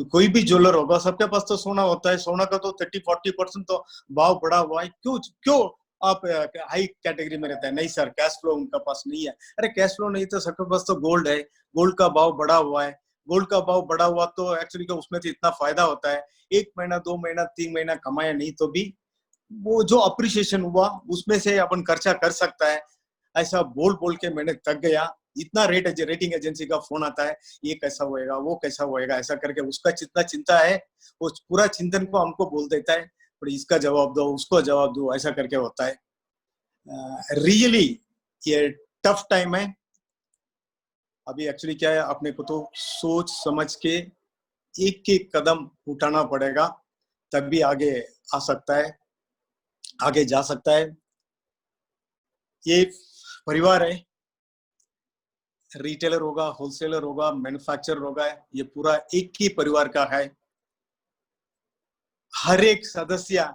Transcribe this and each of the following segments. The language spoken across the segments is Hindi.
कोई भी ज्वेलर होगा, सबके पास तो सोना होता है। सोना का तो 30-40% तो भाव बढ़ा हुआ है। क्यों क्यों आप हाई कैटेगरी में रहता है? नहीं सर, कैश फ्लो उनका पास नहीं है। अरे कैश फ्लो नहीं तो सबके पास तो गोल्ड है, गोल्ड का भाव बढ़ा हुआ है। गोल्ड का भाव बढ़ा हुआ तो एक्चुअली का उसमें से इतना फायदा होता है, 1 महीना 2 महीना 3 महीना कमाया नहीं तो भी वो जो अप्रिसिएशन हुआ उसमें से अपन खर्चा कर सकता है। ऐसा बोल बोल के मैंने थक गया। इतना रेटिंग एजेंसी का फोन आता है, ये कैसा होएगा, वो कैसा होएगा, ऐसा करके उसका जितना चिंता है वो पूरा चिंतन को हमको बोल देता है, पर इसका जवाब दो, उसको जवाब दो, ऐसा करके होता है। रियली ये टफ टाइम है। अभी एक्चुअली क्या है, अपने को तो सोच समझ के एक एक कदम उठाना पड़ेगा, तभी आगे आ सकता है, आगे जा सकता है। ये परिवार है, रिटेलर होगा, होलसेलर होगा, मैन्युफैक्चरर होगा, ये पूरा एक ही परिवार का है। हर एक सदस्य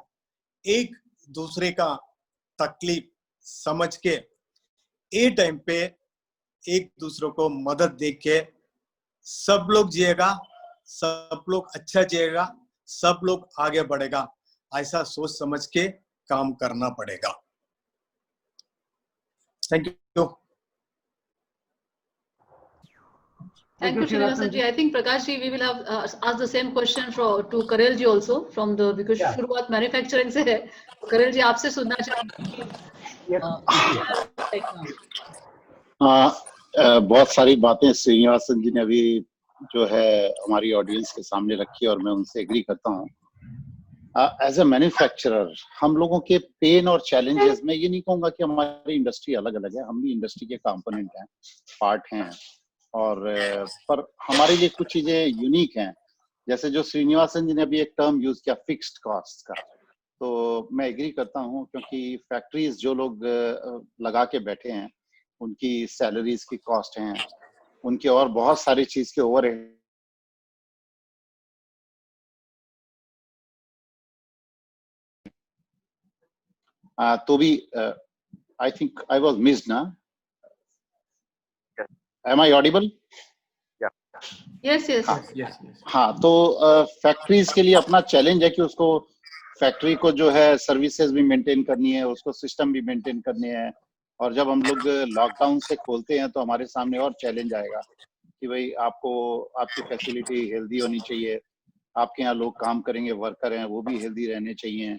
एक दूसरे का तकलीफ समझ के ए टाइम पे एक दूसरे को मदद दे के सब लोग जिएगा, सब लोग अच्छा जिएगा, सब लोग आगे बढ़ेगा। ऐसा सोच समझ के काम करना पड़ेगा। Thank you. Thank you, Srinivasan ji. I think Prakash ji, we will have asked the same question to Karel ji also from the, because शुरुआत मैन्युफैक्चरिंग से है। करेल जी आपसे सुनना चाहेंगे। बहुत सारी बातें श्रीनिवासन जी ने अभी जो है हमारी ऑडियंस के सामने रखी और मैं उनसे एग्री करता हूँ। एज ए मैन्युफैक्चरर हम लोगों के पेन और चैलेंजेस, मैं ये नहीं कहूँगा कि हमारी इंडस्ट्री अलग अलग है, हम भी इंडस्ट्री के कंपोनेंट हैं, पार्ट हैं, और पर हमारे लिए कुछ चीजें यूनिक हैं। जैसे जो श्रीनिवासन जी ने अभी एक टर्म यूज किया फिक्स्ड कॉस्ट का, तो मैं एग्री करता हूँ, क्योंकि फैक्ट्रीज जो लोग लगा के बैठे हैं उनकी सैलरीज की कॉस्ट हैं, उनके और बहुत सारी चीज के ओवर तो भी I think I was missed ना। Am I audible? Yes yes yes. हाँ, तो फैक्ट्रीज के लिए अपना चैलेंज है कि उसको फैक्ट्री को जो है सर्विसेज भी मेंटेन करनी है, उसको सिस्टम भी मेंटेन करने हैं। और जब हम लोग लॉकडाउन से खोलते हैं तो हमारे सामने और चैलेंज आएगा कि भाई आपको आपकी फैसिलिटी हेल्दी होनी चाहिए, आपके यहाँ लोग काम करेंगे, वर्कर हैं, वो भी हेल्दी रहने चाहिए।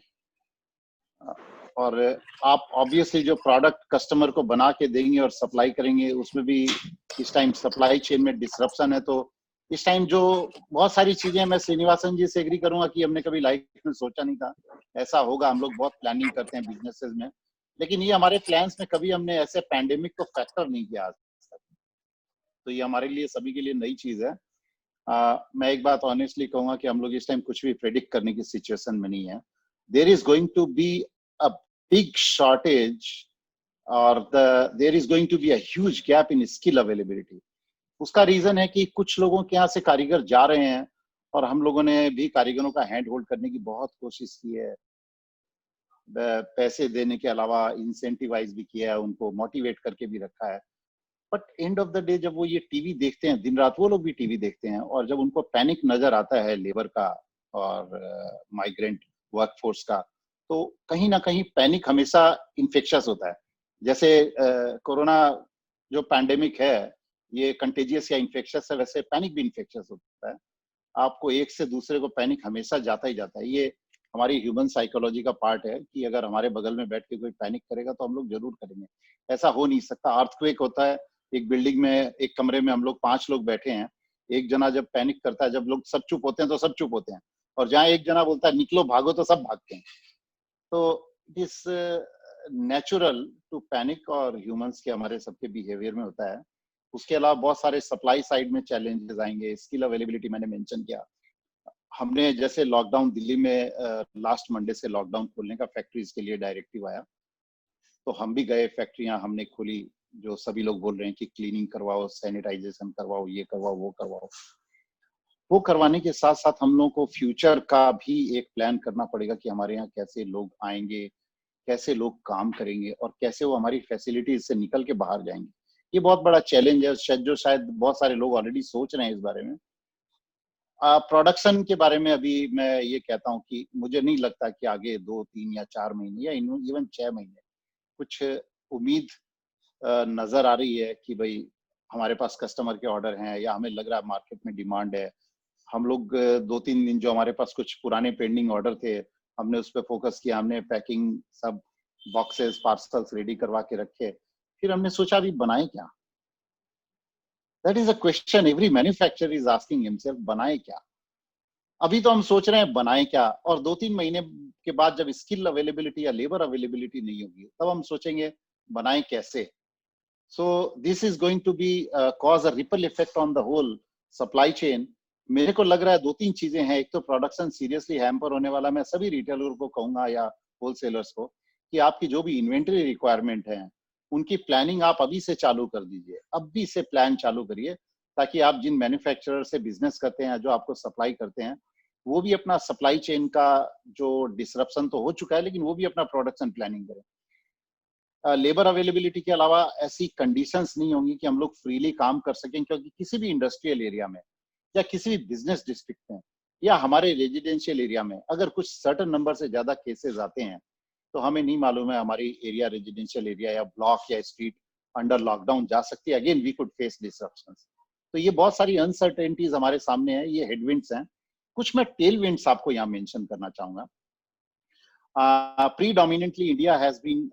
और आप ऑब्वियसली जो प्रोडक्ट कस्टमर को बना के देंगे और सप्लाई करेंगे, उसमें भी इस टाइम सप्लाई चेन में डिसरप्शन है। तो इस टाइम जो बहुत सारी चीजें, मैं श्रीनिवासन जी से एग्री करूंगा कि हमने कभी लाइफ में सोचा नहीं था ऐसा होगा। हम लोग बहुत प्लानिंग करते हैं बिजनेसेस में, लेकिन ये हमारे प्लान्स में कभी हमने ऐसे पैंडेमिक को फैक्टर नहीं किया आज तक। तो ये हमारे लिए सभी के लिए नई चीज है। मैं एक बात ऑनेस्टली कहूंगा कि हम लोग इस टाइम कुछ भी प्रेडिक्ट करने की सिचुएशन में नहीं है। There is going to be a big shortage और there is going to be a huge gap in skill availability. उसका रीजन है कि कुछ लोगों के यहाँ से कारीगर जा रहे हैं और हम लोगों ने भी कारीगरों का हैंड होल्ड करने की बहुत कोशिश की है, पैसे देने के अलावा इंसेंटिवाइज भी किया है, उनको मोटिवेट करके भी रखा है। But end of the day जब वो ये टीवी देखते हैं, दिन रात वो लोग भी टीवी देखते हैं, और जब उनको पैनिक नजर आता है लेबर का और माइग्रेंट वर्कफोर्स का, तो कहीं ना कहीं पैनिक हमेशा इन्फेक्शस होता है। जैसे कोरोना जो पैंडेमिक है ये कंटेजियस या इन्फेक्शस है, वैसे पैनिक भी इन्फेक्शस होता है। आपको एक से दूसरे को पैनिक हमेशा जाता ही जाता है। ये हमारी ह्यूमन साइकोलॉजी का पार्ट है कि अगर हमारे बगल में बैठ के कोई पैनिक करेगा तो हम लोग जरूर करेंगे। ऐसा हो नहीं सकता। अर्थक्वेक होता है, एक बिल्डिंग में एक कमरे में हम लोग 5 लोग बैठे हैं, एक जना जब पैनिक करता है, जब लोग सब चुप होते हैं तो सब चुप होते हैं, और जहाँ एक जना बोलता है निकलो भागो तो सब भागते हैं। तो it is natural to panic, और ह्यूमंस के हमारे सबके बिहेवियर में होता है। उसके अलावा बहुत सारे सप्लाई साइड में चैलेंजेस आएंगे। स्किल अवेलेबिलिटी मैंने मेंशन किया। हमने जैसे लॉकडाउन दिल्ली में लास्ट मंडे से लॉकडाउन खोलने का फैक्ट्रीज के लिए डायरेक्टिव आया, तो हम भी गए, फैक्ट्रियां हमने खोली। जो सभी लोग बोल रहे हैं कि क्लीनिंग करवाओ, सैनिटाइजेशन करवाओ, ये करवाओ, वो करवाओ। वो करवाने के साथ साथ हम लोगों को फ्यूचर का भी एक प्लान करना पड़ेगा कि हमारे यहाँ कैसे लोग आएंगे, कैसे लोग काम करेंगे, और कैसे वो हमारी फैसिलिटीज से निकल के बाहर जाएंगे। ये बहुत बड़ा चैलेंज है, जो शायद बहुत सारे लोग ऑलरेडी सोच रहे हैं इस बारे में। प्रोडक्शन के बारे में अभी मैं ये कहता हूँ कि मुझे नहीं लगता कि आगे 2, 3 या 4 महीने या इवन 6 महीने कुछ उम्मीद नजर आ रही है कि भाई हमारे पास कस्टमर के ऑर्डर हैं या हमें लग रहा है मार्केट में डिमांड है। हम लोग 2-3 दिन जो हमारे पास कुछ पुराने पेंडिंग ऑर्डर थे, हमने उस पर फोकस किया, हमने पैकिंग सब बॉक्सेस पार्सल्स रेडी करवा के रखे। फिर हमने सोचा अभी बनाए क्या। That is a question every manufacturer is asking himself, बनाए क्या। अभी तो हम सोच रहे हैं बनाए क्या, और 2-3 महीने के बाद जब स्किल अवेलेबिलिटी या लेबर अवेलेबिलिटी नहीं होगी तब हम सोचेंगे बनाए कैसे। So this is going to be cause a ripple effect on the whole supply chain. मेरे को लग रहा है 2-3 चीजें हैं। एक तो प्रोडक्शन सीरियसली हैम्पर होने वाला। मैं सभी रिटेलर को कहूंगा या होलसेलर्स को कि आपकी जो भी इन्वेंटरी रिक्वायरमेंट है उनकी प्लानिंग आप अभी से चालू कर दीजिए। अभी से प्लान चालू करिए ताकि आप जिन मैन्युफैक्चरर से बिजनेस करते हैं, जो आपको सप्लाई करते हैं, वो भी अपना सप्लाई चेन का जो डिसरप्शन तो हो चुका है लेकिन वो भी अपना प्रोडक्शन प्लानिंग करें। लेबर अवेलेबिलिटी के अलावा ऐसी कंडीशंस नहीं होंगी कि हम लोग फ्रीली काम कर सकें, क्योंकि किसी भी इंडस्ट्रियल एरिया में या किसी भी बिजनेस डिस्ट्रिक्ट में या हमारे रेजिडेंशियल एरिया में अगर कुछ सर्टेन नंबर से ज्यादा केसेस आते हैं तो हमें नहीं मालूम है हमारी एरिया, रेजिडेंशियल एरिया या ब्लॉक या स्ट्रीट अंडर लॉकडाउन जा सकती है। Again we could face disruptions. तो ये बहुत सारी अनसर्टेनिटीज हमारे सामने है, ये हेडविंड्स हैं। कुछ मैं टेलविंड्स आपको यहाँ मेंशन करना चाहूंगा। Predominantly India has been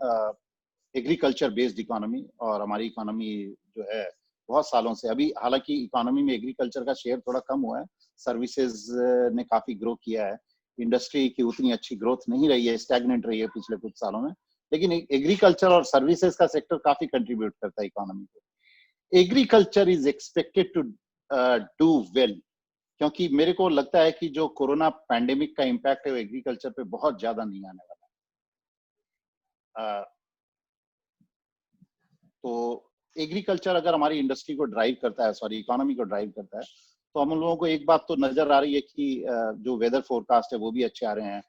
agriculture based economy, और हमारी इकोनॉमी जो है बहुत सालों से, अभी हालांकि इकोनॉमी में एग्रीकल्चर का शेयर थोड़ा कम हुआ है, सर्विसेज ने काफी ग्रो किया है, इंडस्ट्री की उतनी अच्छी ग्रोथ नहीं रही है, स्टैग्नेंट रही है पिछले कुछ सालों में, लेकिन एग्रीकल्चर और सर्विसेज का सेक्टर काफी कंट्रीब्यूट करता है इकोनॉमी को। Agriculture is expected to do well, क्योंकि मेरे को लगता है कि जो कोरोना पैंडेमिक का इम्पैक्ट है वो एग्रीकल्चर पे बहुत ज्यादा नहीं आने वाला है। तो एग्रीकल्चर अगर हमारी इंडस्ट्री को ड्राइव करता है, सॉरी इकोनॉमी को ड्राइव करता है, तो हम लोगों को एक बात तो नजर आ रही है कि जो वेदर फोरकास्ट है वो भी अच्छे आ रहे हैं,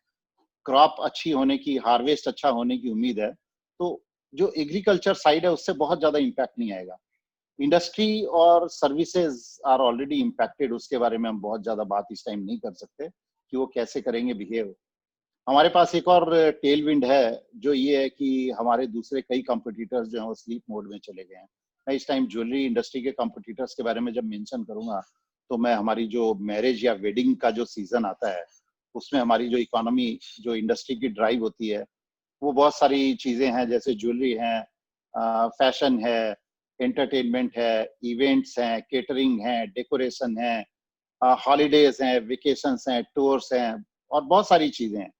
क्रॉप अच्छी होने की, हार्वेस्ट अच्छा होने की उम्मीद है। तो जो एग्रीकल्चर साइड है उससे बहुत ज्यादा इम्पैक्ट नहीं आएगा। इंडस्ट्री और सर्विसेज आर ऑलरेडी इम्पैक्टेड, उसके बारे में हम बहुत ज्यादा बात इस टाइम नहीं कर सकते कि वो कैसे करेंगे बिहेव। हमारे पास एक और टेल विंड है जो ये है कि हमारे दूसरे कई कंपटीटर्स जो हैं वो स्लीप मोड में चले गए हैं। मैं इस टाइम ज्वेलरी इंडस्ट्री के कंपटीटर्स के बारे में जब मेंशन करूंगा तो मैं हमारी जो मैरिज या वेडिंग का जो सीजन आता है उसमें हमारी जो इकोनॉमी, जो इंडस्ट्री की ड्राइव होती है, वो बहुत सारी चीजें हैं, जैसे ज्वेलरी है, फैशन है, एंटरटेनमेंट है, इवेंट्स हैं, केटरिंग है, डेकोरेशन है, हॉलीडेज हैं, वेकेशंस हैं, टूर्स हैं, और बहुत सारी चीजें हैं।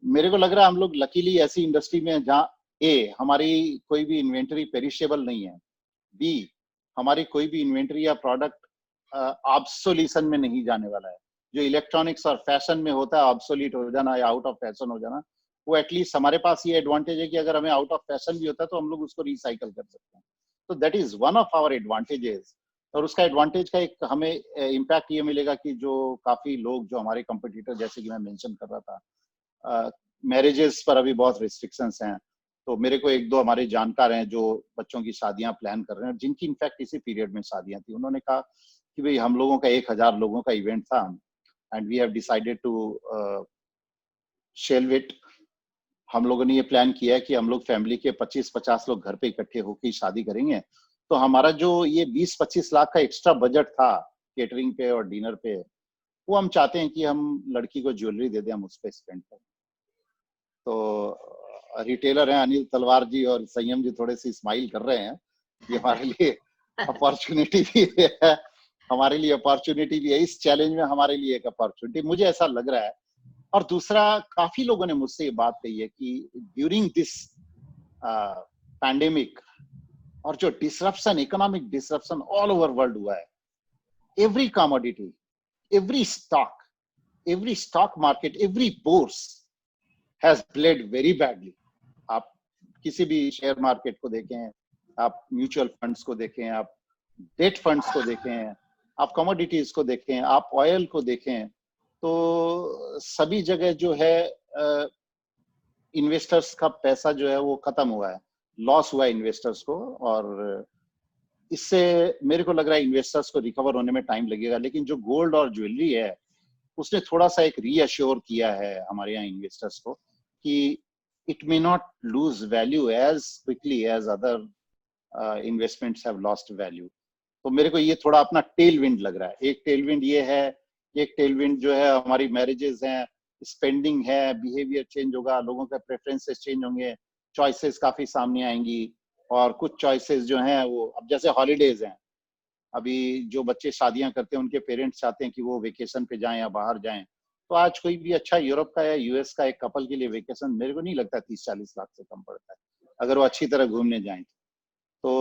मेरे को लग रहा है हम लोग लकीली ऐसी इंडस्ट्री में हैं जहाँ ए हमारी कोई भी इन्वेंटरी पेरिशेबल नहीं है, बी हमारी कोई भी इन्वेंटरी या प्रोडक्ट ऑब्सोल्यूशन में नहीं जाने वाला है। जो इलेक्ट्रॉनिक्स और फैशन में होता है ऑब्सोलीट हो जाना या आउट ऑफ फैशन हो जाना, वो एटलीस्ट हमारे पास ये एडवांटेज है कि अगर हमें आउट ऑफ फैशन भी होता है तो हम लोग उसको रिसाइकल कर सकते हैं। तो that is one of our advantages. और उसका एडवांटेज का एक हमें इम्पैक्ट ये मिलेगा कि जो काफी लोग जो हमारे कंपटीटर, जैसे कि मैं मेंशन कर रहा था, मैरिजेस पर अभी बहुत रिस्ट्रिक्शंस हैं। तो मेरे को 1-2 हमारे जानकार हैं जो बच्चों की शादियां प्लान कर रहे हैं, जिनकी इनफैक्ट इसी पीरियड में शादियां थी। उन्होंने कहा कि भाई हम लोगों का 1000 लोगों का इवेंट था and we have decided to shelve it. हम लोगों ने ये प्लान किया है कि हम लोग फैमिली के 25-50 लोग घर पे इकट्ठे होकर शादी करेंगे। तो हमारा जो ये 20-25 लाख का एक्स्ट्रा बजट था केटरिंग पे और डिनर पे, वो हम चाहते हैं कि हम लड़की को ज्वेलरी दे दें, हम उस पर स्पेंड करें। तो रिटेलर हैं अनिल तलवार जी और संयम जी थोड़े से स्माइल कर रहे हैं, ये हमारे लिए अपॉर्चुनिटी भी है, हमारे लिए अपॉर्चुनिटी भी है। इस चैलेंज में हमारे लिए एक अपॉर्चुनिटी, मुझे ऐसा लग रहा है। और दूसरा, काफी लोगों ने मुझसे ये बात कही है कि ड्यूरिंग दिस पैंडेमिक और जो disruption, economic disruption all over world हुआ है, every commodity, every stock market, every bourse has bled very badly. आप किसी भी शेयर मार्केट को देखें, आप म्यूचुअल फंड्स को देखें, आप डेट फंड्स को देखें, आप कमोडिटीज को देखें, आप ऑयल को देखें, तो सभी जगह जो है इन्वेस्टर्स का पैसा जो है वो खत्म हुआ है, लॉस हुआ है इन्वेस्टर्स को। और इससे मेरे को लग रहा है इन्वेस्टर्स को रिकवर होने में टाइम लगेगा, लेकिन जो गोल्ड और ज्वेलरी है उसने थोड़ा सा एक रीअश्योर किया है हमारे यहाँ इन्वेस्टर्स को कि it may not lose value as quickly as other investments have lost value. तो मेरे को ये थोड़ा अपना टेल विंड लग रहा है। एक टेल विंड ये है, एक टेल विंड जो है हमारी मैरिजेस हैं, स्पेंडिंग है, बिहेवियर चेंज होगा, लोगों के प्रेफरेंसेस चेंज होंगे, चॉइसेस काफी सामने आएंगी। और कुछ चॉइसेस जो हैं वो अब जैसे हॉलीडेज हैं, अभी जो बच्चे शादियां करते हैं उनके पेरेंट्स चाहते हैं कि वो वेकेशन पे जाएं या बाहर जाएं। तो आज कोई भी अच्छा यूरोप का या यूएस का एक कपल के लिए वेकेशन मेरे को नहीं लगता 30-40 लाख से कम पड़ता है अगर वो अच्छी तरह घूमने जाएं। तो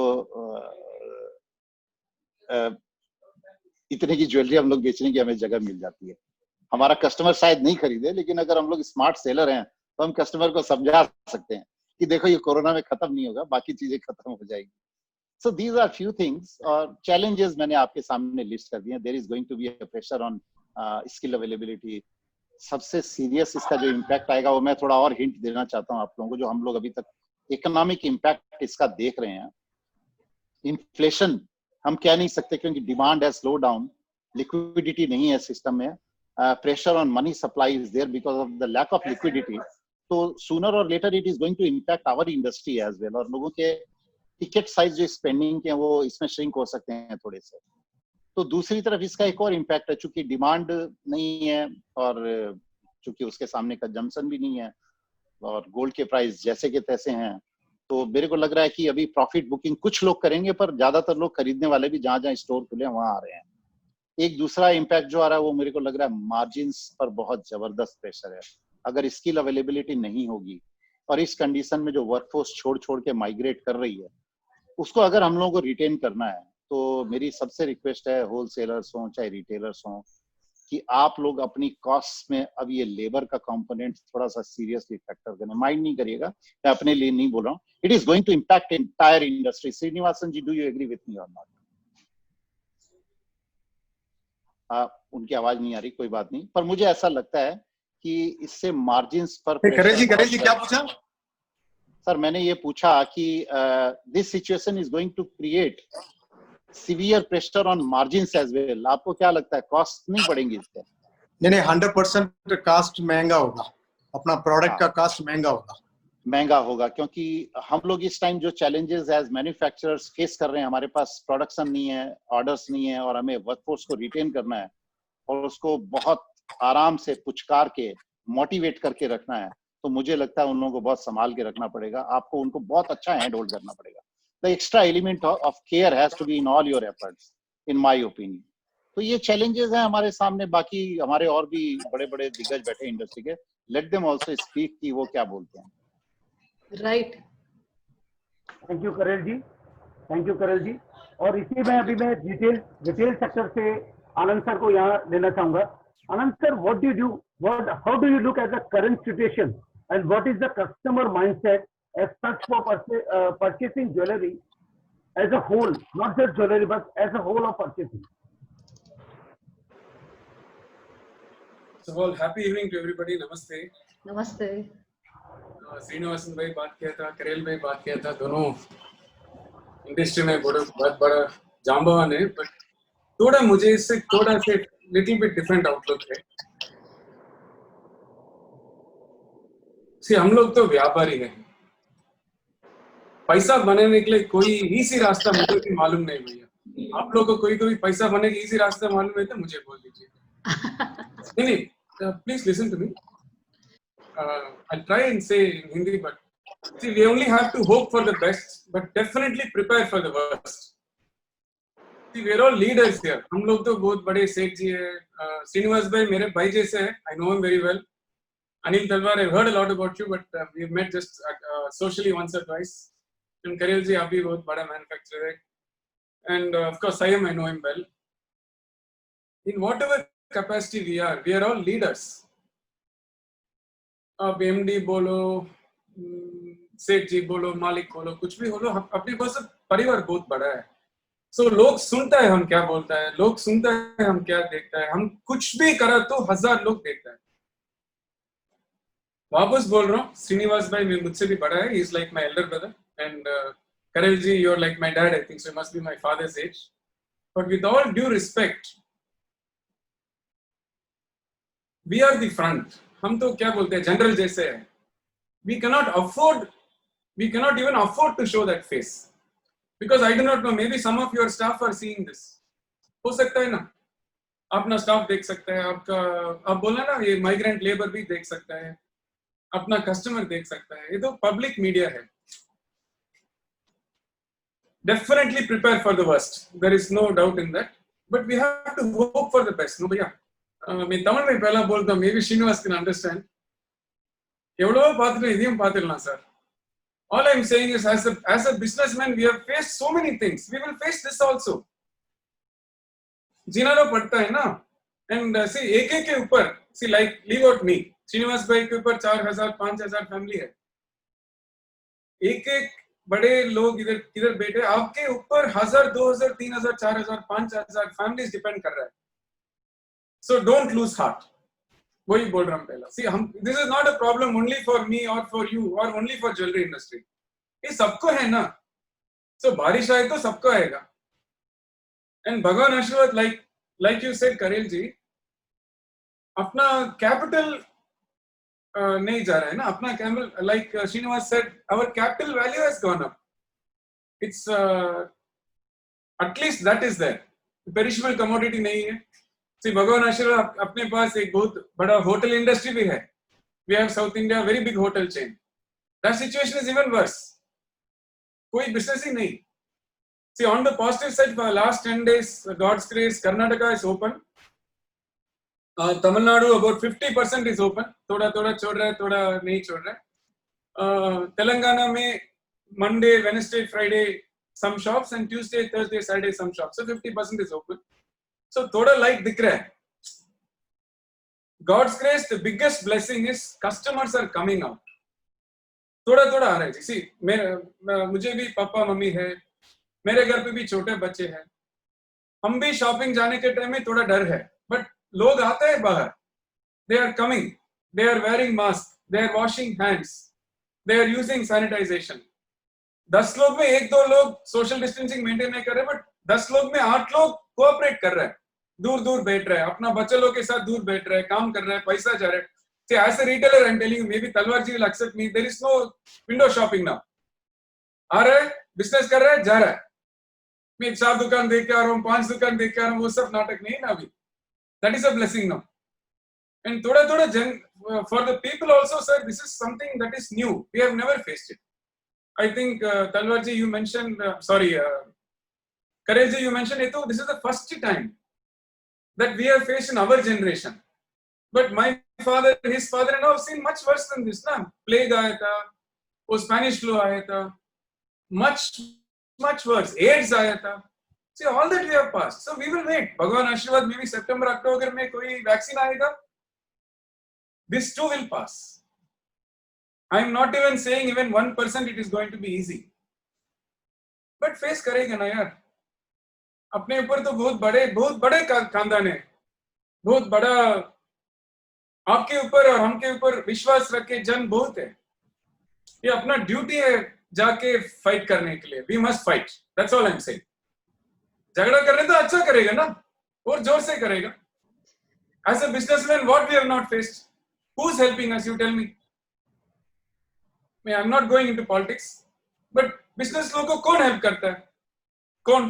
इतने की ज्वेलरी हम लोग बेचने की हमें जगह मिल जाती है। हमारा कस्टमर शायद नहीं खरीदे, लेकिन अगर हम लोग स्मार्ट सेलर हैं तो हम कस्टमर को समझा सकते हैं कि देखो ये कोरोना में खत्म नहीं होगा, बाकी चीजें खत्म हो जाएगी। So these are few things और challenges मैंने आपके सामने लिस्ट कर दिए। There is going to be a pressure on skill availability। सबसे सीरियस इसका जो इम्पैक्ट आएगा वो मैं थोड़ा और हिंट देना चाहता हूँ आप लोगों को, जो हम लोग अभी तक इकोनॉमिक इम्पैक्ट इसका देख रहे हैं। इन्फ्लेशन हम कह नहीं सकते क्योंकि डिमांड है स्लो डाउन, लिक्विडिटी नहीं है सिस्टम में, pressure on money supply is there because of the lack of liquidity. तो सूनर और later it is going to impact our industry as well, और लोगों के टिकट साइज जो स्पेंडिंग के वो इसमें श्रिंक हो सकते हैं थोड़े से। तो दूसरी तरफ इसका एक और इम्पैक्ट है, चूंकि डिमांड नहीं है और चूंकि उसके सामने कंजम्पशन भी नहीं है और गोल्ड के प्राइस जैसे के तैसे हैं, तो मेरे को लग रहा है कि अभी प्रॉफिट बुकिंग कुछ लोग करेंगे, पर ज्यादातर लोग खरीदने वाले भी जहां जहां स्टोर खुले हैं वहां आ रहे हैं। एक दूसरा इम्पैक्ट जो आ रहा है वो मेरे को लग रहा है मार्जिन्स पर बहुत जबरदस्त प्रेशर है। अगर स्किल अवेलेबिलिटी नहीं होगी और इस कंडीशन में जो वर्कफोर्स छोड़ छोड़ के माइग्रेट कर रही है उसको अगर हम लोगों को रिटेन करना है, तो मेरी सबसे रिक्वेस्ट है होलसेलर्स हों चाहे रिटेलर्स हों कि आप लोग अपनी कॉस्ट में अब ये लेबर का कंपोनेंट थोड़ा सा सीरियसली फैक्टर करना। माइंड नहीं करिएगा, मैं अपने लिए नहीं बोल रहा हूँ, it is going to impact entire industry. Srinivasan ji, do you agree with me और नॉट? उनकी आवाज नहीं आ रही, कोई बात नहीं, पर मुझे ऐसा लगता है कि इससे मार्जिन्स पर करेल जी क्या पूछा सर? मैंने ये पूछा कि this situation is going to create severe pressure on margins as well. आपको क्या लगता है, कॉस्ट नहीं बढ़ेंगी इससे? नहीं, 100% कास्ट महंगा होगा, अपना प्रोडक्ट का कास्ट महंगा होगा क्योंकि हम लोग इस टाइम जो चैलेंजेस एज मैन्युफैक्चरर्स फेस कर रहे हैं, हमारे पास प्रोडक्शन नहीं है, ऑर्डर्स नहीं है और हमें वर्कफोर्स को रिटेन करना है और उसको बहुत आराम से पुचकार के मोटिवेट करके रखना है। तो मुझे लगता है उन लोगों को बहुत संभाल के रखना पड़ेगा, आपको उनको बहुत अच्छा हैंड होल्ड करना पड़ेगा। The extra element of care has to be in all your efforts in my opinion. तो ये चैलेंजेस हैं हमारे सामने। बाकी हमारे और भी बड़े बड़े दिग्गज बैठे इंडस्ट्री के, लेट देम आल्सो स्पीक कि वो क्या बोलते हैं। राइट, थैंक यू करेल जी, थैंक यू करेल जी। और इसी में अभी मैं रिटेल सेक्टर से आनंद सर को यहाँ लेना चाहूंगा। आनंद sir, how do you look at the current situation and what is the customer mindset as such for purchasing jewelry as a whole, not just jewelry but as a whole of purchasing? So, well, happy evening to everybody. Namaste. नमस्ते। श्रीनिवासन भाई बात किया था, करेल भाई बात किया था, दोनों इंडस्ट्री में बहुत बड़ा जांबावान है, बट थोड़ा मुझे इससे थोड़ा से लिटिल बिट डिफरेंट आउटलुक है। सी, हम लोग तो व्यापारी हैं, पैसा बनाने के लिए कोई इजी रास्ता मुझे भी मालूम नहीं भैया। आप लोगों को कोई पैसा बनाने का इजी रास्ता मालूम है तो मुझे बोल दीजिए। नहीं, please listen to me. I'll try and say in Hindi, but see, we only have to hope for the best, but definitely prepare for the worst. See, we're all leaders here. हम लोग तो बहुत बड़े सेठ जी हैं। श्रीनिवास भाई मेरे भाई जैसे हैं, I know him very well. Anil Talwar, I've heard a lot about you, but we've met just socially once or twice. And Karel ji, आप भी बहुत बड़ा manufacturer है. And of course, Sayam, I know him well. In whatever capacity we are all leaders. आप एमडी बोलो, सेठ जी बोलो, मालिक बोलो, कुछ भी बोलो, अपने पास परिवार बहुत बड़ा है। सो लोग सुनता है हम क्या बोलता है, लोग सुनता है हम क्या देखता है, हम कुछ भी करा तो 1000 लोग देखता है। वापस बोल रहा हूँ, श्रीनिवास भाई मुझसे भी बड़ा है, he is like my Elder brother and Karelji, you're like my dad, I think, so you must be my father's age. But with all due respect, we are the front. हम तो क्या बोलते हैं, general जैसे हैं. We cannot even afford to show that face. Because I do not know, maybe some of your staff are seeing this. हो सकता है ना, अपना स्टाफ देख सकता है, आपका आप बोला ना ये माइग्रेंट लेबर भी देख सकता है, अपना कस्टमर देख सकता है, ये तो पब्लिक मीडिया है. Definitely prepare for the worst. There is no doubt in that. But we have to hope for the best. No, भैया. मैं तमिल में पहला बोलता हूँ. Maybe Srinivas can understand. एवढो पात्र इदियम पात्रला sir. All I am saying is, as a businessman, we have faced so many things. We will face this also. जीना तो पड़ता है ना. And see, एक के ऊपर, see, like leave out me. Srinivas भाई के ऊपर 4,000 5,000 फैमिली है. एक बड़े लोग इधर बैठे, आपके ऊपर 1,000 2,000 3,000 4,000 5,000 फैमिलीज डिपेंड कर रहा है. So don't lose heart. वही बोल रहा हूं पहला. सी हम, this is not a problem only for me और फॉर यू और ओनली फॉर ज्वेलरी इंडस्ट्री. ये सबको है ना. सो बारिश आए तो सबको आएगा. एंड भगवान आशीर्वाद, लाइक यू सेड करेल जी, अपना कैपिटल नहीं जा रहा है ना. अपना capital, like Srinivas said, our capital value has gone up. It's at least that is there. Perishable commodity नहीं है. सी भगवान आशीर्वाद, अपने पास एक बहुत बड़ा होटल इंडस्ट्री भी है. We have South India very big hotel chain. That situation is even worse. कोई बिजनेस ही नहीं. See on the positive side, for last 10 days, god's grace, Karnataka is open. Tamil Nadu about 50% is open. थोड़ा छोड़ रहा है, थोड़ा नहीं छोड़ रहा है. तेलंगाना में Monday, Wednesday, Friday some shops and Tuesday, Thursday, Saturday some shops. So 50% is open. So थोड़ा light दिख रहा है. God's grace, the biggest blessing is customers are coming out. थोड़ा आ रहा है. See, मुझे भी पापा मम्मी है, मेरे घर पे भी छोटे बच्चे हैं. हम भी शॉपिंग जाने के टाइम में थोड़ा डर है. बट लोग आते हैं बाहर. They are coming. They are wearing masks. They are washing hands. They are using sanitization. 10 लोग में 1-2 लोग सोशल डिस्टेंसिंग मेंटेन नहीं कर रहे, बट 10 लोग में 8 लोग कोऑपरेट कर रहे हैं. दूर बैठ रहे हैं, अपना बच्चे लोग के साथ दूर बैठ रहे हैं, काम कर रहे हैं, पैसा जा रहा है. See, as a retailer, I'm telling you, maybe Talwar ji will accept me. There is no window shopping now. आ रहा है, बिजनेस कर रहा है, जा रहा है. मैं 4 दुकान देख के आ रहा हूँ, 5 दुकान देख के आ रहा हूँ, वो सब नाटक नहीं है ना अभी. That is a blessing now. And thoda for the people also, sir, this is something that is new. We have never faced it. I think Talwar ji, you mentioned, Karel ji, you mentioned it. This is the first time that we have faced in our generation. But my father, his father, and I have seen much worse than this. Na plague आया था, वो Spanish flu आया था, much worse. AIDS आया था. See, all that we have passed. So we will wait. Bhagwan Ashirwad, maybe September, October में कोई वैक्सीन आएगा. This too will pass. I am not even saying even 1% it is going to be easy. But face करेगा ना यार. अपने ऊपर तो बहुत बड़े खानदान है. बहुत बड़ा आपके ऊपर और हमके ऊपर विश्वास रख के जन बहुत है. ये अपना ड्यूटी है जाके फाइट करने के लिए. We must fight. That's all I am saying. झगड़ा करने तो अच्छा करेगा ना, और जोर से करेगा. As a businessman, what we have not faced? Who's helping us? You tell me. I'm not going into politics, but business लोगों को कौन help करता है? कौन?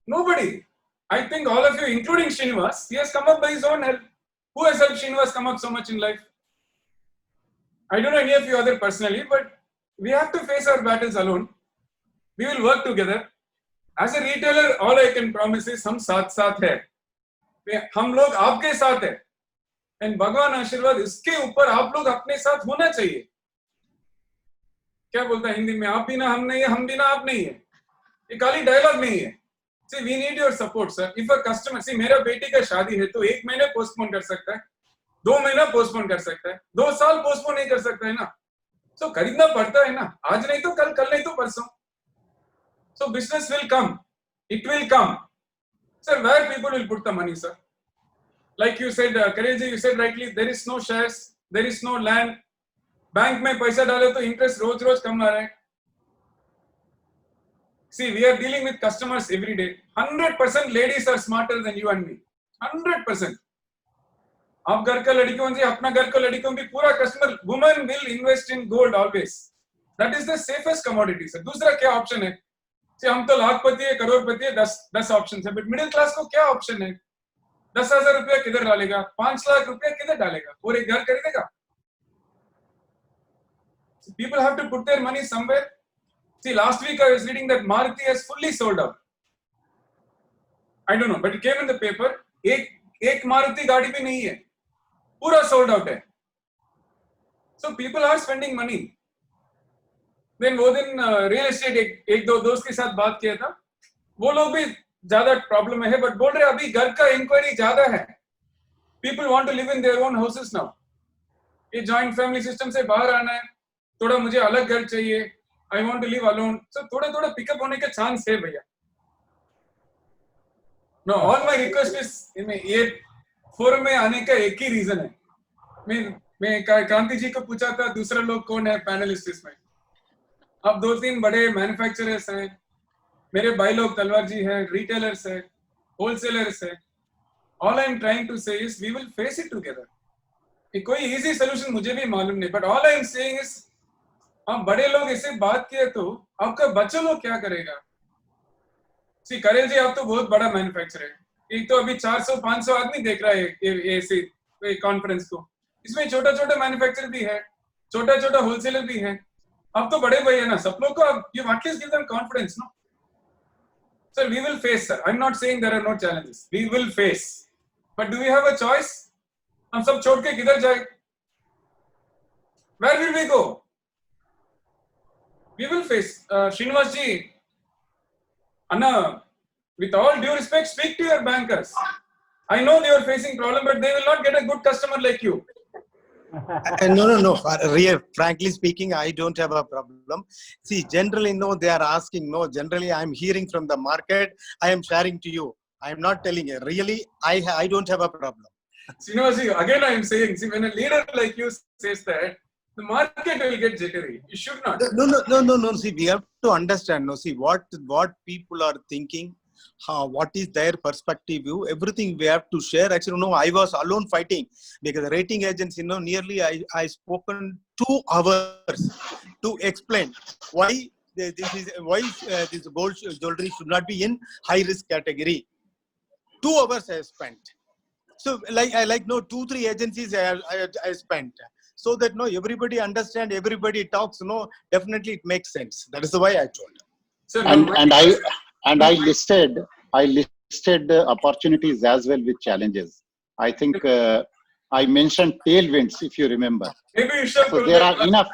Nobody. I think all of you, including Srinivas, he has come up by his own help. Who has helped Srinivas come up so much in life? I don't know any of you other personally, but we have to face our battles alone. We will work together. As a retailer, all I can promise is हम साथ है. हम लोग आपके साथ है. And भगवान आशीर्वाद, इसके ऊपर आप लोग अपने साथ होना चाहिए. क्या बोलता है हिंदी में? आप भी ना हम नहीं है, हम भी ना आप नहीं है. ये खाली डायलॉग नहीं है. See, we need your support, sir. If a customer, see, मेरा बेटी का शादी है तो 1 महीने पोस्टपोन कर सकता है, 2 महीना पोस्टपोन कर सकता है, 2 साल पोस्टपोन नहीं कर सकता है ना. So खरीदना पड़ता है ना. आज नहीं तो कल नहीं तो परसों. So business will come. It will come. Sir, where people will put the money, sir? Like you said, Karel ji, you said rightly, there is no shares, there is no land. Bank में पैसा डाले तो इंटरेस्ट रोज कम आ रहा है. See, we are dealing with customers every day. 100% ladies are smarter than you and me. 100%. आप घर का लड़कियों से अपना घर का लड़कियों भी पूरा customer women will invest in gold always. That is the safest commodity sir. दूसरा क्या ऑप्शन है? हम तो लाखपति है, करोड़पति है, 10 ऑप्शन है, बट मिडिल क्लास को क्या ऑप्शन है? 10,000 रुपया किधर डालेगा? 5 लाख रुपया किधर डालेगा? और एक घर खरीदेगा? People have to put their money somewhere. See, last week I was reading that Maruti has fully sold out. I don't know, but it came in the paper. एक मारुति गाड़ी भी नहीं है, पूरा sold out है. So people are spending money. Then वो दिन real estate एक दो दोस्त के साथ बात किया था, वो लोग भी ज्यादा प्रॉब्लम में है, बट बोल रहे अभी घर का इंक्वायरी ज्यादा है. People want to live in their own houses now. ये जॉइंट फैमिली सिस्टम से बाहर आना है, थोड़ा मुझे अलग घर चाहिए. I want to live alone. So थोड़ा पिकअप होने का चांस है भैया. No, all my request is ये फोरम में आने का एक ही रीजन है. मैं क्रांति जी को पूछा था दूसरा लोग कौन है पैनलिस्ट इसमें. अब 2-3 बड़े मैन्युफैक्चरर्स हैं, मेरे भाई लोग तलवार जी हैं, रिटेलर्स हैं, होलसेलर्स हैं. All I am trying to say is we will face it together. कोई easy solution मुझे भी मालूम नहीं, but all I am saying is हम बड़े लोग ऐसे बात किए तो आपका बच्चा लोग क्या करेगा? सी करेल जी, आप तो बहुत बड़ा मैन्युफैक्चरर है. एक तो अभी 400-500 आदमी देख रहा है ऐसे कॉन्फ्रेंस को. इसमें छोटा छोटा मैन्युफैक्चरर भी है, छोटा छोटा होलसेलर भी है. आप तो बड़े भाई है ना, सब लोग को आप you at least give them confidence. No sir, we will face. Sir, I am not saying there are no challenges. We will face, but do we have a choice? हम सब छोड़ के किधर जाए? Where will we go? We will face. Srinivas ji, Anna, with all due respect, speak to your bankers. I know they are facing problem, but they will not get a good customer like you. No. Frankly speaking, I don't have a problem. See, generally, no, they are asking. No, generally, I am hearing from the market. I am sharing to you. I am not telling you. Really, I don't have a problem. Srinivas ji, again, I am saying, see, when a leader like you says that, the market will get jittery. You should not. No. See, we have to understand. No, see what people are thinking. What is their perspective view? Everything we have to share. Actually, no, I was alone fighting because the rating agency, nearly I spoken 2 hours to explain why this gold jewelry should not be in high risk category. 2 hours I spent. So like 2-3 agencies I spent. So that everybody understand, everybody talks. Definitely it makes sense. That is the way I told. Sir, I listed opportunities as well with challenges. I think I mentioned tailwinds, if you remember. Maybe you should. So there are enough.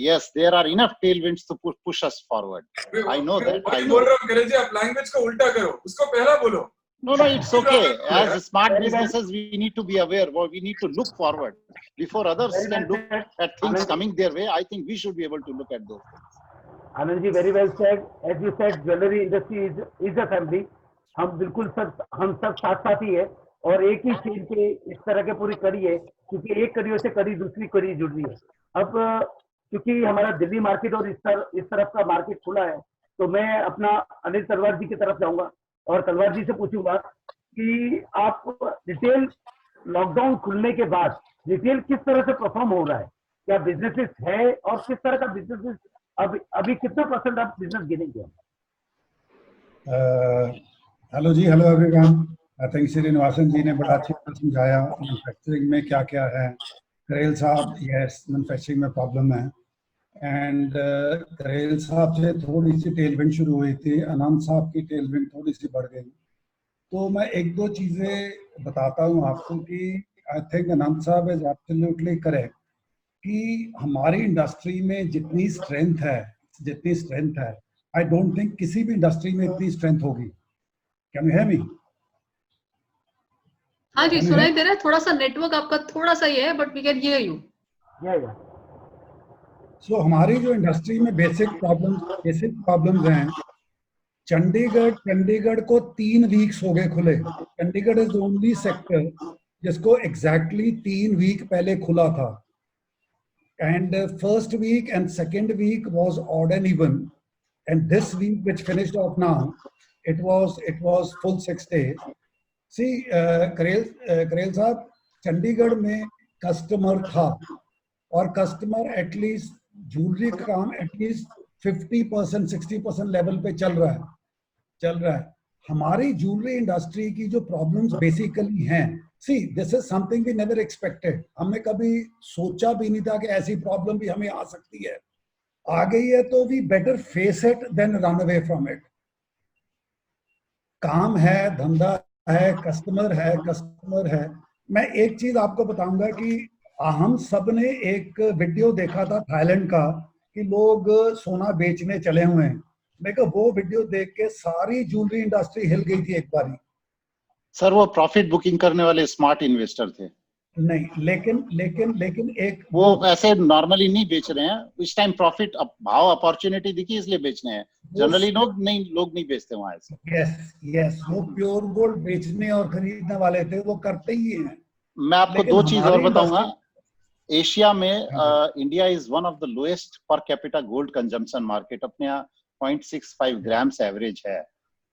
Yes, there are enough tailwinds to push us forward. I know that. I know. आप language को उल्टा करो. उसको पहला बोलो. No, it's okay. As smart businesses, we need to be aware. We need to look forward before others can look at things coming their way. I think we should be able to look at those things. Anand ji, very well said. As you said, jewelry industry is a family. हम सब साथ ही है और एक ही चीज के इस तरह के पूरी कड़ी है, क्योंकि एक कड़ियों से कड़ी दूसरी कड़ी जुड़ रही है. अब क्योंकि हमारा दिल्ली मार्केट और इस तरफ का मार्केट खुला है, तो मैं अपना अनिल तलवार जी की तरफ जाऊंगा और तलवार जी से पूछूंगा कि आप रिटेल लॉकडाउन खुलने के बाद रिटेल किस तरह से परफॉर्म हो रहा है, क्या बिजनेसेस है और किस तरह का बिजनेसेस अभी कितना % आप बिजनेस गिनेंगे? Hello ji, hello everyone. I think Srinivasan ji ने बड़ा अच्छी तरह समझाया मैन्युफैक्चरिंग में क्या क्या है. करेल साहब, यस, मैन्युफैक्चरिंग में प्रॉब्लम है. एंड करेल साहब से थोड़ी सी टेलविंड शुरू हुई थी, आनंद साहब की टेलविंड थोड़ी सी बढ़ गई. तो मैं 1-2 चीज़ें बताता हूँ आपको कि आई थिंक आनंद साहब इज एब्सोल्युटली करेक्ट कि हमारी इंडस्ट्री में जितनी स्ट्रेंथ है, आई डोंट थिंक किसी भी इंडस्ट्री में इतनी स्ट्रेंथ होगी. Can you hear me? हाँ जी, सुनाई दे रहा है. थोड़ा सा नेटवर्क आपका थोड़ा सा ही है, but we can hear you. So हमारी जो इंडस्ट्री में बेसिक प्रॉब्लम्स हैं. चंडीगढ़ को 3 वीक्स हो गए खुले. चंडीगढ़ इज ओनली सेक्टर जिसको एग्जैक्टली 3 वीक पहले खुला था. And first week and second week was odd and even. and this week which finished off now, it was full 6 days. See, करेल साहब, चंडीगढ़ में कस्टमर था और कस्टमर एटलीस्ट ज्वेलरी का काम एटलीस्ट 50% 60% लेवल पे चल रहा है। हमारी ज्वेलरी इंडस्ट्री की जो प्रॉब्लम्स बेसिकली हैं, see this is something we never expected, हमने कभी सोचा भी नहीं था कि ऐसी प्रॉब्लम भी हमें आ सकती है, आ गई है, तो we better face it than run away from it. काम है, धंधा है, कस्टमर है। मैं एक चीज आपको बताऊंगा कि हम सब ने एक वीडियो देखा था थाईलैंड का कि लोग सोना बेचने चले हुए हैं। मैं कहा वो वीडियो देख के सारी ज्वेलरी इंडस्ट्री हिल गई थी एक बारी। सर वो प्रॉफिट बुकिंग करने वाले स्मार्ट इन्वेस्टर थे। नहीं, लेकिन एक वो ऐसे नॉर्मली नहीं बेच रहे हैं, इस टाइम प्रॉफिट भाव अपॉर्चुनिटी दिखी इसलिए बेच रहे हैं। जनरली लोग नहीं बेचते वहां ऐसे। यस, वो प्योर गोल्ड बेचने और खरीदने वाले थे, वो करते ही हैं। मैं आपको दो चीज और बताऊंगा। एशिया में India is one of the lowest per capita gold consumption market, अपने यहाँ 0.65 ग्राम्स एवरेज है।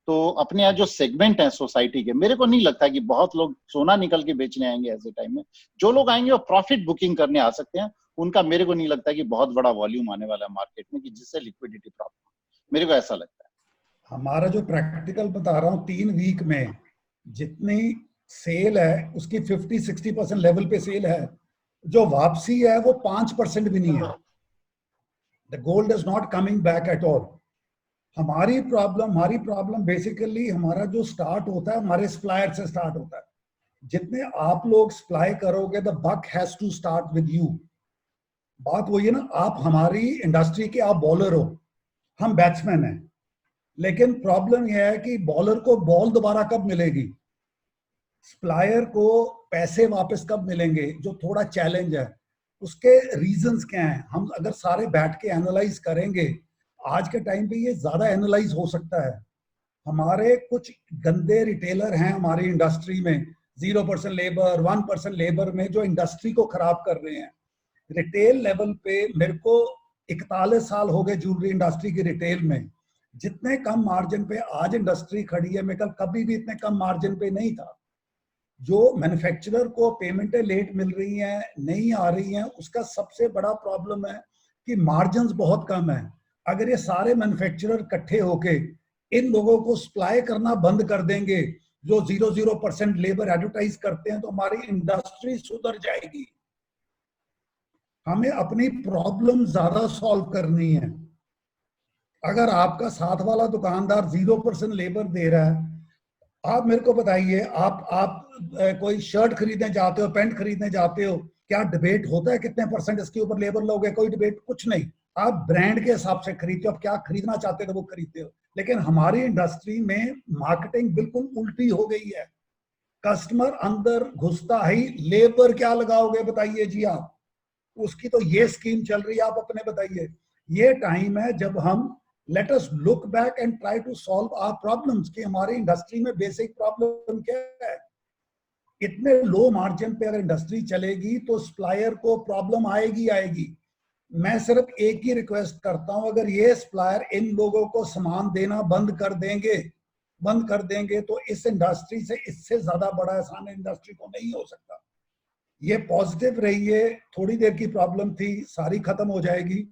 तो अपने यहाँ जो सेगमेंट है सोसाइटी के, मेरे को नहीं लगता कि बहुत लोग सोना निकल के बेचने आएंगे ऐसे टाइम में। जो लोग आएंगे वो प्रॉफिट बुकिंग करने आ सकते हैं, उनका मेरे को नहीं लगता कि बहुत बड़ा वॉल्यूम आने वाला है मार्केट में कि जिससे लिक्विडिटी प्रॉब्लम, मेरे को ऐसा लगता है। हमारा जो प्रैक्टिकल बता रहा हूँ, 3 वीक में जितनी सेल है उसकी 50-60% लेवल पे सेल है, जो वापसी है वो 5% भी नहीं है। The gold is not coming back at all. हमारी प्रॉब्लम बेसिकली हमारा जो स्टार्ट होता है हमारे सप्लायर से स्टार्ट होता है। जितने आप लोग सप्लाई करोगे the buck has to start with you. बात वही है ना, आप हमारी इंडस्ट्री के आप बॉलर हो, हम बैट्समैन हैं, लेकिन प्रॉब्लम यह है कि बॉलर को बॉल दोबारा कब मिलेगी, सप्लायर को पैसे वापस कब मिलेंगे, जो थोड़ा चैलेंज है। उसके रीजंस क्या हैं, हम अगर सारे बैठ के एनालाइज करेंगे, आज के टाइम पे ये ज्यादा एनालाइज हो सकता है। हमारे कुछ गंदे रिटेलर हैं हमारी इंडस्ट्री में, 0% लेबर 1% लेबर में, जो इंडस्ट्री को खराब कर रहे हैं। रिटेल लेवल पे मेरे को 41 साल हो गए ज्वेलरी इंडस्ट्री की रिटेल में। जितने कम मार्जिन पे आज इंडस्ट्री खड़ी है, मैं कभी भी इतने कम मार्जिन पे नहीं था। जो मैन्युफैक्चरर को पेमेंटें लेट मिल रही हैं, नहीं आ रही हैं, उसका सबसे बड़ा प्रॉब्लम है कि मार्जिन्स बहुत कम है। अगर ये सारे मैन्युफैक्चरर इकट्ठे होके इन लोगों को सप्लाई करना बंद कर देंगे, जो 0% लेबर एडवर्टाइज करते हैं, तो हमारी इंडस्ट्री सुधर जाएगी। हमें अपनी प्रॉब्लम ज्यादा सॉल्व करनी है। अगर आपका साथ वाला दुकानदार 0% लेबर दे रहा है, आप मेरे को बताइए, आप कोई शर्ट खरीदने जाते हो, पैंट खरीदने जाते हो, क्या डिबेट होता है कितने % इसके ऊपर लेबर लोगे? कोई डिबेट कुछ नहीं। आप ब्रांड के हिसाब से खरीदते हो, आप क्या खरीदना चाहते थे वो खरीदते हो। लेकिन हमारी इंडस्ट्री में मार्केटिंग बिल्कुल उल्टी हो गई है। कस्टमर अंदर घुसता ही लेबर क्या लगाओगे बताइए जी आप, उसकी तो ये स्कीम चल रही है, आप अपने बताइए। ये टाइम है जब हम let us look back and try to solve our problems कि हमारी इंडस्ट्री में बेसिक प्रॉब्लम क्या है। इतने लो मार्जिन पे अगर इंडस्ट्री चलेगी तो सप्लायर को प्रॉब्लम आएगी। मैं सिर्फ एक ही रिक्वेस्ट करता हूं, अगर ये सप्लायर इन लोगों को सामान देना बंद कर देंगे तो इस इंडस्ट्री से इससे ज्यादा बड़ा एहसान इंडस्ट्री को नहीं हो सकता। ये पॉजिटिव रहिए, थोड़ी देर की प्रॉब्लम थी, सारी खत्म हो जाएगी,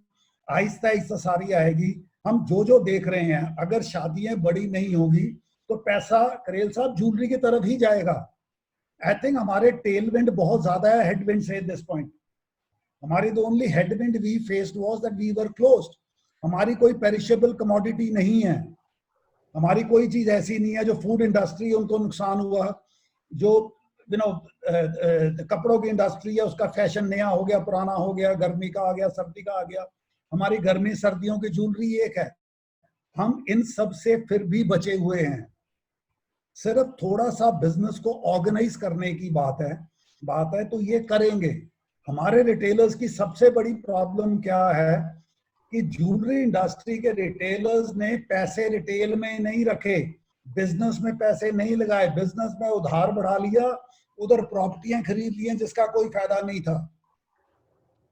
आहिस्ता आहिस्ता सारी आएगी। हम जो देख रहे हैं, अगर शादियां बड़ी नहीं होगी तो पैसा करेल साहब ज्वेलरी की तरफ ही जाएगा। आई थिंक हमारे टेलविंड बहुत ज्यादा है हेडविंड से दिस पॉइंट। हमारी the only headwind we faced was that we were closed. हमारी कोई पेरिशेबल कमोडिटी नहीं है, हमारी कोई चीज ऐसी नहीं है जो फूड इंडस्ट्री उनको नुकसान हुआ, जो कपड़ों की इंडस्ट्री है उसका फैशन नया हो गया, पुराना हो गया, गर्मी का आ गया, सर्दी का आ गया। हमारी गर्मी सर्दियों की ज्वेलरी एक है। हम इन सब से फिर भी बचे हुए हैं। सिर्फ थोड़ा सा बिजनेस को ऑर्गेनाइज करने की बात है तो ये करेंगे। हमारे रिटेलर्स की सबसे बड़ी प्रॉब्लम क्या है कि ज्वेलरी इंडस्ट्री के रिटेलर्स ने पैसे रिटेल में नहीं रखे, बिजनेस में पैसे नहीं लगाए, बिजनेस में उधार बढ़ा लिया, उधर प्रॉपर्टियां खरीद ली जिसका कोई फायदा नहीं था।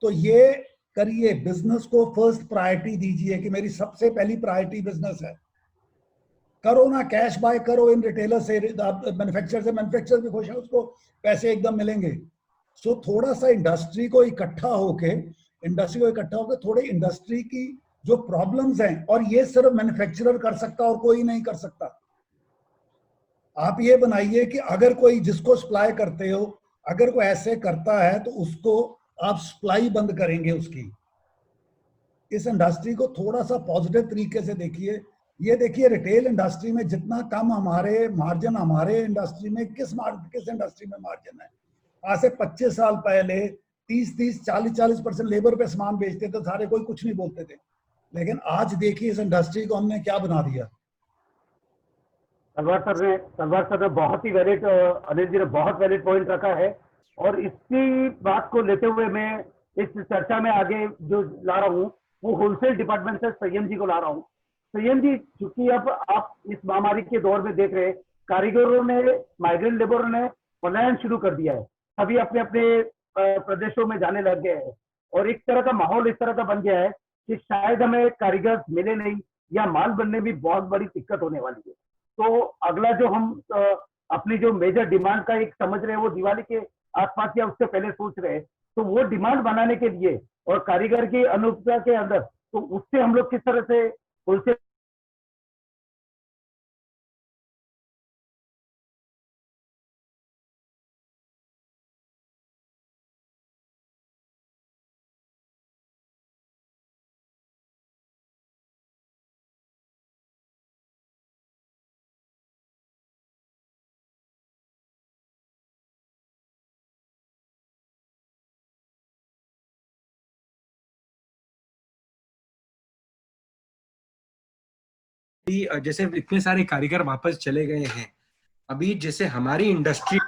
तो ये करिए, बिजनेस को फर्स्ट प्रायोरिटी दीजिए कि मेरी सबसे पहली प्रायोरिटी बिजनेस है। करो ना, कैश बाय करो इन रिटेलर से, मैन्युफैक्चरर भी खुश है, उसको पैसे एकदम मिलेंगे। सो थोड़ा सा इंडस्ट्री को इकट्ठा होके थोड़े इंडस्ट्री की जो प्रॉब्लम्स हैं, और ये सिर्फ मैन्युफैक्चरर कर सकता और कोई नहीं कर सकता। आप ये बनाइए कि अगर कोई जिसको सप्लाई करते हो, अगर कोई ऐसे करता है तो उसको आप सप्लाई बंद करेंगे उसकी। इस इंडस्ट्री को थोड़ा सा पॉजिटिव तरीके से देखिए। ये देखिए रिटेल इंडस्ट्री में जितना कम हमारे मार्जिन, हमारे इंडस्ट्री में किस इंडस्ट्री में मार्जिन है। आज से 25 साल पहले 30-40% लेबर पे सामान बेचते थे सारे, कोई कुछ नहीं बोलते थे। लेकिन आज देखिए इस इंडस्ट्री को हमने क्या बना दिया। तलवार सर ने बहुत ही वैलिड, अनिल जी ने बहुत वैलिड पॉइंट रखा है। और इसी बात को लेते हुए मैं इस चर्चा में आगे जो ला रहा हूँ वो होलसेल डिपार्टमेंट से संयम जी को ला रहा हूँ। संयम जी, चूंकि अब आप इस महामारी के दौर में देख रहे हैं, कारीगरों ने, माइग्रेंट लेबरों ने पलायन शुरू कर दिया है, सभी अपने अपने प्रदेशों में जाने लग गए हैं, और एक तरह का माहौल इस तरह का बन गया है कि शायद हमें कारीगर मिले नहीं या माल बनने में बहुत बड़ी दिक्कत होने वाली है। तो अगला जो हम अपनी जो मेजर डिमांड का एक समझ रहे हैं वो दिवाली के आसपास या उससे पहले सोच रहे हैं, तो वो डिमांड बनाने के लिए और कारीगर की अनुपस्थिति के अंदर, तो उससे हम लोग किस तरह से होलसेल जैसे इतने सारे कारीगर वापस चले गए हैं, अभी जैसे हमारी इंडस्ट्री,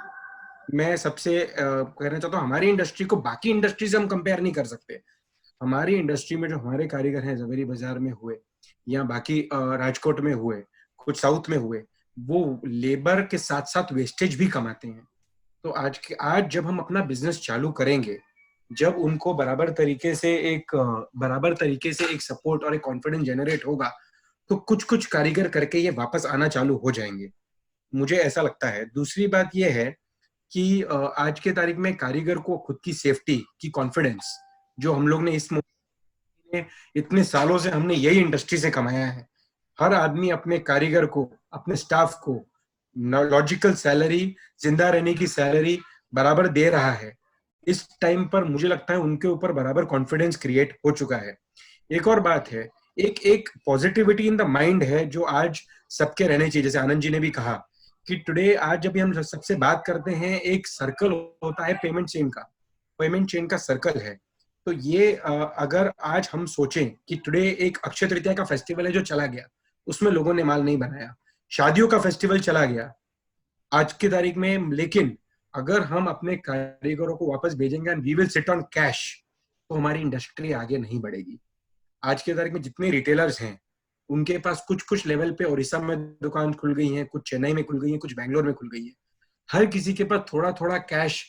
मैं सबसे कहना चाहता हूँ, हमारी इंडस्ट्री को बाकी इंडस्ट्री से हम कंपेयर नहीं कर सकते। हमारी इंडस्ट्री में जो हमारे कारीगर हैं, जवेरी बाजार में हुए या बाकी राजकोट में हुए, कुछ साउथ में हुए, वो लेबर के साथ साथ वेस्टेज भी कमाते हैं। तो आज जब हम अपना बिजनेस चालू करेंगे, जब उनको बराबर तरीके से एक सपोर्ट और एक कॉन्फिडेंस जनरेट होगा, तो कुछ कुछ कारीगर करके ये वापस आना चालू हो जाएंगे, मुझे ऐसा लगता है। दूसरी बात ये है कि आज के तारीख में कारीगर को खुद की सेफ्टी की कॉन्फिडेंस, जो हम लोग ने इतने सालों से हमने यही इंडस्ट्री से कमाया है, हर आदमी अपने कारीगर को, अपने स्टाफ को लॉजिकल सैलरी, जिंदा रहने की सैलरी बराबर दे रहा है। इस टाइम पर मुझे लगता है उनके ऊपर बराबर कॉन्फिडेंस क्रिएट हो चुका है। एक और बात है, एक पॉजिटिविटी इन द माइंड है जो आज सबके रहने चाहिए। जैसे आनंद जी ने भी कहा कि टुडे, आज जब हम सबसे बात करते हैं, एक सर्कल होता है पेमेंट चेन का सर्कल है। तो ये अगर आज हम सोचें कि टुडे एक अक्षय तृतीया का फेस्टिवल है जो चला गया, उसमें लोगों ने माल नहीं बनाया, शादियों का फेस्टिवल चला गया आज की तारीख में, लेकिन अगर हम अपने कारीगरों को वापस भेजेंगे and we will sit on cash, तो हमारी इंडस्ट्री आगे नहीं बढ़ेगी। आज के तारीख में जितने रिटेलर्स हैं, उनके पास कुछ लेवल पे उड़ीसा में दुकान खुल गई है, कुछ चेन्नई में खुल गई है, कुछ बैंगलोर में खुल गई है। हर किसी के पास थोड़ा थोड़ा कैश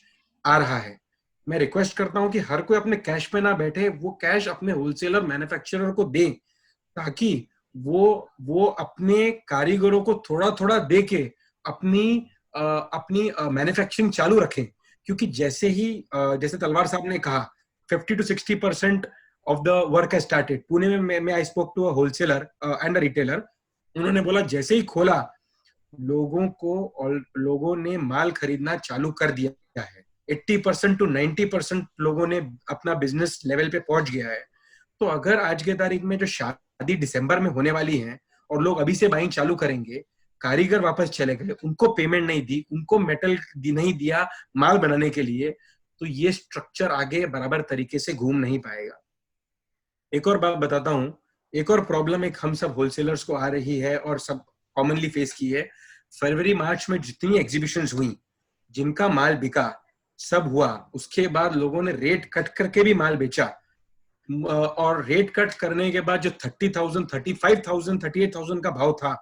आ रहा है। मैं रिक्वेस्ट करता हूं कि हर कोई अपने कैश पे ना बैठे, वो कैश अपने होलसेलर मैन्युफैक्चरर को दे, ताकि वो अपने कारीगरों को थोड़ा थोड़ा दे के अपनी मैन्युफैक्चरिंग चालू रखें। क्योंकि जैसे तलवार साहब ने कहा, 50 to 60% of the work has started. Pune में I spoke to a wholesaler and a retailer. उन्होंने बोला जैसे ही खोला, लोगों ने माल खरीदना चालू कर दिया है। 80% to 90% लोगों ने अपना बिजनेस लेवल पे पहुंच गया है। तो अगर आज के तारीख में जो शादी दिसंबर में होने वाली है और लोग अभी से बाइंग चालू करेंगे, कारीगर वापस चले गए, उनको पेमेंट नहीं दी, उनको मेटल नहीं दिया माल बनाने के लिए, तो ये स्ट्रक्चर आगे बराबर तरीके से घूम नहीं पाएगा। एक और बात बताता हूं, एक और प्रॉब्लम एक हम सब होलसेलर्स को आ रही है और सब कॉमनली फेस की है। फरवरी मार्च में जितनी एग्जीबिशंस हुई, जिनका माल बिका, सब हुआ, उसके बाद लोगों ने रेट कट करके भी माल बेचा, और रेट कट करने के बाद जो 30,000, 35,000, 38,000 का भाव था,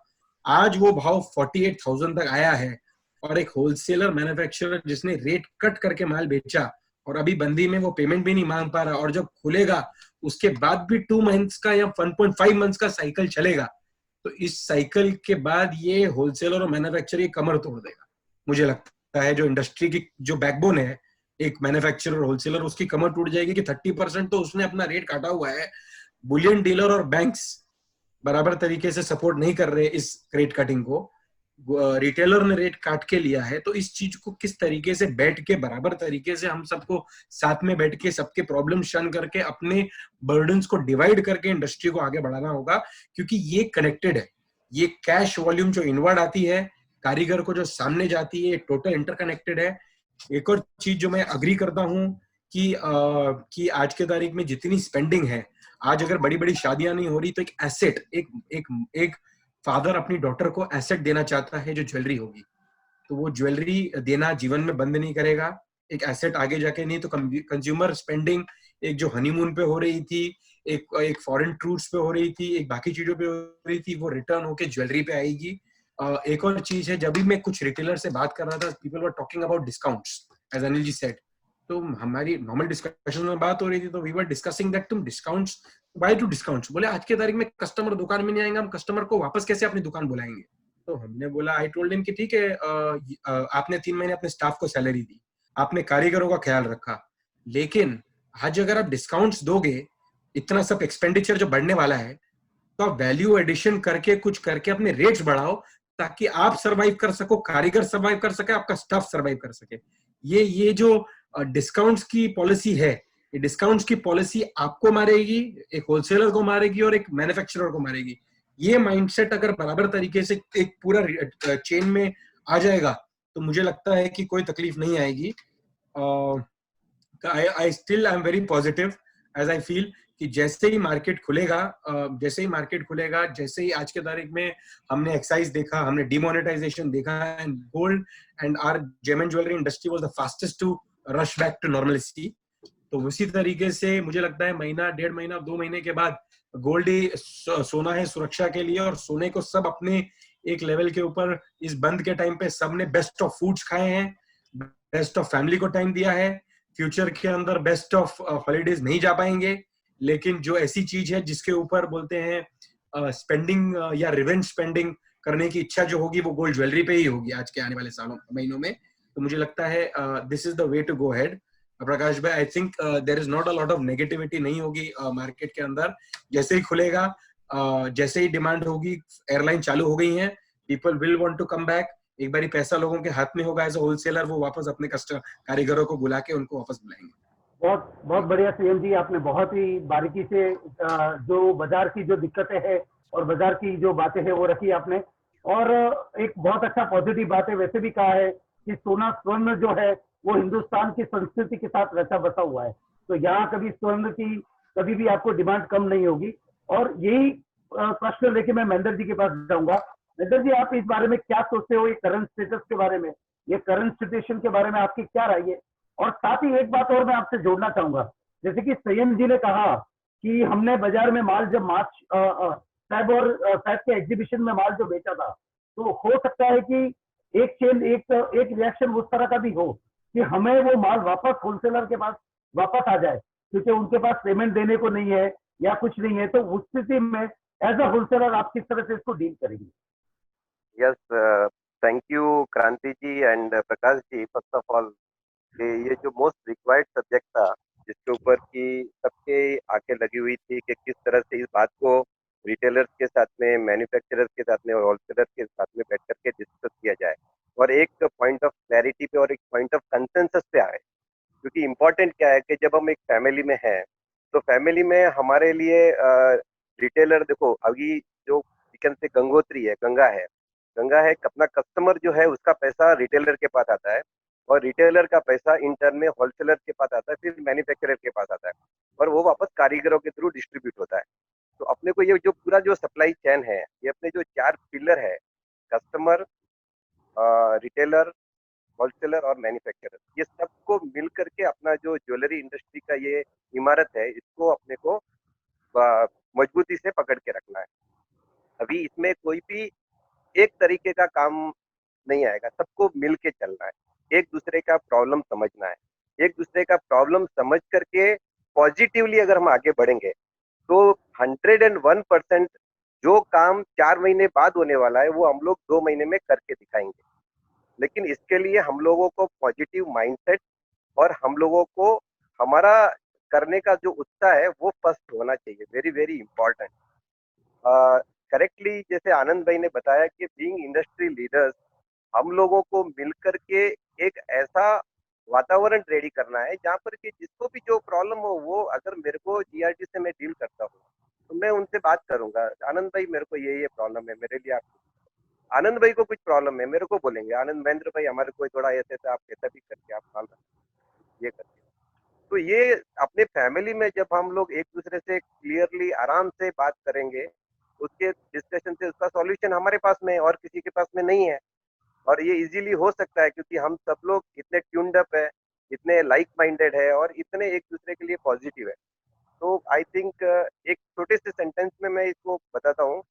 आज वो भाव 48,000 तक आया है। और एक होलसेलर मैन्युफैक्चरर जिसने रेट कट करके माल बेचा, और अभी बंदी में वो पेमेंट भी नहीं मांग पा रहा, और जब खुलेगा उसके बाद भी 2 मंथ्स का या 1.5 मंथ्स का साइकिल चलेगा, तो इस साइकिल के बाद ये होलसेलर और मैन्युफैक्चरर की कमर तोड़ देगा। मुझे लगता है जो इंडस्ट्री की जो बैकबोन है, एक मैन्युफैक्चरर और होलसेलर, उसकी कमर टूट जाएगी कि 30% तो उसने अपना रेट काटा हुआ है, बुलियन डीलर और बैंक्स बराबर तरीके से सपोर्ट नहीं कर रहे इस रेट कटिंग को, रिटेलर ने रेट काट के लिया है। तो इस चीज को किस तरीके से बैठ के बराबर तरीके से हम सबको साथ में बैठ के सबके प्रॉब्लम शन करके अपने बर्डन्स को डिवाइड करके इंडस्ट्री को आगे बढ़ाना होगा, क्योंकि ये कनेक्टेड है। ये कैश वॉल्यूम जो इनवर्ड आती है, कारीगर को जो सामने जाती है, टोटल इंटरकनेक्टेड है। एक और चीज जो मैं अग्री करता हूं कि आज के तारीख में जितनी स्पेंडिंग है, आज अगर बड़ी बड़ी शादियां नहीं हो रही तो एक एसेट, एक फादर अपनी डॉटर को एसेट देना चाहता है जो ज्वेलरी होगी, तो वो ज्वेलरी देना जीवन में बंद नहीं करेगा, एक एसेट आगे जाके नहीं तो कंज्यूमर स्पेंडिंग एक जो हनीमून पे हो रही थी, एक फॉरेन टूर्स पे हो रही थी, एक बाकी चीजों पे हो रही थी, वो रिटर्न होके ज्वेलरी पे आएगी। एक और चीज है, जब भी मैं कुछ रिटेलर से बात कर रहा था, people were talking about discounts, as Anil ji said, तो हमारी नॉर्मल डिस्कशन में बात हो रही थी, तो वी वर डिस्कसिंग दैट तुम डिस्काउंट्स, व्हाई टू डिस्काउंट्स, बोले आज के तारीख में कस्टमर दुकान में नहीं आएंगे, हम कस्टमर को वापस कैसे अपनी दुकान बुलाएंगे। तो हमने बोला, आई टोल्ड हिम कि ठीक है, आपने 3 महीने अपने स्टाफ को सैलरी दी, आपने कारीगरों का ख्याल रखा, लेकिन आज अगर आप डिस्काउंट्स दोगे, इतना सब एक्सपेंडिचर जो बढ़ने वाला है, तो आप वैल्यू एडिशन करके कुछ करके अपने रेट्स बढ़ाओ, ताकि आप सरवाइव कर सको, कारीगर सरवाइव कर सके, आपका स्टाफ सरवाइव कर सके। ये जो डिस्काउंट्स की पॉलिसी है, ये डिस्काउंट्स की पॉलिसी आपको मारेगी, एक होलसेलर को मारेगी और एक मैन्युफैक्चरर को मारेगी। ये माइंडसेट अगर बराबर तरीके से एक पूरा चेन में आ जाएगा, तो मुझे लगता है कि कोई तकलीफ नहीं आएगी। I am very positive, as I feel कि जैसे ही मार्केट खुलेगा, जैसे ही आज के तारीख में हमने एक्साइज देखा, हमने डिमोनेटाइजेशन देखा, and gold and our gem and jewellery industry was the fastest to rush back to normality. तो उसी तरीके से मुझे लगता है महीना, 1.5 महीना, 2 महीने के बाद गोल्ड ही सोना है सुरक्षा के लिए, और सोने को सब अपने एक लेवल के ऊपर इस बंद के टाइम पे सबने बेस्ट ऑफ फूड्स खाए हैं, बेस्ट ऑफ फैमिली को टाइम दिया है। फ्यूचर के अंदर बेस्ट ऑफ हॉलीडेज नहीं जा पाएंगे, लेकिन जो ऐसी चीज है जिसके ऊपर बोलते हैं स्पेंडिंग या रिवेंज स्पेंडिंग करने की इच्छा जो होगी, वो गोल्ड ज्वेलरी पे ही होगी आज के आने वाले सालों महीनों में। तो मुझे लगता है this is the way to go head. Prakash भाई, I think there is not a lot of negativity नहीं होगी मार्केट के अंदर। जैसे ही खुलेगा, जैसे ही डिमांड होगी, एयरलाइन चालू हो गई हैं, people will want to come back. एक बारी पैसा लोगों के हाथ में होगा एज अ होलसेलर, वो वापस अपने कारीगरों को बुला के उनको वापस बुलाएंगे। बहुत बहुत बढ़िया सीएम जी, आपने बहुत ही बारीकी से जो बाजार की जो दिक्कतें हैं और बाजार की जो बातें हैं वो रखी आपने। और एक बहुत अच्छा पॉजिटिव बात है, वैसे भी कहा है कि सोना स्वर्ण जो है वो हिंदुस्तान की संस्कृति के साथ रचा बसा हुआ है, तो यहाँ कभी स्वर्ण की कभी भी आपको डिमांड कम नहीं होगी। और यही प्रश्न लेके मैं महेंद्र जी के पास जाऊंगा। महेंद्र जी, आप इस बारे में क्या सोचते हो, ये करंट स्टेटस के बारे में, ये करंट सिचुएशन के बारे में आपकी क्या राय है? और साथ ही एक बात और मैं आपसे जोड़ना चाहूंगा, जैसे कि संयम जी ने कहा कि हमने बाजार में माल जब मार्च फैब के एग्जीबिशन में माल जो बेचा था, तो हो सकता है कि एक रिएक्शन उस तरह का भी हो कि हमें वो माल वापस होलसेलर के पास वापस आ जाए, क्योंकि उनके पास पेमेंट देने को नहीं है या कुछ नहीं है। तो उस स्थिति में एज अ होलसेलर आप किस तरह से इसको डील करेंगे? Yes, thank you Kranti ji and Prakash ji. First of all, ये जो मोस्ट रिक्वायर्ड सब्जेक्ट था, जिसके ऊपर की सबके आंखें लगी हुई थी कि किस तरह से इस बात को रिटेलर्स के साथ में, मैन्युफैक्चरर्स के साथ में और होलसेलर्स के साथ में बैठ करके डिस्कस किया जाए और एक पॉइंट ऑफ क्लैरिटी पे और एक पॉइंट ऑफ कंसेंसस पे आए। क्योंकि इम्पोर्टेंट क्या है कि जब हम एक फैमिली में हैं, तो फैमिली में हमारे लिए रिटेलर, देखो अभी जो चिकन से गंगोत्री है, गंगा है, अपना कस्टमर जो है उसका पैसा रिटेलर के पास आता है और रिटेलर का पैसा इंटर्न में होलसेलर के पास आता है, फिर मैन्युफैक्चरर के पास आता है और वो वापस कारीगरों के थ्रू डिस्ट्रीब्यूट होता है। तो अपने को ये जो पूरा जो सप्लाई चेन है, ये अपने जो 4 पिलर है, कस्टमर, रिटेलर, होलसेलर और मैन्युफैक्चरर, ये सबको मिल करके अपना जो ज्वेलरी इंडस्ट्री का ये इमारत है, इसको अपने को मजबूती से पकड़ के रखना है। अभी इसमें कोई भी एक तरीके का काम नहीं आएगा, सबको मिल के चलना है, एक दूसरे का प्रॉब्लम समझना है, एक दूसरे का प्रॉब्लम समझ करके पॉजिटिवली अगर हम आगे बढ़ेंगे तो 101% जो काम 4 महीने बाद होने वाला है वो हम लोग 2 महीने में करके दिखाएंगे। लेकिन इसके लिए हम लोगों को पॉजिटिव माइंडसेट और हम लोगों को हमारा करने का जो उत्साह है वो फर्स्ट होना चाहिए, वेरी वेरी इंपॉर्टेंट। करेक्टली जैसे आनंद भाई ने बताया कि बीइंग इंडस्ट्री लीडर्स हम लोगों को मिलकर के एक ऐसा वातावरण रेडी करना है जहाँ पर कि जिसको भी जो प्रॉब्लम हो, वो अगर मेरे को जीआरटी से मैं डील करता हूँ तो मैं उनसे बात करूंगा, आनंद भाई मेरे को ये प्रॉब्लम है, मेरे लिए आप, आनंद भाई को कुछ प्रॉब्लम है मेरे को बोलेंगे, आनंद महेंद्र भाई हमारे को थोड़ा ऐसे आप ऐसा भी करके आप ख्याल रखें, ये करके। तो ये अपने फैमिली में जब हम लोग एक दूसरे से क्लियरली आराम से बात करेंगे, उसके डिस्कशन से उसका सॉल्यूशन हमारे पास में है और किसी के पास में नहीं है। और ये इजीली हो सकता है क्योंकि हम सब लोग इतने ट्यून्ड अप है, इतने लाइक माइंडेड है और इतने एक दूसरे के लिए पॉजिटिव है। तो आई थिंक एक छोटे से सेंटेंस में मैं इसको बताता हूँ।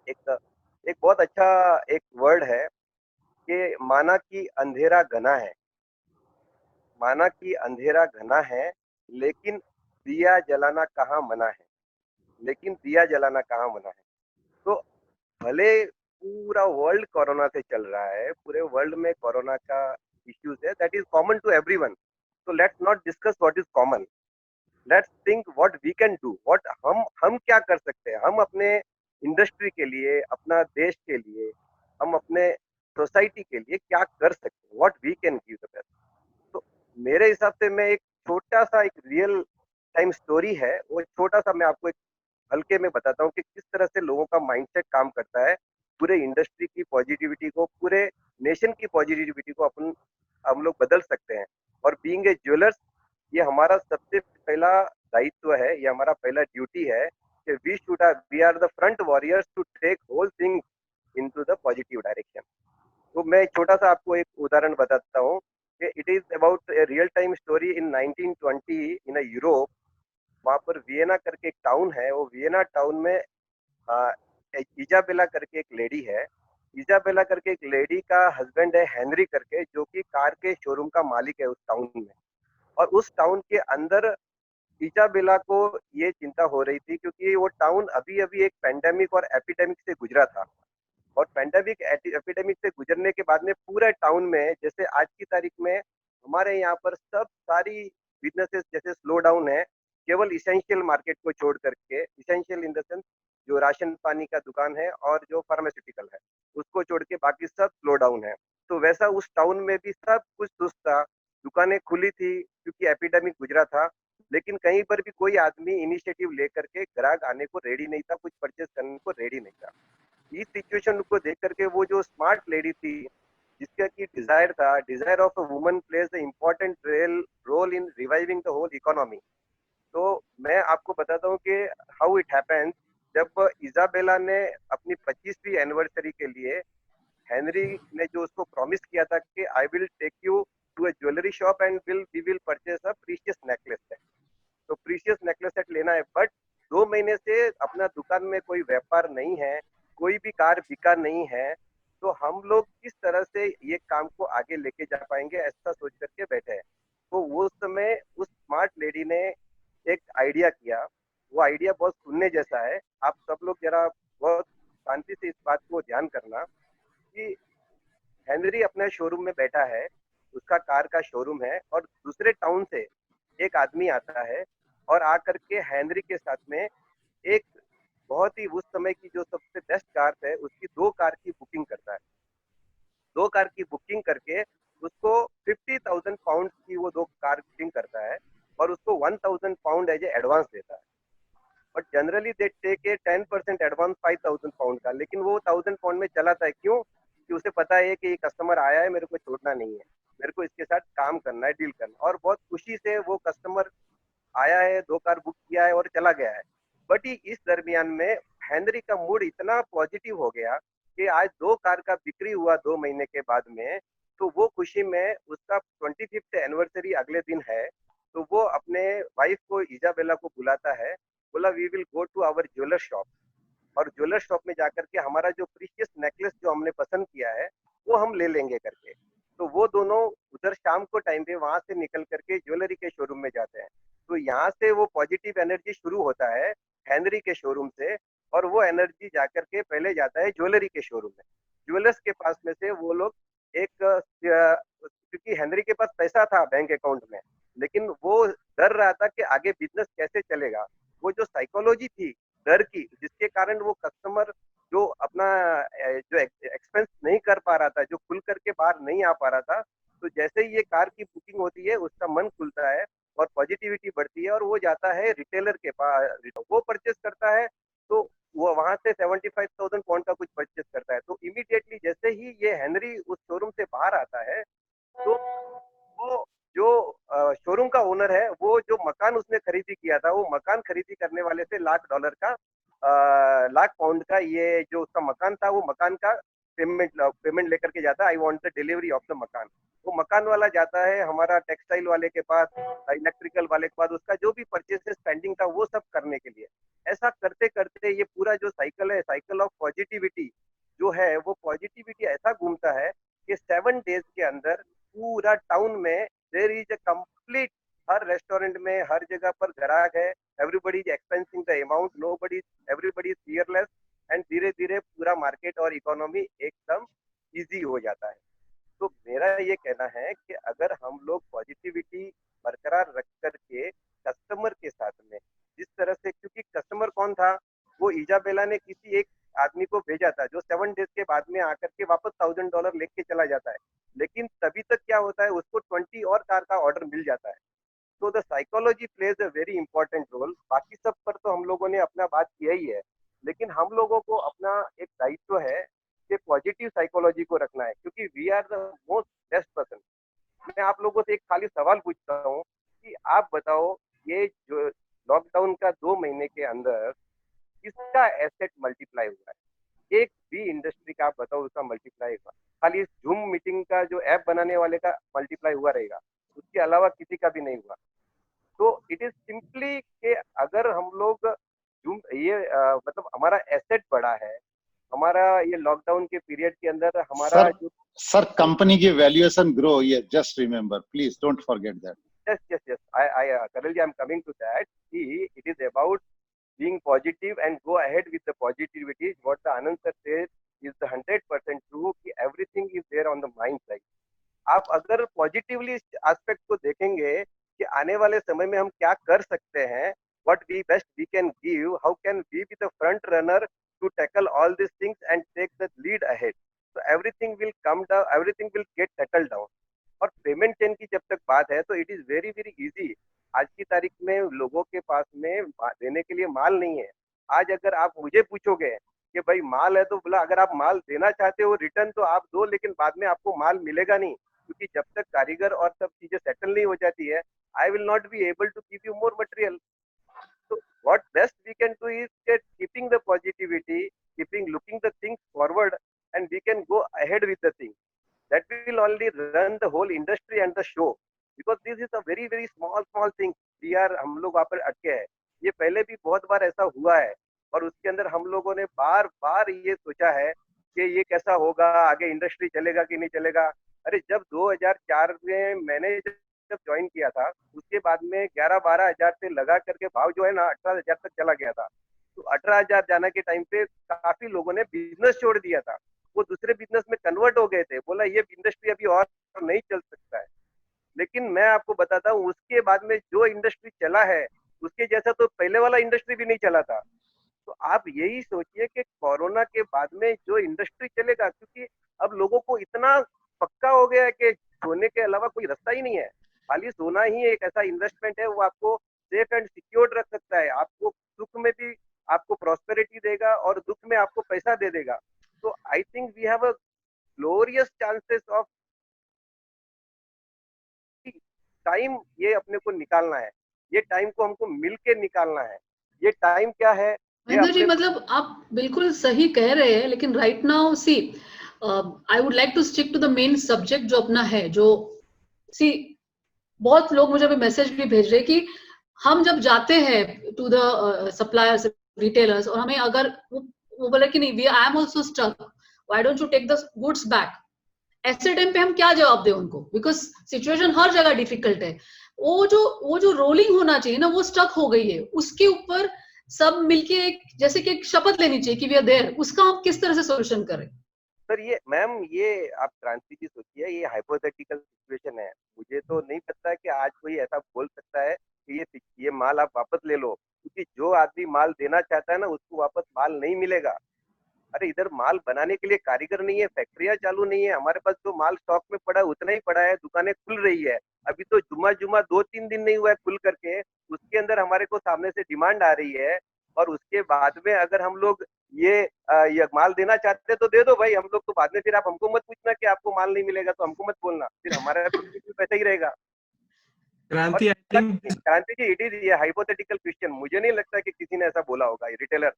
एक एक बहुत अच्छा एक वर्ड है कि माना कि अंधेरा घना है, माना कि अंधेरा घना है, लेकिन दिया जलाना कहाँ मना है, लेकिन दिया जलाना कहाँ मना है। तो भले पूरा वर्ल्ड कोरोना से चल रहा है, पूरे वर्ल्ड में कोरोना का इश्यूज है, that is common to everyone. तो let's not discuss what is common, let's think what we can do, what हम क्या कर सकते हैं, हम अपने इंडस्ट्री के लिए, अपना देश के लिए, हम अपने सोसाइटी के लिए क्या कर सकते हैं, what we can give the best. तो मेरे हिसाब से मैं एक छोटा सा एक रियल टाइम स्टोरी है, वो छोटा सा मैं आपको एक हल्के में बताता हूँ कि किस तरह से लोगों का माइंडसेट काम करता है, पूरे इंडस्ट्री की पॉजिटिविटी को, पूरे नेशन की पॉजिटिविटी को अपन हम लोग बदल सकते हैं। और बीइंग ए ज्वेलर्स, ये हमारा सबसे पहला दायित्व है, ये हमारा पहला ड्यूटी है कि we are the front warriors to take whole thing into the positive direction. तो मैं छोटा सा आपको एक उदाहरण बताता हूँ कि it is about a real time story in 1920 in Europe. वहाँ पर वियना करके एक टाउन है, वो वियना टाउन में इजाबेला करके एक लेडी है। इजाबेला करके एक लेडी का हस्बैंड है हेनरी करके, जो कि कार के शोरूम का मालिक है उस टाउन में। और उस टाउन के अंदर इजाबेला को ये चिंता हो रही थी क्योंकि वो टाउन अभी अभी एक पेंडेमिक और एपिडेमिक से गुजरा था। और पेंडेमिक एपिडेमिक से गुजरने के बाद में पूरे टाउन में, जैसे आज की तारीख में हमारे यहाँ पर सब सारी बिजनेसेस जैसे स्लो डाउन है, केवल इसेंशियल मार्केट को छोड़ करके, इसेंशियल इन द सेंस जो राशन पानी का दुकान है और जो फार्मास्यूटिकल है, उसको छोड़ के बाकी सब स्लो डाउन है। तो वैसा उस टाउन में भी सब कुछ सुस्त था, दुकानें खुली थी क्योंकि एपिडेमिक गुजरा था, लेकिन कहीं पर भी कोई आदमी इनिशिएटिव लेकर के ग्राहक आने को रेडी नहीं था, कुछ परचेज करने को रेडी नहीं था। इस सिचुएशन को देख करके वो जो स्मार्ट लेडी थी, जिसका की डिजायर था, desire of a woman plays the important role in reviving the whole economy. तो मैं आपको बताता हूँ कि हाउ इट हैपेंस, जब इजाबेला ने अपनी 25वीं एनिवर्सरी के लिए हेनरी ने जो उसको प्रॉमिस किया था कि I will take you to a jewellery shop and we will purchase a precious necklace set. तो प्रीशियस नेकलेस सेट लेना है, बट 2 महीने से अपना दुकान में कोई व्यापार नहीं है, कोई भी कार बिका नहीं है, तो हम लोग किस तरह से ये काम को आगे लेके जा पाएंगे, ऐसा सोच करके बैठे हैं। तो उस समय उस स्मार्ट लेडी ने एक आइडिया किया, वो आइडिया बहुत सुनने जैसा है। आप सब लोग जरा बहुत शांति से इस बात को ध्यान करना कि हेनरी अपने शोरूम में बैठा है, उसका कार का शोरूम है, और दूसरे टाउन से एक आदमी आता है और आकर के हेनरी के साथ में एक बहुत ही उस समय की जो सबसे बेस्ट कार है उसकी 2 कार की बुकिंग करता है। 2 कार की बुकिंग करके उसको 50,000 पाउंड की वो 2 कार बुकिंग करता है और उसको 1,000 पाउंड एज ए एडवांस देता है। और generally they take a 10% advance 5,000 pound का, लेकिन वो 1,000 पाउंड में चलाता है। क्यों? कि उसे पता है कि ये कस्टमर आया है, मेरे को छोड़ना नहीं है, मेरे को इसके साथ काम करना है, डील करना है। और बहुत खुशी से वो कस्टमर आया है, 2 कार बुक किया है और चला गया है। बट इस दरमियान में हेनरी का मूड इतना पॉजिटिव हो गया कि आज 2 कार का बिक्री हुआ 2 महीने के बाद में, तो वो खुशी में उसका 25th एनिवर्सरी अगले दिन है, तो वो अपने वाइफ को इजाबेला को बुलाता है, बोला we will go to our jeweller shop, और ज्वेलर शॉप में जाकर के हमारा जो प्रीशियस नेकलेस जो हमने पसंद किया है वो हम ले लेंगे करके। तो वो दोनों उधर शाम को टाइम पे वहां से निकल करके ज्वेलरी के शोरूम में जाते हैं। तो यहाँ से वो पॉजिटिव एनर्जी शुरू होता है हेनरी के शोरूम से, और वो एनर्जी जाकर के पहले जाता है ज्वेलरी के शोरूम में। ज्वेलर्स के पास में से वो लोग एक क्योंकि हेनरी के पास पैसा था बैंक अकाउंट में, लेकिन वो डर रहा था कि आगे बिजनेस कैसे चलेगा। वो जो साइकोलॉजी थी डर की, जिसके कारण वो कस्टमर जो अपना जो एक्सपेंस नहीं कर पा रहा था, जो खुल करके बाहर नहीं आ पा रहा था, तो जैसे ही ये कार की बुकिंग होती है उसका मन खुलता है और पॉजिटिविटी बढ़ती है और वो जाता है रिटेलर के पास, वो परचेस करता है। तो वो वहां से 75,000 पाउंड का कुछ परचेस करता है। तो इमीडिएटली जैसे ही ये हेनरी उस शोरूम से बाहर आता है, तो वो जो शोरूम का ओनर है, वो जो मकान उसने खरीदी किया था, वो मकान खरीदी करने वाले से $1,00,000 का $1,00,000 का ये जो उसका मकान था, वो मकान का पेमेंट लेकर के जाता है। I want the delivery of the मकान। वो मकान वाला जाता है हमारा टेक्सटाइल वाले के पास, इलेक्ट्रिकल वाले के पास, उसका जो भी परचेसेस पेंडिंग था वो सब करने के लिए। ऐसा करते करते ये पूरा जो साइकिल है, साइकिल ऑफ पॉजिटिविटी जो है, वो पॉजिटिविटी ऐसा घूमता है कि 7 डेज के अंदर पूरा टाउन में देयर इज अ कंप्लीट, हर रेस्टोरेंट में हर जगह पर ग्राहक है, everybody is expensing the amount, nobody, everybody is fearless, and धीरे धीरे पूरा मार्केट और इकोनॉमी एकदम इजी हो जाता है। तो मेरा ये कहना है कि अगर हम लोग पॉजिटिविटी बरकरार रख करके कस्टमर के साथ में जिस तरह से, क्योंकि कस्टमर कौन था, वो इजाबेला ने किसी एक आदमी को भेजा था जो 7 डेज के बाद में आकर के वापस $1,000 लेके चला जाता है, लेकिन तभी तक क्या होता है, उसको 20 और कार का ऑर्डर मिल जाता है। तो the psychology plays a very important role. बाकी सब पर तो हम लोगों ने अपना बात किया ही है, लेकिन हम लोगों को अपना एक दायित्व है कि पॉजिटिव साइकोलॉजी को रखना है, क्योंकि we are the most best person. मैं आप लोगों से एक खाली सवाल पूछता हूँ कि आप बताओ, ये जो लॉकडाउन का 2 महीने के अंदर किसका एसेट मल्टीप्लाई हुआ है? एक भी इंडस्ट्री का आप बताओ उसका मल्टीप्लाई हुआ? खाली इस जूम मीटिंग का जो ऐप बनाने वाले का मल्टीप्लाई हुआ रहेगा, उसके अलावा किसी का भी नहीं हुआ। तो इट इज सिंपली कि अगर हम लोग जूम ये मतलब हमारा एसेट बढ़ा है, हमारा ये लॉकडाउन के पीरियड के अंदर हमारा सर कंपनी की वैल्यूएशन ग्रो, ये just remember please, don't forget that. yes I Karalji, I'm coming to that. See, it is about being positive and go ahead with the positivity. What the Anand sir said is the 100% true कि everything is there on the mind side. आप अगर पॉजिटिवली इस एस्पेक्ट को देखेंगे कि आने वाले समय में हम क्या कर सकते हैं, what we best we can give, how can we be the front runner to tackle all these things and take the lead ahead. So everything will come down, everything will get settled down. और पेमेंट चेन की जब तक बात है तो it is very very easy. आज की तारीख में लोगों के पास में देने के लिए माल नहीं है। आज अगर आप मुझे पूछोगे कि भाई माल है, तो बोला अगर आप माल देना चाहते हो रिटर्न तो आप दो, लेकिन बाद में आपको माल मिलेगा नहीं, क्योंकि जब तक कारीगर और सब चीजें सेटल नहीं हो जाती है, I will not be able to give you more material. So what best we can do is that keeping the positivity, looking the things forward, and we can go ahead with the thing. That will only run the whole industry and the show, because this is a very very small thing. We are हम लोग वहाँ पर अटके हैं। ये पहले भी बहुत बार ऐसा हुआ है और उसके अंदर हम लोगों ने बार बार ये सोचा है कि ये कैसा होगा, आगे इंडस्ट्री चलेगा कि नहीं चलेगा। अरे जब 2004 में मैंने जब ज्वाइन किया था, उसके बाद में 11-12 हजार से लगा करके भाव जो है ना 18 हजार तक चला गया था। तो 18 हजार जाने के टाइम पे काफी लोगों ने बिजनेस छोड़ दिया था, वो दूसरे बिजनेस में कन्वर्ट हो गए थे, बोला ये इंडस्ट्री अभी और नहीं चल सकता है। लेकिन मैं आपको बताता हूँ उसके बाद में जो इंडस्ट्री चला है उसके जैसा तो पहले वाला इंडस्ट्री भी नहीं चला था। तो आप यही सोचिए कि कोरोना के बाद में जो इंडस्ट्री चलेगा, क्योंकि अब लोगों को इतना पक्का हो गया है कि सोने के अलावा कोई रास्ता ही नहीं है। खाली सोना ही एक ऐसा इन्वेस्टमेंट है, वो आपको सेफ एंड सिक्योर्ड रख सकता है, आपको सुख में भी आपको प्रॉस्पेरिटी देगा और दुख में आपको पैसा दे देगा। तो I think we have a glorious chances of time, ये अपने को निकालना है, ये टाइम को हमको मिलके निकालना है। ये टाइम क्या है महेंद्र जी, मतलब आप बिल्कुल सही कह रहे हैं, लेकिन right now see I would like to stick to the main subject जो अपना है। जो सी बहुत लोग मुझे अभी मैसेज भी भेज रहे कि हम जब जाते हैं टू द सप्लायर्स रिटेलर्स और हमें अगर वो बोले कि नहीं, we I am also stuck, why don't you take the goods back. ऐसे टाइम पे हम क्या जवाब दें उनको, बिकॉज सिचुएशन हर जगह डिफिकल्ट है। वो जो रोलिंग होना चाहिए ना, वो स्टक हो गई है। उसके ऊपर सब मिलके एक जैसे कि एक शपथ लेनी चाहिए कि वी आर देयर, उसका हम किस तरह से सोल्यूशन करें। सर ये मैम, ये आप क्रांति जी सोचिए, ये हाइपोथेटिकल सिचुएशन है। मुझे तो नहीं पता कि आज कोई ऐसा बोल सकता है कि ये माल आप वापस ले लो, क्योंकि जो आदमी माल देना चाहता है ना, उसको वापस माल नहीं मिलेगा। अरे इधर माल बनाने के लिए कारीगर नहीं है, फैक्ट्रियां चालू नहीं है, हमारे पास जो माल स्टॉक में पड़ा है उतना ही पड़ा है, दुकानें खुल रही है। अभी तो जुम्मा 2-3 दिन नहीं हुआ है खुल करके, उसके अंदर हमारे को सामने से डिमांड आ रही है। और उसके बाद में अगर हम लोग ये माल देना चाहते हैं तो दे दो भाई, हम लोग तो बाद में, फिर आप हमको मत पूछना कि आपको माल नहीं मिलेगा, तो हमको मत बोलना, फिर हमारा पैसा ही रहेगा। क्रांति, I think Kranti ji, it is ये हाइपोथेटिकल क्वेश्चन, मुझे नहीं लगता कि किसी ने ऐसा बोला होगा, रिटेलर।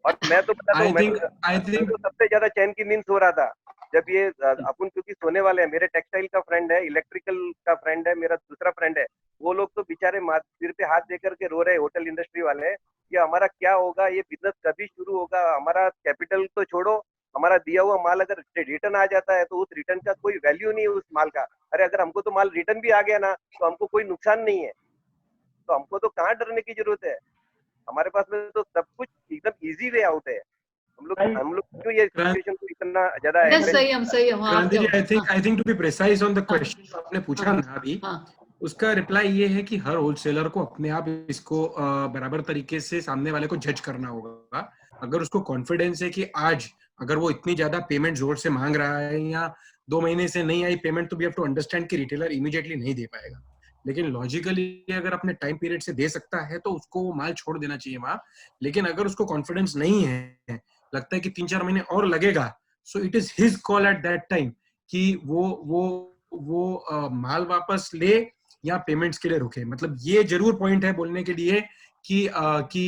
और मैं तो बताता हूँ, मैं तो सबसे ज्यादा चैन की नींद सो रहा था जब ये अपन, क्योंकि सोने वाले हैं, मेरे टेक्सटाइल का फ्रेंड है, इलेक्ट्रिकल का फ्रेंड है, मेरा दूसरा फ्रेंड है, वो लोग तो बेचारे सिर पे हाथ देकर के रो रहे, होटल इंडस्ट्री वाले, कि हमारा क्या होगा, ये बिजनेस कभी शुरू होगा, हमारा कैपिटल तो छोड़ो, हमारा दिया हुआ माल अगर रिटर्न आ जाता है तो उस रिटर्न का कोई वैल्यू नहीं है उस माल का। अरे अगर हमको तो माल रिटर्न भी आ गया ना, तो हमको कोई नुकसान नहीं है, तो हमको तो कहाँ डरने की जरूरत है, हमारे पास में तो सब कुछ एकदम इजी वे आउट है। हम लोग क्यों ये सिचुएशन को इतना ज्यादा Kranti ji, I think to be precise on the question जो आपने पूछा ना अभी, उसका रिप्लाई ये है कि हर होलसेलर को अपने आप इसको बराबर तरीके से सामने वाले को जज करना होगा। अगर उसको कॉन्फिडेंस है कि आज अगर वो इतनी ज्यादा पेमेंट जोर से मांग रहा है या 2 महीने से नहीं आई पेमेंट, तो वी हैव टू अंडरस्टैंड कि रिटेलर इमीडिएटली नहीं दे पाएगा। लेकिन लॉजिकली अगर अपने टाइम पीरियड से दे सकता है तो उसको वो माल छोड़ देना चाहिए वहां। लेकिन अगर उसको कॉन्फिडेंस नहीं है, लगता है कि 3-4 महीने और लगेगा, so it is his call at that time कि वो माल वापस ले या पेमेंट्स के लिए रुके। मतलब ये जरूर पॉइंट है बोलने के लिए कि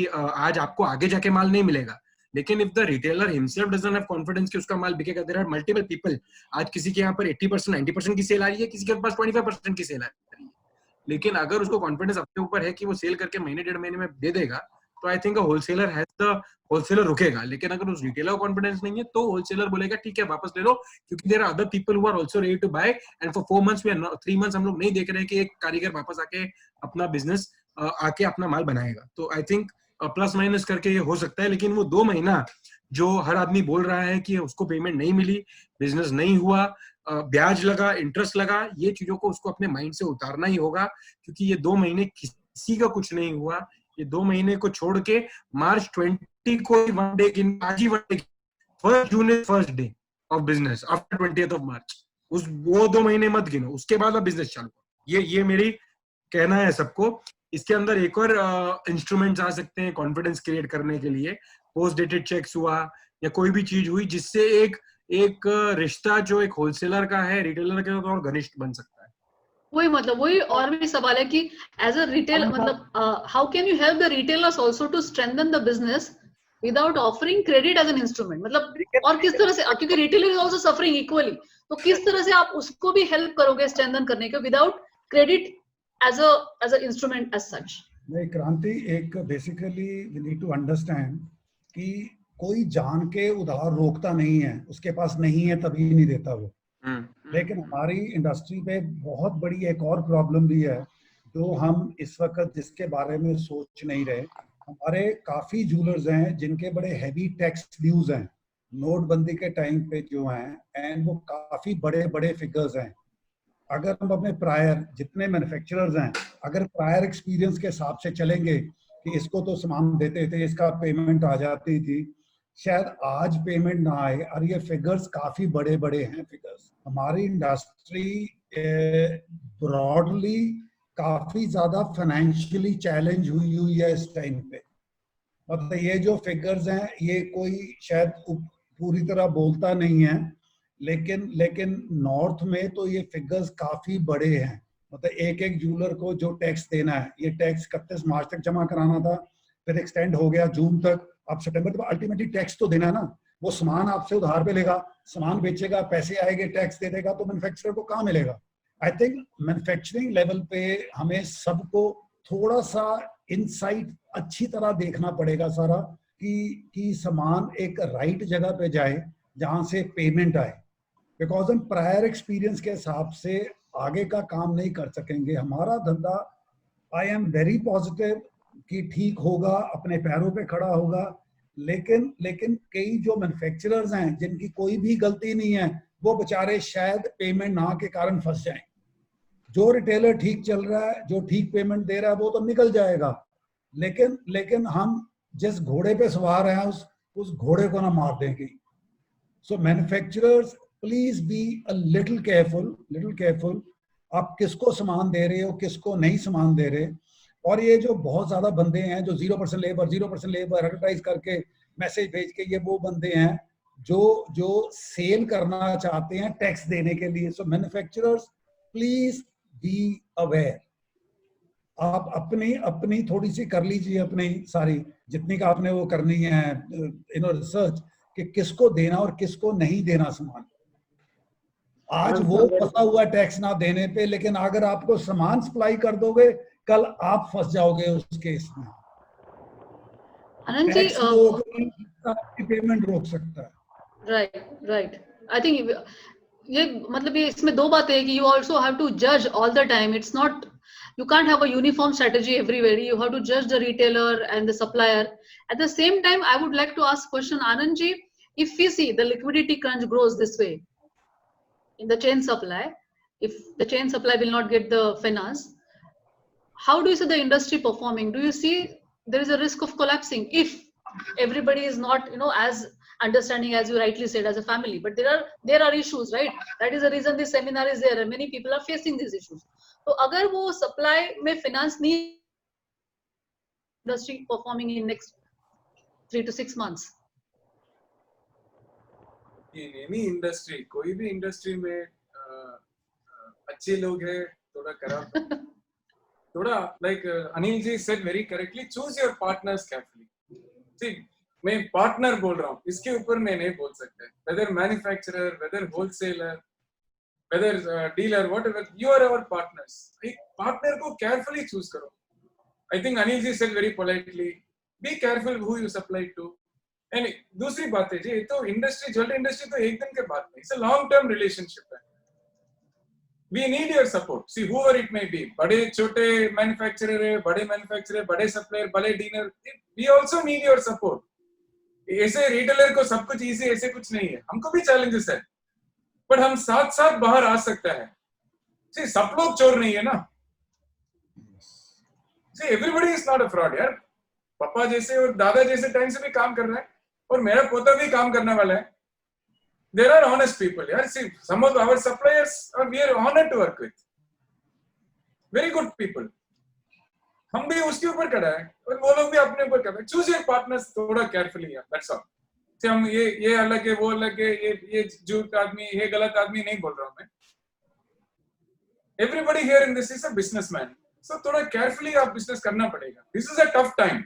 आज आपको आगे जाके माल नहीं मिलेगा, लेकिन if the retailer himself doesn't have confidence कि उसका माल बिकेगा, देयर आर मल्टीपल पीपल, आज किसी के यहाँ पर 80% 90% की सेल आ रही है, किसी के पास 25% की सेल आ रही है, लेकिन अगर उसको कॉन्फिडेंस अपने ऊपर है कि वो सेल करके महीने 1.5 महीने में दे देगा, तो आई थिंक होलसेलर रुकेगा। लेकिन अगर उस रिटेलर को कॉन्फिडेंस नहीं है तो होलसेलर बोलेगा ठीक है वापस ले लो, क्योंकि there are other people who are also ready to buy, and for 4 months we are 3 months हम लोग नहीं देख रहे कि एक कारीगर वापस आके अपना बिजनेस आके अपना माल बनाएगा। तो आई थिंक प्लस माइनस करके ये हो सकता है, लेकिन वो 2 महीना जो हर आदमी बोल रहा है कि उसको पेमेंट नहीं मिली, बिजनेस नहीं हुआ, ब्याज लगा, इंटरेस्ट लगा, ये चीजों को उसको अपने माइंड से उतारना ही होगा, क्योंकि ये 2 महीने किसी का कुछ नहीं हुआ। ये 2 महीने को छोड़ के मार्च 20 को वन डे गिन, आज ही one day, 1 June is first day of business after 20th of March, वो 2 महीने मत गिनो, उसके बाद अब बिजनेस चालू करो। ये मेरी कहना है सबको। इसके अंदर एक और इंस्ट्रूमेंट्स आ सकते हैं कॉन्फिडेंस क्रिएट करने के लिए, पोस्ट डेटेड चेक्स हुआ या कोई भी चीज हुई जिससे एक रिश्ता जो एक होलसेलर का है रिटेलर के साथ और घनिष्ठ बन सकता है। वही और भी सवाल है कि एज अ रिटेल, मतलब how can you help the retailers also to strengthen the business without offering credit as an instrument, मतलब और किस तरह से, क्योंकि retailer is also suffering equally, तो किस तरह से आप उसको भी हेल्प करोगे स्ट्रेंथन करने के without credit as a instrument as such? नहीं क्रांति, एक basically we need to understand कि कोई जान के उधार रोकता नहीं है, उसके पास नहीं है तभी नहीं देता वो। लेकिन हमारी इंडस्ट्री पे बहुत बड़ी एक और प्रॉब्लम भी है जो हम इस वक्त जिसके बारे में सोच नहीं रहे। हमारे काफी जूलर्स हैं जिनके बड़े हैवी टैक्स ड्यूज हैं नोटबंदी के टाइम पे जो हैं, एंड वो काफी बड़े बड़े फिगर्स हैं। अगर हम अपने प्रायर जितने मैन्युफैक्चरर्स हैं, अगर प्रायर एक्सपीरियंस के हिसाब से चलेंगे कि इसको तो सामान देते थे, इसका पेमेंट आ जाती थी, शायद आज पेमेंट ना आए, और ये फिगर्स काफी बड़े बड़े हैं फिगर्स। हमारी इंडस्ट्री ब्रॉडली काफी ज्यादा फाइनेंशियली चैलेंज हुई है इस टाइम पे। मतलब ये जो फिगर्स हैं ये कोई शायद पूरी तरह बोलता नहीं है, लेकिन नॉर्थ में तो ये फिगर्स काफी बड़े हैं। मतलब एक जूलर को जो टैक्स देना है, ये टैक्स 31 मार्च तक जमा कराना था, फिर एक्सटेंड हो गया जून तक, अब सितंबर तक। अल्टीमेटली टैक्स तो देना है ना, वो सामान आपसे उधार पे लेगा, सामान बेचेगा, पैसे आएंगे, टैक्स दे देगा, तो मैन्युफैक्चरर को कहाँ मिलेगा? आई थिंक मैन्युफैक्चरिंग लेवल पे हमें सबको थोड़ा सा इनसाइट अच्छी तरह देखना पड़ेगा सारा, कि सामान एक राइट जगह पे जाए जहां से पेमेंट आए। बिकॉज हम प्रायर एक्सपीरियंस के हिसाब से आगे का काम नहीं कर सकेंगे। हमारा धंधा, आई एम वेरी पॉजिटिव कि ठीक होगा, अपने पैरों पे खड़ा होगा, लेकिन कई जो मैन्युफैक्चरर्स हैं जिनकी कोई भी गलती नहीं है, वो बेचारे शायद पेमेंट ना के कारण फंस जाएं। जो रिटेलर ठीक चल रहा है, जो ठीक पेमेंट दे रहा है, वो तो निकल जाएगा, लेकिन हम जिस घोड़े पे सवार हैं उस घोड़े को ना मार देंगे। So manufacturers please be a little careful, आप किसको सामान दे रहे हो, किसको नहीं सामान दे रहे। और ये जो बहुत ज्यादा बंदे हैं जो 0% लेबर एडवर्टाइज करके मैसेज भेज के, ये वो बंदे हैं जो सेल करना चाहते हैं टैक्स देने के लिए। सो मैन्युफैक्चरर्स प्लीज बी अवेयर। आप अपनी थोड़ी सी कर लीजिए, अपनी सारी जितनी का आपने वो करनी है रिसर्च कि किसको देना और किसको नहीं देना सामान। आज वो फंसा हुआ टैक्स ना देने पे, लेकिन अगर आपको सामान सप्लाई कर दोगे, कल आप फंस जाओगे उस केस में। आनंद जी, आपकी पेमेंट रोक सकता है। राइट आई थिंक ये मतलब ये इसमें दो बातें हैं कि यू ऑल्सो हैव टू जज all the time. It's not, you can't have a uniform strategy everywhere. You have to judge the retailer and the supplier. At the same time, I would like to ask question, Anand ji, if we see the liquidity crunch grows this way in the chain supply, if the chain supply will not get the finance, how do you see the industry performing? Do you see there is a risk of collapsing if everybody is not, as understanding as you rightly said, as a family? But there are issues, right? That is the reason this seminar is there and many people are facing these issues. तो अगर वो सप्लाई में फाइनेंस नहीं, industry performing in next 3 to 6 months? in any industry, कोई भी इंडस्ट्री में अच्छे लोग हैं, थोड़ा खराब थोड़ा like Anil ji said very correctly, choose your partners carefully. See, मैं पार्टनर बोल रहा हूँ, इसके ऊपर मैं नहीं बोल सकता, whether manufacturer, whether wholesaler, whether dealer, whatever, you are our partners. एक partner को carefully choose करो. I think Anil ji said very politely, be careful who you supply to. And दूसरी बात है जी, ये तो इंडस्ट्री, ज्वेलरी इंडस्ट्री तो एक दिन के बात नहीं, it's a long term relationship है. We need your support. See, whoever it may be, बड़े छोटे मैन्युफैक्चरर है, बड़े सप्लायर, बड़े dealer, we also need your support. ऐसे रिटेलर को सब कुछ इजी ऐसे कुछ नहीं है, हमको भी चैलेंजेस है, बट हम साथ बाहर आ सकता है। See, सब लोग चोर नहीं है ना। See, everybody is not a fraud यार। पापा जैसे और दादा जैसे टाइम से भी काम कर रहा है और मेरा पोता भी काम करने वाला है। There are honest people यार। See, some of our suppliers we are honored to work with, very good people। हम भी उसके ऊपर खड़ा है और वो लोग भी अपने ऊपर कर रहे हैं। Choose your partners थोड़ा carefully यार, that's all। हम ये अलग है, वो अलग है, ये झूठ आदमी, ये गलत आदमी नहीं बोल रहा हूँ मैं। Everybody here in this is a businessman, so थोड़ा carefully आप business करना पड़ेगा। This is a tough time,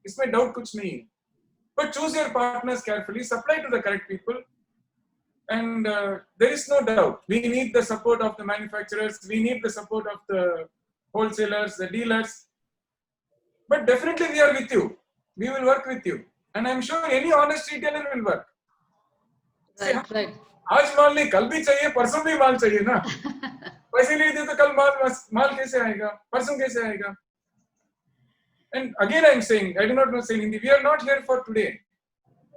इसमें doubt कुछ नहीं है। But choose your partners carefully, supply to the correct people, and there is no doubt we need the support of the manufacturers, we need the support of the wholesalers, the dealers. But definitely we are with you, we will work with you. And I'm sure any honest retailer will work. Right. आज माल नहीं, कल भी चाहिए, परसों भी माल चाहिए ना। पैसे नहीं दे तो कल माल कैसे आएगा, परसों कैसे आएगा? And again I'm saying, I do not know saying Hindi, we are not here for today.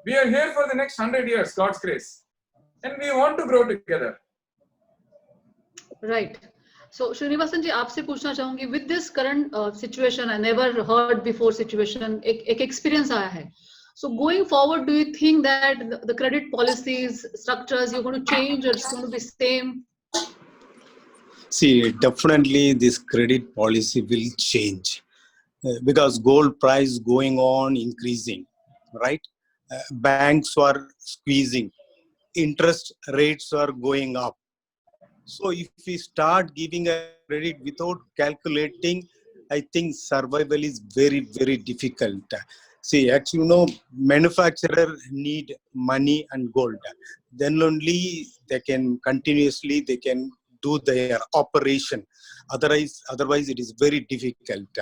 We are here for the next 100 years, God's grace. And we want to grow together. Right. So Srinivasan ji, आपसे पूछना चाहूंगी, with this current situation, I never heard before situation, एक experience आया है. So going forward, do you think that the credit policies, structures, you're going to change or it's going to be same? See, definitely this credit policy will change because gold price going on increasing, right? Banks are squeezing, interest rates are going up. So if we start giving a credit without calculating, I think survival is very, very difficult. See, actually, manufacturer need money and gold. Then only they can continuously, they can do their operation. Otherwise it is very difficult.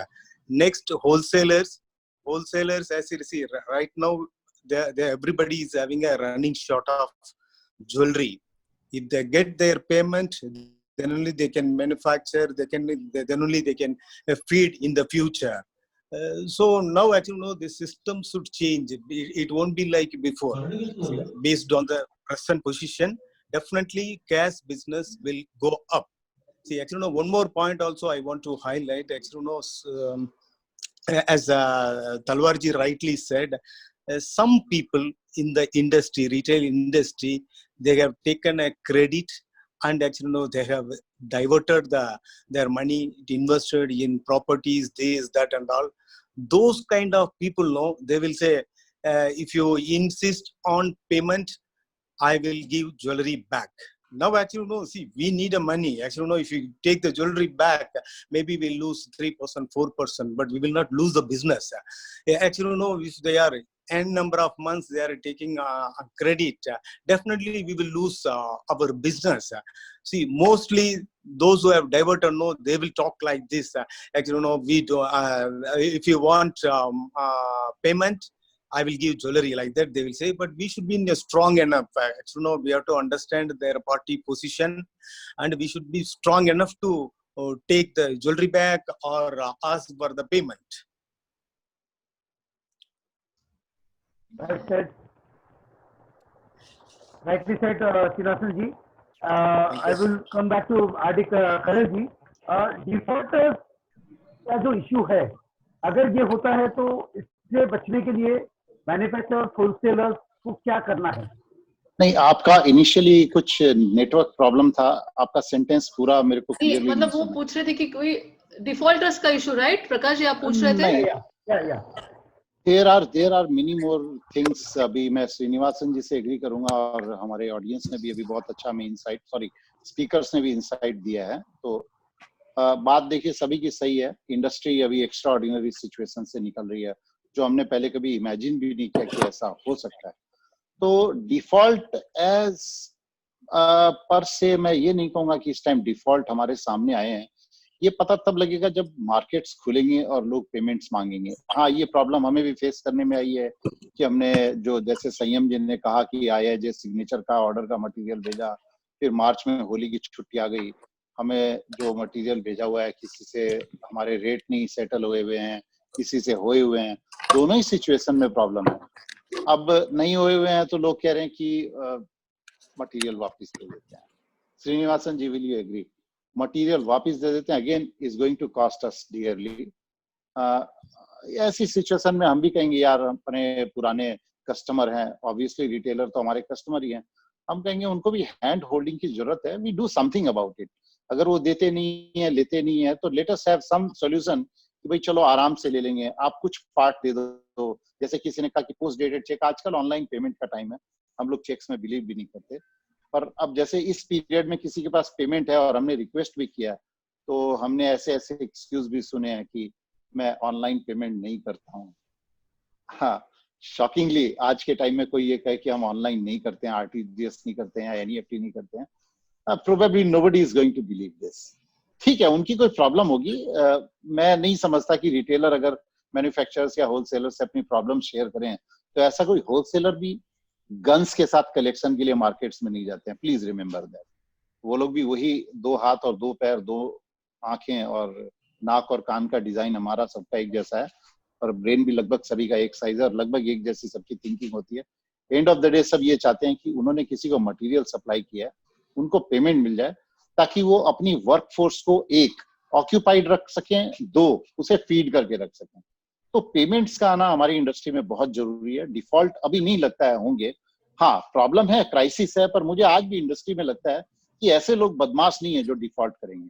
Next, wholesalers, as you see, right now, everybody is having a running short of jewelry. If they get their payment, then only they can manufacture. Then only they can feed in the future. So now actually no, the system should change. It won't be like before. See, based on the present position, definitely cash business will go up. See, actually no, one more point also I want to highlight. Actually no, as Talwarji rightly said, some people in the industry, retail industry, they have taken a credit and actually no, they have diverted their money, invested in properties, this, that, and all. Those kind of people, no, they will say, if you insist on payment, I will give jewelry back. Now, actually, no, see, we need a money. Actually, no, if you take the jewelry back, maybe we'll lose 3%, 4%, but we will not lose the business. Actually, no, if they are n number of months, they are taking a credit, definitely we will lose our business. See, mostly those who have diverted, no, they will talk like this. Actually, no, we do, if you want payment, I will give jewelry, like that they will say, but we should be strong enough. Actually, no, we have to understand their party position, and we should be strong enough to take the jewelry back or ask for the payment. Well said. Rightly said, Srinivasan ji. I will come back to Hardik Karel ji. Defaulters का जो इश्यू है, अगर ये होता है तो इससे बचने के लिए मैन्युफैक्चरर्स, होलसेलर्स को क्या करना है? नहीं, आपका इनिशियली कुछ नेटवर्क प्रॉब्लम था, आपका सेंटेंस पूरा मेरे को क्लियरली मतलब वो पूछ रहे थे कि कोई डिफॉल्टर्स का इशू, राइट प्रकाश जी, आप पूछ रहे थे? There are many more things. अभी मैं श्रीनिवासन जी से एग्री करूंगा और हमारे ऑडियंस ने भी अभी बहुत अच्छा में इनसाइट, सॉरी स्पीकर्स ने भी इनसाइट दिया है. तो बात देखिए सभी की सही है. इंडस्ट्री अभी एक्स्ट्रा ऑर्डिनरी सिचुएशन से निकल रही है, जो हमने पहले कभी इमेजिन भी नहीं किया कि ऐसा हो सकता है. तो डिफॉल्ट एज पर से मैं ये नहीं कहूंगा कि इस टाइम डिफॉल्ट हमारे सामने आए हैं. ये पता तब लगेगा जब मार्केट्स खुलेंगे और लोग पेमेंट्स मांगेंगे. हाँ, ये प्रॉब्लम हमें भी फेस करने में आई है कि हमने जो, जैसे संयम जी ने कहा कि IIJ सिग्नेचर का ऑर्डर का मटेरियल भेजा, फिर मार्च में होली की छुट्टी आ गई, हमें जो मटेरियल भेजा हुआ है किसी से हमारे रेट नहीं सेटल हुए हैं, किसी से होए हुए हैं. दोनों ही सिचुएशन में प्रॉब्लम है. अब नहीं हुए हुए हैं तो लोग कह रहे हैं कि मटेरियल वापस दे देते हैं. Srinivasan ji, will you agree? Material वापस दे देते हैं, again is going to cost us dearly. ऐसी सिचुएशन में हम भी कहेंगे यार अपने पुराने कस्टमर हैं, ऑब्वियसली रिटेलर तो हमारे कस्टमर ही हैं, हम कहेंगे उनको भी हैंड होल्डिंग की जरूरत है. We do something about it. अगर वो देते नहीं है, लेते नहीं है, तो let us have some solution कि भाई चलो आराम से ले लेंगे, आप कुछ पार्ट दे दो. जैसे किसी ने कहा कि पोस्ट डेटेड चेक, आजकल ऑनलाइन पेमेंट का टाइम है, हम लोग चेक्स में बिलीव भी नहीं करते. पर अब जैसे इस पीरियड में किसी के पास पेमेंट है और हमने रिक्वेस्ट भी किया, तो हमने ऐसे ऐसे एक्सक्यूज भी सुने हैं कि मैं ऑनलाइन पेमेंट नहीं करता हूँ. हाँ, शॉकिंगली आज के टाइम में कोई ये कहे कि हम ऑनलाइन नहीं करते हैं, RTGS नहीं करते हैं, NEFT नहीं करते हैं, probably nobody is going to believe this. ठीक है, उनकी कोई प्रॉब्लम होगी. मैं नहीं समझता कि रिटेलर अगर मैन्युफैक्चरर्स या होलसेलर से अपनी प्रॉब्लम शेयर करें, तो ऐसा कोई होलसेलर भी गन्स के साथ कलेक्शन के लिए मार्केट्स में नहीं जाते हैं. Please remember that. वो लोग भी वही 2 हाथ और 2 पैर, 2 आंखें और नाक और कान का डिजाइन हमारा सबका एक जैसा है, और ब्रेन भी लगभग सभी का एक साइज है और लगभग एक जैसी सबकी थिंकिंग होती है. एंड ऑफ द डे सब ये चाहते हैं कि उन्होंने किसी को मटेरियल सप्लाई किया है, उनको पेमेंट मिल जाए, ताकि वो अपनी वर्कफोर्स को एक ऑक्यूपाइड रख सकें, 2 उसे फीड करके रख सकें. तो पेमेंट्स का आना हमारी इंडस्ट्री में बहुत जरूरी है. डिफॉल्ट अभी नहीं लगता है होंगे. हाँ, प्रॉब्लम है, क्राइसिस है, पर मुझे आज भी इंडस्ट्री में लगता है कि ऐसे लोग बदमाश नहीं है जो डिफॉल्ट करेंगे.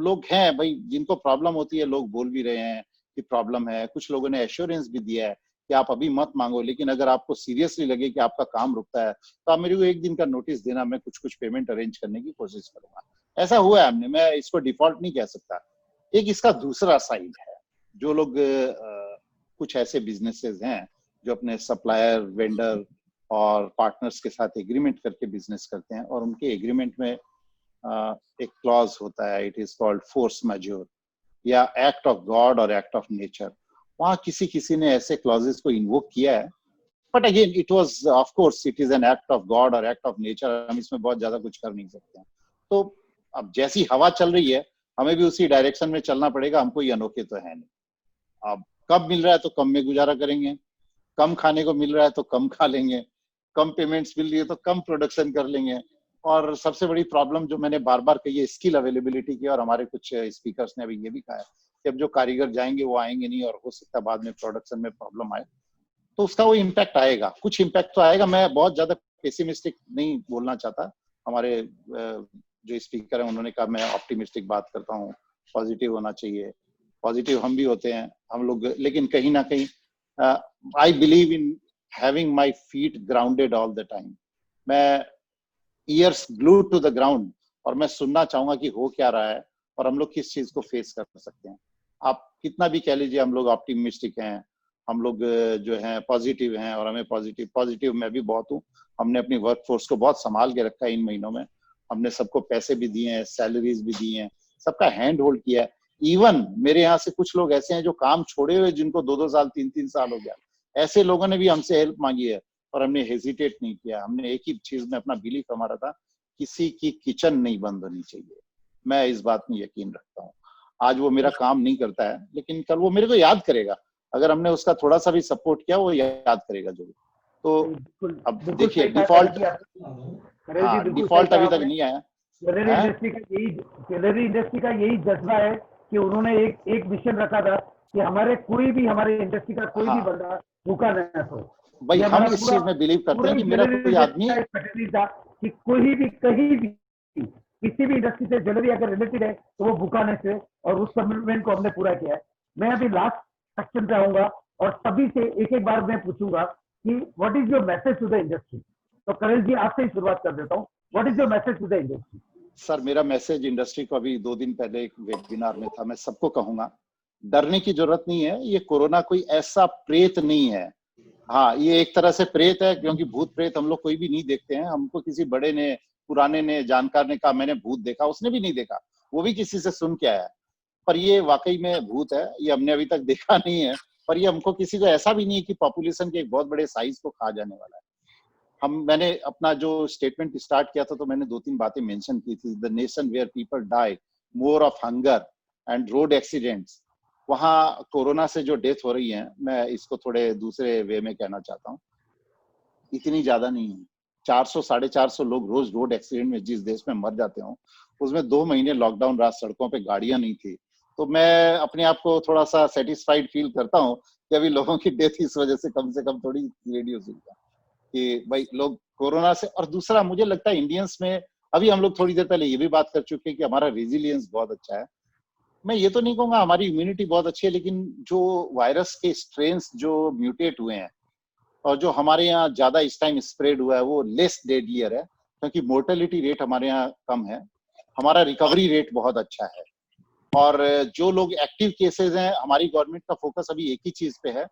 लोग हैं भाई जिनको प्रॉब्लम होती है, लोग बोल भी रहे हैं कि प्रॉब्लम है. कुछ लोगों ने एश्योरेंस भी दिया है कि आप अभी मत मांगो, लेकिन अगर आपको सीरियसली लगे कि आपका काम रुकता है तो आप मेरे को 1 दिन का नोटिस देना, मैं कुछ पेमेंट अरेंज करने की कोशिश करूंगा. ऐसा हुआ है हमने, मैं इसको डिफॉल्ट नहीं कह सकता. एक इसका दूसरा साइड है, जो लोग कुछ ऐसे बिजनेसेस हैं जो अपने सप्लायर, वेंडर और पार्टनर्स के साथ एग्रीमेंट करके बिजनेस करते हैं, और उनके एग्रीमेंट में एक क्लॉज होता है, इट इज कॉल्ड फोर्स मैज्योर या एक्ट ऑफ गॉड और एक्ट ऑफ नेचर. वहां किसी ने ऐसे क्लॉजेस को इन्वोक किया है, but again it was of course it is an act of God और एक्ट ऑफ नेचर, हम इसमें बहुत ज्यादा कुछ कर नहीं सकते हैं। तो अब जैसी हवा चल रही है हमें भी उसी डायरेक्शन में चलना पड़ेगा, हमको ये अनोखे तो है नहीं। अब कम मिल रहा है तो कम में गुजारा करेंगे, कम खाने को मिल रहा है तो कम खा लेंगे, कम पेमेंट्स मिल रही है तो कम प्रोडक्शन कर लेंगे। और सबसे बड़ी प्रॉब्लम जो मैंने बार बार कही है स्किल अवेलेबिलिटी की, और हमारे कुछ स्पीकर्स ने अभी ये भी कहा है कि अब जो कारीगर जाएंगे वो आएंगे नहीं और हो सकता है बाद में प्रोडक्शन में प्रॉब्लम आए, तो उसका वो इम्पैक्ट आएगा, कुछ इम्पैक्ट तो आएगा। मैं बहुत ज्यादा पेसिमिस्टिक नहीं बोलना चाहता, हमारे जो स्पीकर हैं उन्होंने कहा मैं ऑप्टिमिस्टिक बात करता हूँ, पॉजिटिव होना चाहिए, पॉजिटिव हम भी होते हैं हम लोग, लेकिन कहीं ना कहीं I believe in having my feet grounded all the time. मैं ears glued to the ground और मैं सुनना चाहूंगा कि हो क्या रहा है और हम लोग किस चीज को फेस कर सकते हैं। आप कितना भी कह लीजिए हम लोग ऑप्टिमिस्टिक हैं, हम लोग जो हैं पॉजिटिव हैं, और हमें पॉजिटिव मैं भी बहुत हूँ। हमने अपनी वर्क फोर्स को बहुत संभाल के रखा है इन महीनों में, हमने सबको पैसे भी दिए हैं, सैलरीज भी दी हैं, सबका हैंड होल्ड किया है। इवन मेरे यहाँ से कुछ लोग ऐसे हैं जो काम छोड़े हुए, जिनको 2-2 साल 3-3 साल हो गया, ऐसे लोगों ने भी हमसे हेल्प मांगी है और हमने हेजिटेट नहीं किया। हमने एक ही चीज में अपना बिलीफ हमारा था, किसी की किचन नहीं बंद होनी चाहिए। मैं इस बात में यकीन रखता हूँ। आज वो मेरा काम नहीं करता है लेकिन कल वो मेरे को याद करेगा, अगर हमने उसका थोड़ा सा भी सपोर्ट किया वो याद करेगा जरूर। तो अब देखिए डिफॉल्ट, हाँ डिफॉल्ट अभी तक नहीं आया। ज्वेलरी इंडस्ट्री का यही जज्बा है कि उन्होंने एक मिशन रखा था कि हमारे इंडस्ट्री का कोई भी बंदा भूखा न सो। भाई हम इस चीज में बिलीव करते हैं कि मेरा कोई आदमी था कि कोई भी कहीं भी किसी भी इंडस्ट्री से ज्वेलरी अगर रिलेटेड है तो वो भूखा न सोए, और उस कमिटमेंट को हमने पूरा किया है। मैं अभी लास्ट सेक्शन पे आऊंगा और सभी से एक एक बार मैं पूछूंगा कि what is your message to the industry. तो करेल जी आपसे ही शुरुआत कर देता हूँ, what is your message to the industry. Sir मेरा मैसेज इंडस्ट्री को, अभी 2 दिन पहले एक वेबिनार में था, मैं सबको कहूंगा डरने की जरूरत नहीं है। ये कोरोना कोई ऐसा प्रेत नहीं है। हाँ ये एक तरह से प्रेत है, क्योंकि भूत प्रेत हम लोग कोई भी नहीं देखते हैं। हमको किसी बड़े ने, पुराने ने, जानकार ने कहा मैंने भूत देखा, उसने भी नहीं देखा, वो भी किसी से सुन के आया। पर ये वाकई में भूत है, ये हमने अभी तक देखा नहीं है। पर ये हमको किसी को ऐसा भी नहीं है कि पॉपुलेशन के एक बहुत बड़े साइज को खा जाने वाला है। मैंने अपना जो स्टेटमेंट स्टार्ट किया था तो मैंने 2-3 बातें मेंशन की थी। The nation where people die more of hunger and road accidents, वहां कोरोना से जो डेथ हो रही है, मैं इसको थोड़े दूसरे वे में कहना चाहता हूँ, इतनी ज्यादा नहीं है। 400-450 लोग रोज रोड एक्सीडेंट में जिस देश में मर जाते हो, उसमें 2 महीने लॉकडाउन रहा, सड़कों पे गाड़ियां नहीं थी। तो मैं अपने आप को थोड़ा सा सेटिस्फाइड फील करता हूँ कि अभी लोगों की डेथ इस वजह से कम थोड़ी रिड्यूस हुई है कि भाई लोग कोरोना से। और दूसरा मुझे लगता है इंडियंस में, अभी हम लोग थोड़ी देर पहले ये भी बात कर चुके हैं कि हमारा रेजिलियंस बहुत अच्छा है। मैं ये तो नहीं कहूंगा हमारी इम्यूनिटी बहुत अच्छी है, लेकिन जो वायरस के स्ट्रेन्स जो म्यूटेट हुए हैं और जो हमारे यहाँ ज्यादा इस टाइम स्प्रेड हुआ है, वो लेस डेडलियर है, क्योंकि मोर्टेलिटी रेट हमारे यहाँ कम है, हमारा रिकवरी रेट बहुत अच्छा है। और जो लोग एक्टिव केसेस हैं, हमारी गवर्नमेंट का फोकस अभी एक ही चीज पे है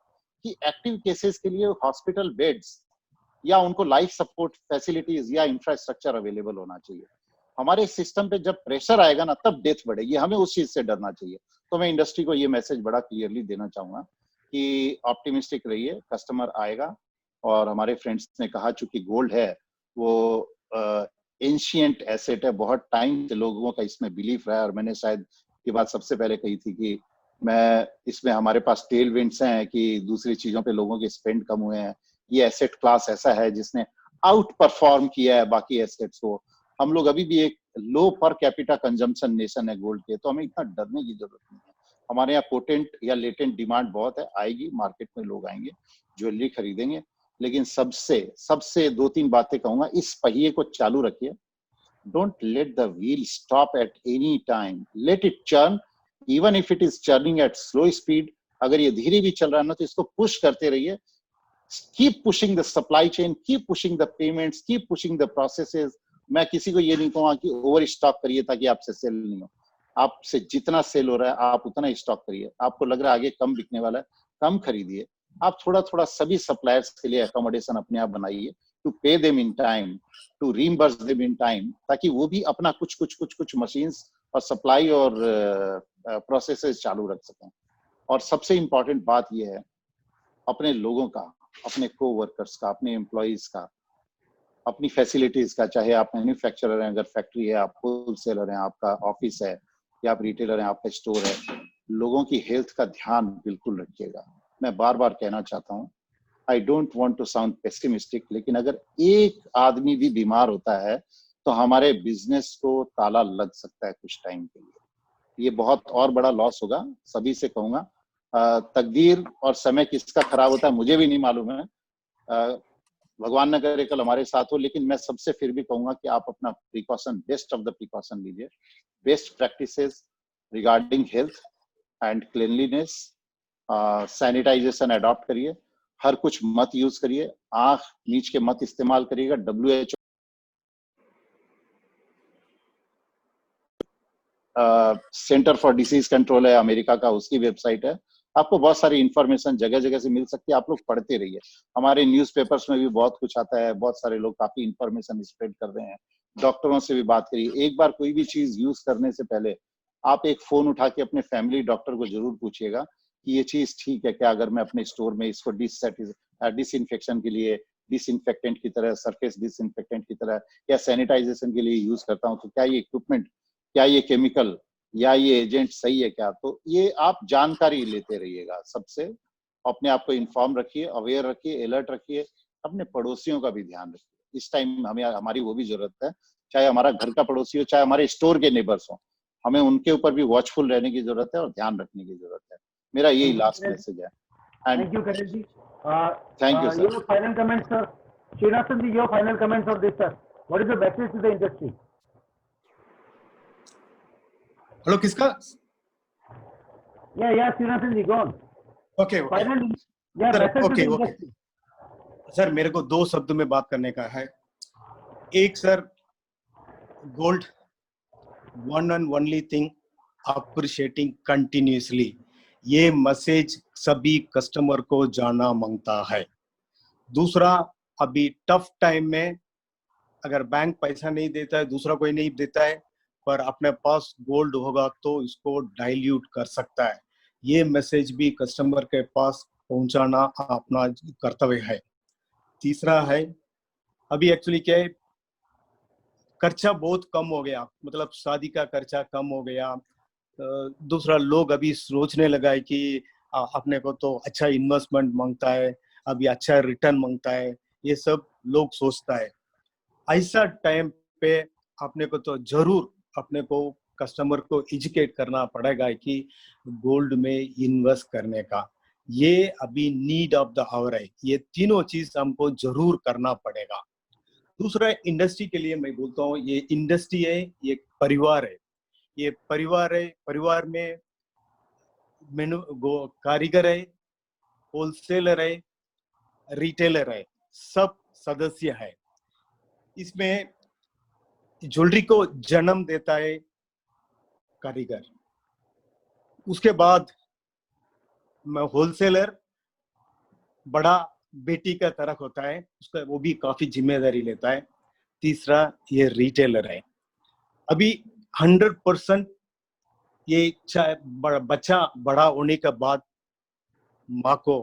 कि एक्टिव केसेस के लिए हॉस्पिटल बेड्स या उनको लाइफ सपोर्ट फैसिलिटीज या इंफ्रास्ट्रक्चर अवेलेबल होना चाहिए। हमारे सिस्टम पे जब प्रेशर आएगा ना, तब डेथ बढ़ेगी, हमें उस चीज से डरना चाहिए। तो मैं इंडस्ट्री को ये मैसेज बड़ा क्लियरली देना चाहूंगा कि ऑप्टिमिस्टिक रहिए, कस्टमर आएगा। और हमारे फ्रेंड्स ने कहा, चूंकि गोल्ड है वो एंशिएंट एसेट है, बहुत टाइम से लोगों का इसमें बिलीफ रहा है। और मैंने शायद ये बात सबसे पहले कही थी कि मैं इसमें, हमारे पास टेल विंड्स हैं कि दूसरी चीजों पे लोगों के स्पेंड कम हुए हैं। ये एसेट क्लास ऐसा है जिसने आउट परफॉर्म किया है बाकी एसेट्स को। हम लोग अभी भी एक लो पर कैपिटा कंजम्पशन नेशन है गोल्ड के, तो हमें इतना डरने की जरूरत नहीं है। हमारे यहाँ पोटेंट या लेटेंट डिमांड बहुत है, आएगी, मार्केट में लोग आएंगे, ज्वेलरी खरीदेंगे। लेकिन सबसे 2-3 बातें कहूंगा, इस पहिए को चालू रखिए। Don't let the wheel stop at any time. Let it churn, even if it is churning at slow speed. अगर ये धीरे भी चल रहा है ना, तो इसको पुश करते रहिए। Keep pushing the supply chain, keep pushing the payments, keep pushing the processes. मैं किसी को ये नहीं कहूँगा कि ओवर स्टॉक करिए ताकि आपसे सेल नहीं हो। आपसे जितना सेल हो रहा है आप उतना ही स्टॉक करिए। आपको लग रहा है आगे कम बिकने वाला है, कम खरीदिए। आप थोड़ा सभी सप्लायर्स के लिए अकोमोडेशन अपने आप बनाइए, to pay them in time, to reimburse them in time, ताकि वो भी अपना कुछ मशीन्स और सप्लाई और प्रोसेसेस चालू रख सकें। और सबसे इम्पोर्टेंट बात यह है, अपने लोगों का अपने को-वर्कर्स का, अपने एम्प्लॉइज का, अपनी फैसिलिटीज का, चाहे आप मैन्युफैक्चरर हैं, अगर फैक्ट्री है, आप होलसेलर हैं, आपका ऑफिस है, या आप रिटेलर हैं, आपका स्टोर है, लोगों की हेल्थ का ध्यान बिल्कुल रखिएगा। मैं बार बार कहना चाहता हूँ, I don't want to sound pessimistic, लेकिन अगर एक आदमी भी बीमार होता है तो हमारे बिजनेस को ताला लग सकता है कुछ टाइम के लिए। ये बहुत और बड़ा लॉस होगा। सभी से कहूंगा, तकदीर और समय किसका खराब होता है मुझे भी नहीं मालूम है, भगवान न करे कल हमारे साथ हो, लेकिन मैं सबसे फिर भी कहूंगा कि आप अपना precaution, best of the precaution लीजिए। Best practices regarding health and cleanliness, sanitization adopt करिए, हर कुछ मत यूज करिए, आंख नीच के मत इस्तेमाल करिएगा। WHO centre for disease control है अमेरिका का, उसकी वेबसाइट है, आपको बहुत सारी इंफॉर्मेशन जगह जगह से मिल सकती है। आप लोग पढ़ते रहिए, हमारे न्यूज़पेपर्स में भी बहुत कुछ आता है, बहुत सारे लोग काफी इंफॉर्मेशन स्प्रेड कर रहे हैं। डॉक्टरों से भी बात करिए। एक बार कोई भी चीज यूज करने से पहले आप एक फोन उठा के अपने फैमिली डॉक्टर को जरूर पूछिएगा कि ये चीज ठीक है क्या, अगर मैं अपने स्टोर में इसको डिसइंफेक्शन के लिए, डिसइंफेक्टेंट की तरह, सरफेस डिसइंफेक्टेंट की तरह, या सैनिटाइजेशन के लिए यूज करता हूँ, तो क्या ये इक्विपमेंट, क्या ये केमिकल या ये एजेंट सही है क्या। तो ये आप जानकारी लेते रहिएगा सबसे, अपने आप को इन्फॉर्म रखिए, अवेयर रखिए, अलर्ट रखिए, अपने पड़ोसियों का भी ध्यान रखिए। इस टाइम हमें, हमारी वो भी जरूरत है, चाहे हमारा घर का पड़ोसी हो, चाहे हमारे स्टोर के नेबर्स हो, हमें उनके ऊपर भी वॉचफुल रहने की जरूरत है और ध्यान रखने की जरूरत है। मेरा यही लास्ट मैसेज है। Thank you, Karan ji. Thank you, sir. Your final comments, sir. Srinivasan ji, your final comments on this, sir. What is the message to the industry? Hello, किसका? Yeah, Srinivasan ji, go on. Okay, Final, yeah, sir, message to okay, the okay. industry. Sir, मेरे को 2 शब्द में बात करने का है। एक, sir, gold, one and only thing, appreciating continuously. ये मैसेज सभी कस्टमर को जाना मांगता है। दूसरा, अभी टफ टाइम में अगर बैंक पैसा नहीं देता है, दूसरा कोई नहीं देता है, पर अपने पास गोल्ड होगा तो इसको डाइल्यूट कर सकता है। ये मैसेज भी कस्टमर के पास पहुंचाना अपना कर्तव्य है। तीसरा है, अभी एक्चुअली क्या है, खर्चा बहुत कम हो गया, मतलब शादी का खर्चा कम हो गया। दूसरा, लोग अभी सोचने लगा है कि अपने को तो अच्छा इन्वेस्टमेंट मांगता है, अभी अच्छा रिटर्न मांगता है, ये सब लोग सोचता है। ऐसा टाइम पे अपने को तो जरूर अपने को कस्टमर को एजुकेट करना पड़ेगा कि गोल्ड में इन्वेस्ट करने का ये अभी नीड ऑफ द आवर है। ये तीनों चीज हमको जरूर करना पड़ेगा। दूसरा, इंडस्ट्री के लिए मैं बोलता हूँ, ये इंडस्ट्री है, ये परिवार है। ये परिवार है, परिवार में कारीगर है, होलसेलर है, रिटेलर है, सब सदस्य है। इसमें ज्वेलरी को जन्म देता है कारीगर, उसके बाद होलसेलर बड़ा बेटी का तरह होता है, उसका वो भी काफी जिम्मेदारी लेता है। तीसरा, ये रिटेलर है। अभी 100% ये बच्चा बड़ा होने के बाद माँ को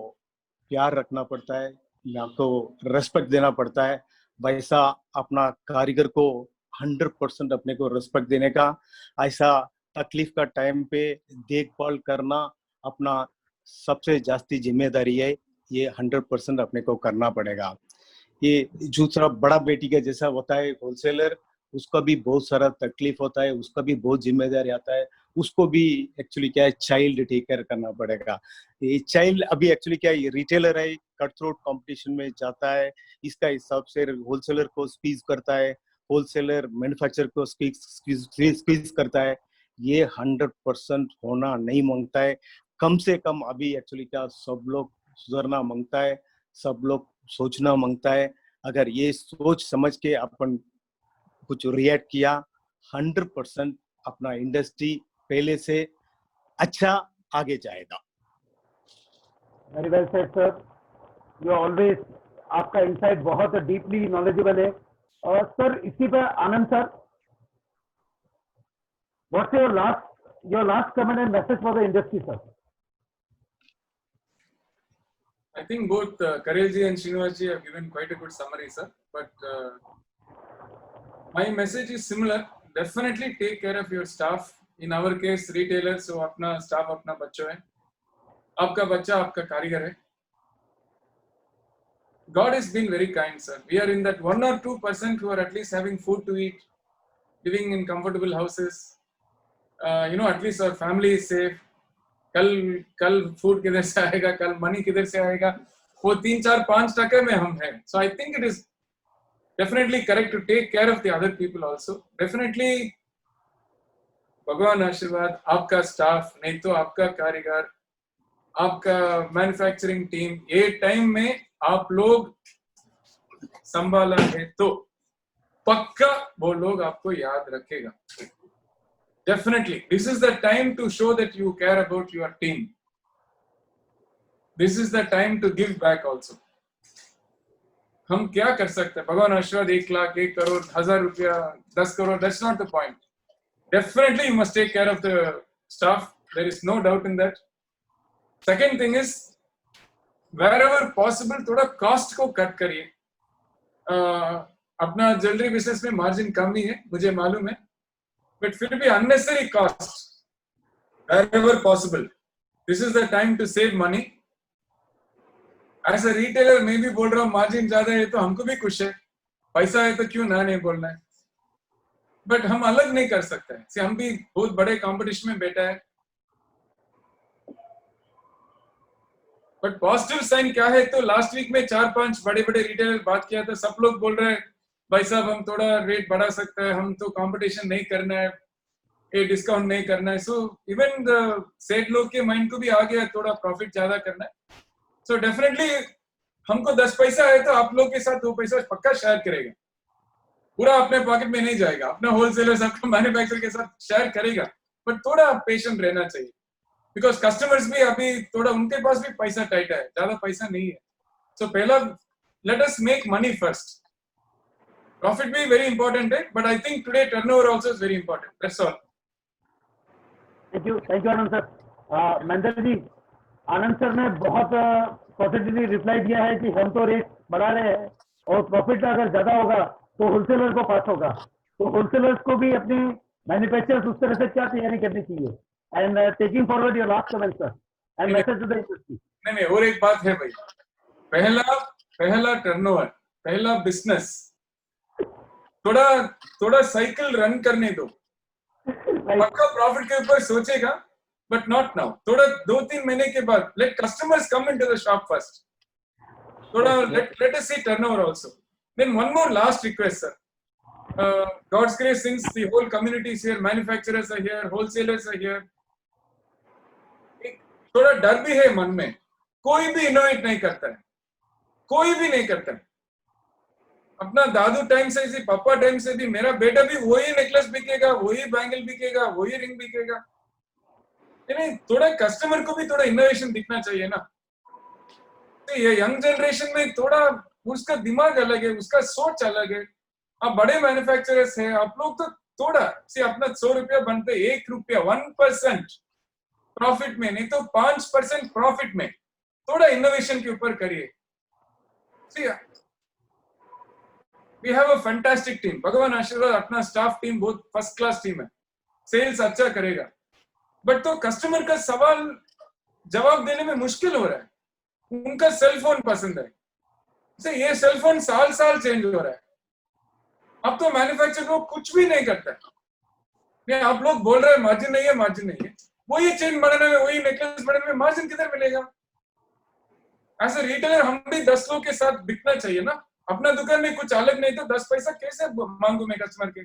प्यार रखना पड़ता है, माँ को रेस्पेक्ट देना पड़ता है। वैसा अपना कारीगर को 100% अपने को रेस्पेक्ट देने का, ऐसा तकलीफ का टाइम पे देखभाल करना अपना सबसे जास्ती जिम्मेदारी है। ये 100% अपने को करना पड़ेगा। ये दूसरा, बड़ा बेटी का जैसा होता है होलसेलर, उसका भी बहुत सारा तकलीफ होता है, उसका भी बहुत जिम्मेदारी आता है। उसको भी एक्चुअली क्या है, चाइल्ड टेक केयर करना पड़ेगा। ये चाइल्ड अभी एक्चुअली क्या है, रिटेलर है, कट थ्रोट कंपटीशन में जाता है, इसका हिसाब से होलसेलर को स्क्वीज करता है, होलसेलर मैन्युफैक्चरर को स्क्वीज करता है। ये 100% होना नहीं मांगता है। कम से कम अभी एक्चुअली क्या, सब लोग सुधरना मांगता है, सब लोग सोचना मांगता है। अगर ये सोच समझ के अपन कुछ रिएक्ट किया, 100% अपना इंडस्ट्री पहले से अच्छा आगे जाएगा। Very well said sir, you always, आपका इंसाइट बहुत डीपली नॉलेजेबल है। और सर, इसी पर Anand sir, what's your last comment and message for the industry sir? I think both Karelji and Srinivasji have given quite a good summary, sir. But my message is similar. Definitely take care of your staff. In our case, retailers, so अपना staff अपना बच्चों है. आपका बच्चा आपका कारीगर है. God has been very kind, sir. We are in that 1 or 2% who are at least having food to eat, living in comfortable houses. At least our family is safe. कल फूड किधर से आएगा, कल मनी किधर से आएगा, वो 3-4-5% में हम हैं. So I think it is definitely correct to take care of the other people also. Definitely भगवान आशीर्वाद, आपका स्टाफ, नहीं तो आपका कारीगर, आपका मैन्युफैक्चरिंग टीम, ये टाइम में आप लोग संभाला है तो पक्का वो लोग आपको याद रखेगा. Definitely, this is the time to show that you care about your team. This is the time to give back also. हम क्या कर सकते हैं? भगवान आशीर्वाद 1 लाख, 1 करोड़, 1000 रुपया, 10 crore, that's not the point. Definitely you must take care of the staff. There is no doubt in that. Second thing is, wherever possible, थोड़ा cost को cut करिए. अपना ज्वेलरी बिजनेस में मार्जिन कम ही है, मुझे मालूम है. But फिर भी unnecessary cost wherever possible. This is the time to save money. As a retailer मैं भी बोल रहा हूँ मार्जिन ज्यादा है तो हमको भी खुश है, पैसा है तो क्यों ना नहीं बोलना है. बट हम अलग नहीं कर सकते हैं. हम भी बहुत बड़े कंपटीशन में बैठा है. बट पॉजिटिव साइन क्या है, तो लास्ट वीक में 4-5 बड़े बड़े रिटेलर बात किया था. सब लोग बोल रहे हैं भाई साहब हम थोड़ा रेट बढ़ा सकते हैं, हम तो कंपटीशन नहीं करना है, ये डिस्काउंट नहीं करना है. सो इवन द सेठ लोग के माइंड को भी आ गया थोड़ा प्रॉफिट ज्यादा करना है. सो डेफिनेटली हमको 10 पैसा है तो आप लोग के साथ 2 पैसा पक्का शेयर करेगा. पूरा अपने पॉकेट में नहीं जाएगा, अपना होलसेलर्स आपका मैन्युफैक्चरर के साथ शेयर करेगा. बट थोड़ा पेशेंट रहना चाहिए, बिकॉज कस्टमर्स भी अभी थोड़ा उनके पास भी पैसा टाइट है, ज्यादा पैसा नहीं है. सो पहला let us make money first. Profit be very important, but I think today turnover also is very important. That's all. Thank you, Anand sir. Mahendra ji, Anand sir ने बहुत पॉजिटिवली रिप्लाई दिया है कि हम तो रेट बढ़ा रहे हैं और प्रॉफिट अगर ज्यादा होगा तो होलसेलर को पास होगा. तो होलसेलर्स को भी अपने मैन्युफैक्चरर्स उस तरह से क्या तैयारी करनी चाहिए. And taking forward your last comment sir and message to the industry. नहीं और एक बात है भाई, पहला टर्नओवर, पहला बिजनेस, थोड़ा साइकिल रन करने दो. पक्का प्रॉफिट के ऊपर सोचेगा, बट नॉट नाउ. थोड़ा 2-3 महीने के बाद let customers come into the shop first. थोड़ा let us see turnover also. Then one more last request, sir. God's grace, since the whole community is here, manufacturers are here, wholesalers are here. थोड़ा डर भी है मन में. कोई भी इनोवेट नहीं करता है, कोई भी नहीं करता है. अपना दादू टाइम से भी, पापा टाइम से भी, मेरा बेटा भी वही नेकलेस बिकेगा, वही बैंगल बिकेगा, वही रिंग बिकेगा. नहीं, थोड़ा कस्टमर को भी थोड़ा इनोवेशन दिखना चाहिए ना. तो ये यंग जनरेशन में थोड़ा उसका दिमाग अलग है, उसका सोच अलग है. आप बड़े मैन्युफैक्चरर्स हैं, आप लोग तो थोड़ा से अपना 100 रुपया बनते, 1 रुपया 1% प्रॉफिट में, नहीं तो 5% प्रॉफिट में थोड़ा इनोवेशन के ऊपर करिए. We have a fantastic team. भगवान आशीर्वाद, अपना स्टाफ टीम बहुत फर्स्ट क्लास टीम है, सेल्स अच्छा करेगा. बट तो कस्टमर का सवाल जवाब देने में मुश्किल हो रहा है. उनका सेल फोन पसंद है, ये सेल फोन साल चेंज हो रहा है. अब तो मैन्युफैक्चरर को कुछ भी नहीं करता है. आप लोग बोल रहे हैं मार्जिन नहीं है, वही चेन बढ़ाने में, वही नेकलेस बढ़ाने में मार्जिन किधर मिलेगा. एज ए रिटेलर हम भी 10 लोग के साथ बिकना चाहिए ना. अपना दुकान में कुछ अलग नहीं तो 10 पैसा कैसे मांगू मैं कस्टमर के.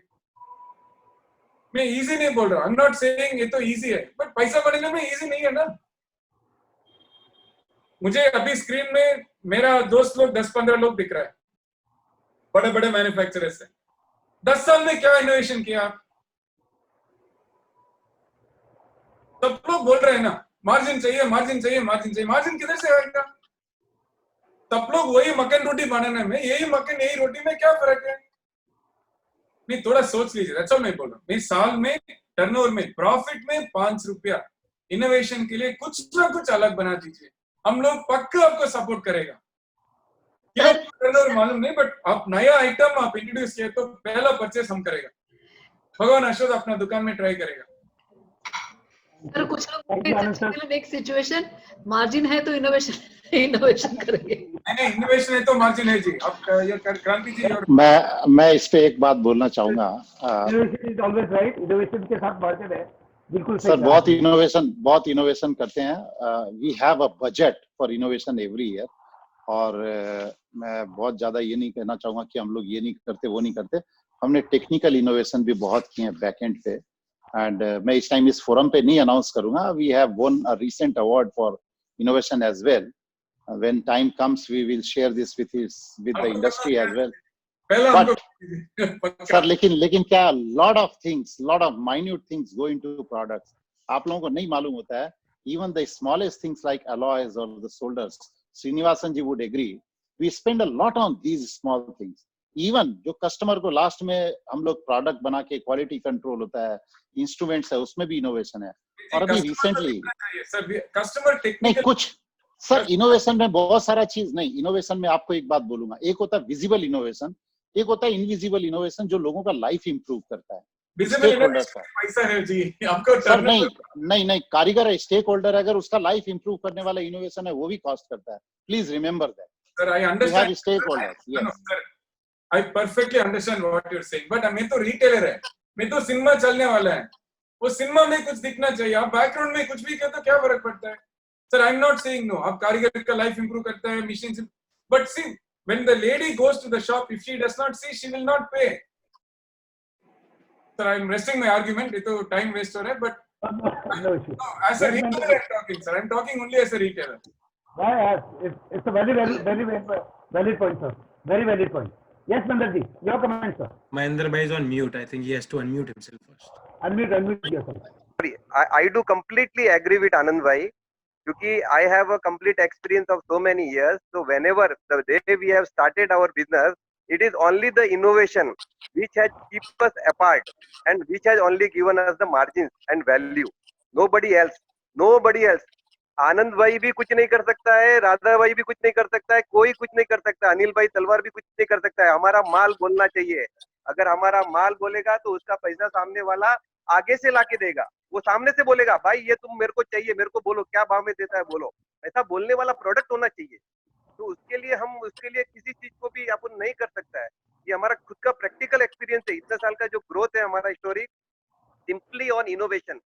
मैं इजी नहीं बोल रहा, आई एम नॉट सेइंग ये तो इजी है, बट पैसा बढ़ाने में इजी नहीं है ना. मुझे अभी स्क्रीन में मेरा दोस्त लोग 10-15 लोग दिख रहा है, बड़े बड़े मैन्युफैक्चरर से. 10 साल में क्या इनोवेशन किया. सब लोग बोल रहे हैं ना मार्जिन चाहिए, मार्जिन किधर से आएगा. सब लोग वही मक्खन रोटी बनाने में, यही मक्खन यही रोटी में क्या फर्क है. नहीं, थोड़ा सोच लीजिए. अच्छा मैं बोल रहा हूँ, नहीं साल में टर्नओवर में प्रॉफिट में 5 रुपया इनोवेशन के लिए कुछ ना कुछ अलग बना दीजिए. हम लोग पक्का आपको सपोर्ट करेगा। क्या टर्नओवर मालूम नहीं, बट आप नया आइटम आप इंट्रोड्यूस किए तो पहला परचेस हम करेगा। भगवान आशीर्वाद अपना दुकान में ट्राई करेगा। सर कुछ Thank you, Anand sir. लोग एक सिचुएशन मार्जिन है तो इनोवेशन करेंगे। नहीं, इनोवेशन है तो मार्जिन है जी। आप ये क्रांति जी और मैं इस पे एक बात बोलना चाहूंगा। Innovation is always right. Innovation के साथ मार्जिन है, बिल्कुल सही सर कहा बहुत इनोवेशन करते हैं। We have a budget for innovation every year, और मैं बहुत ज्यादा ये नहीं कहना चाहूंगा कि हम लोग ये नहीं करते वो नहीं करते। हमने टेक्निकल इनोवेशन भी बहुत किए हैं बैकएंड पे, एंड मैं इस टाइम इस फोरम पे नहीं अनाउंस करूंगा। We have won a recent award for innovation as well. When time comes we will share this with the industry as well. पहला But, हमको सर लेकिन क्या lot of minute things go into products. आप लोगों को नहीं मालूम होता है, even the smallest things like alloys और the solders, Srinivasan ji would agree, we spend a lot on these small things. Even जो कस्टमर को लास्ट में हम लोग प्रोडक्ट बना के क्वालिटी कंट्रोल होता है, इंस्ट्रूमेंट्स है, उसमें भी इनोवेशन है। और अभी रिसेंटली सर कस्टमर नहीं टेक्निकल कुछ सर इनोवेशन में बहुत सारा चीज नहीं। इनोवेशन में आपको एक बात बोलूंगा, एक होता है विजिबल इनोवेशन, एक होता है इनविजिबल इनोवेशन जो लोगों का लाइफ इंप्रूव करता है। विजिबल Stakeholders इनोवेशन पैसा है जी। आपको सर टर्नओवर नहीं कारीगर है, स्टेक होल्डर, अगर उसका लाइफ इंप्रूव करने वाला इनोवेशन है वो भी कॉस्ट करता है। Please remember that. Sir I we have understand stakeholders. Yes sir, I perfectly understand what you are saying, but मैं तो रिटेलर है, मैं तो सिनेमा चलने वाला है, वो सिनेमा में कुछ दिखना चाहिए। आप बैकग्राउंड में कुछ भी कहते तो क्या फर्क पड़ता है? Sir I am not saying no, आप कारीगर का लाइफ इंप्रूव करता है मशीन से, but see when the lady goes to the shop, if she does not see, she will not pay. Sir, I am resting my argument. ये तो time waste हो रहा है, but No issue. no, as a retailer I am talking, sir. I am talking only as a retailer. Yes, it's a very valid point, sir. Very valid point. Yes, Mandarji, your comment, sir. Mahendra bhai is on mute. I think he has to unmute himself first. Unmute yourself. I do completely agree with Anand bhai, क्योंकि I have a complete experience of so many years. So whenever the day we have started our business, it is only the innovation which has kept us apart and which has only given us the margins and value. Nobody else. आनंद भाई भी कुछ नहीं कर सकता है, राधा भाई भी कुछ नहीं कर सकता है, कोई कुछ नहीं कर सकता, अनिल भाई तलवार भी कुछ नहीं कर सकता है। हमारा माल बोलना चाहिए। अगर हमारा माल बोलेगा तो उसका पैसा सामने वाला आगे से लाके देगा। वो सामने से बोलेगा, भाई ये तुम मेरे को चाहिए, मेरे को बोलो क्या भाव में देता है बोलो। ऐसा बोलने वाला प्रोडक्ट होना चाहिए। तो उसके लिए किसी चीज को भी अपन नहीं कर सकता है। ये हमारा खुद का प्रैक्टिकल एक्सपीरियंस है। इतने साल का जो ग्रोथ है हमारा historic, simply on innovation.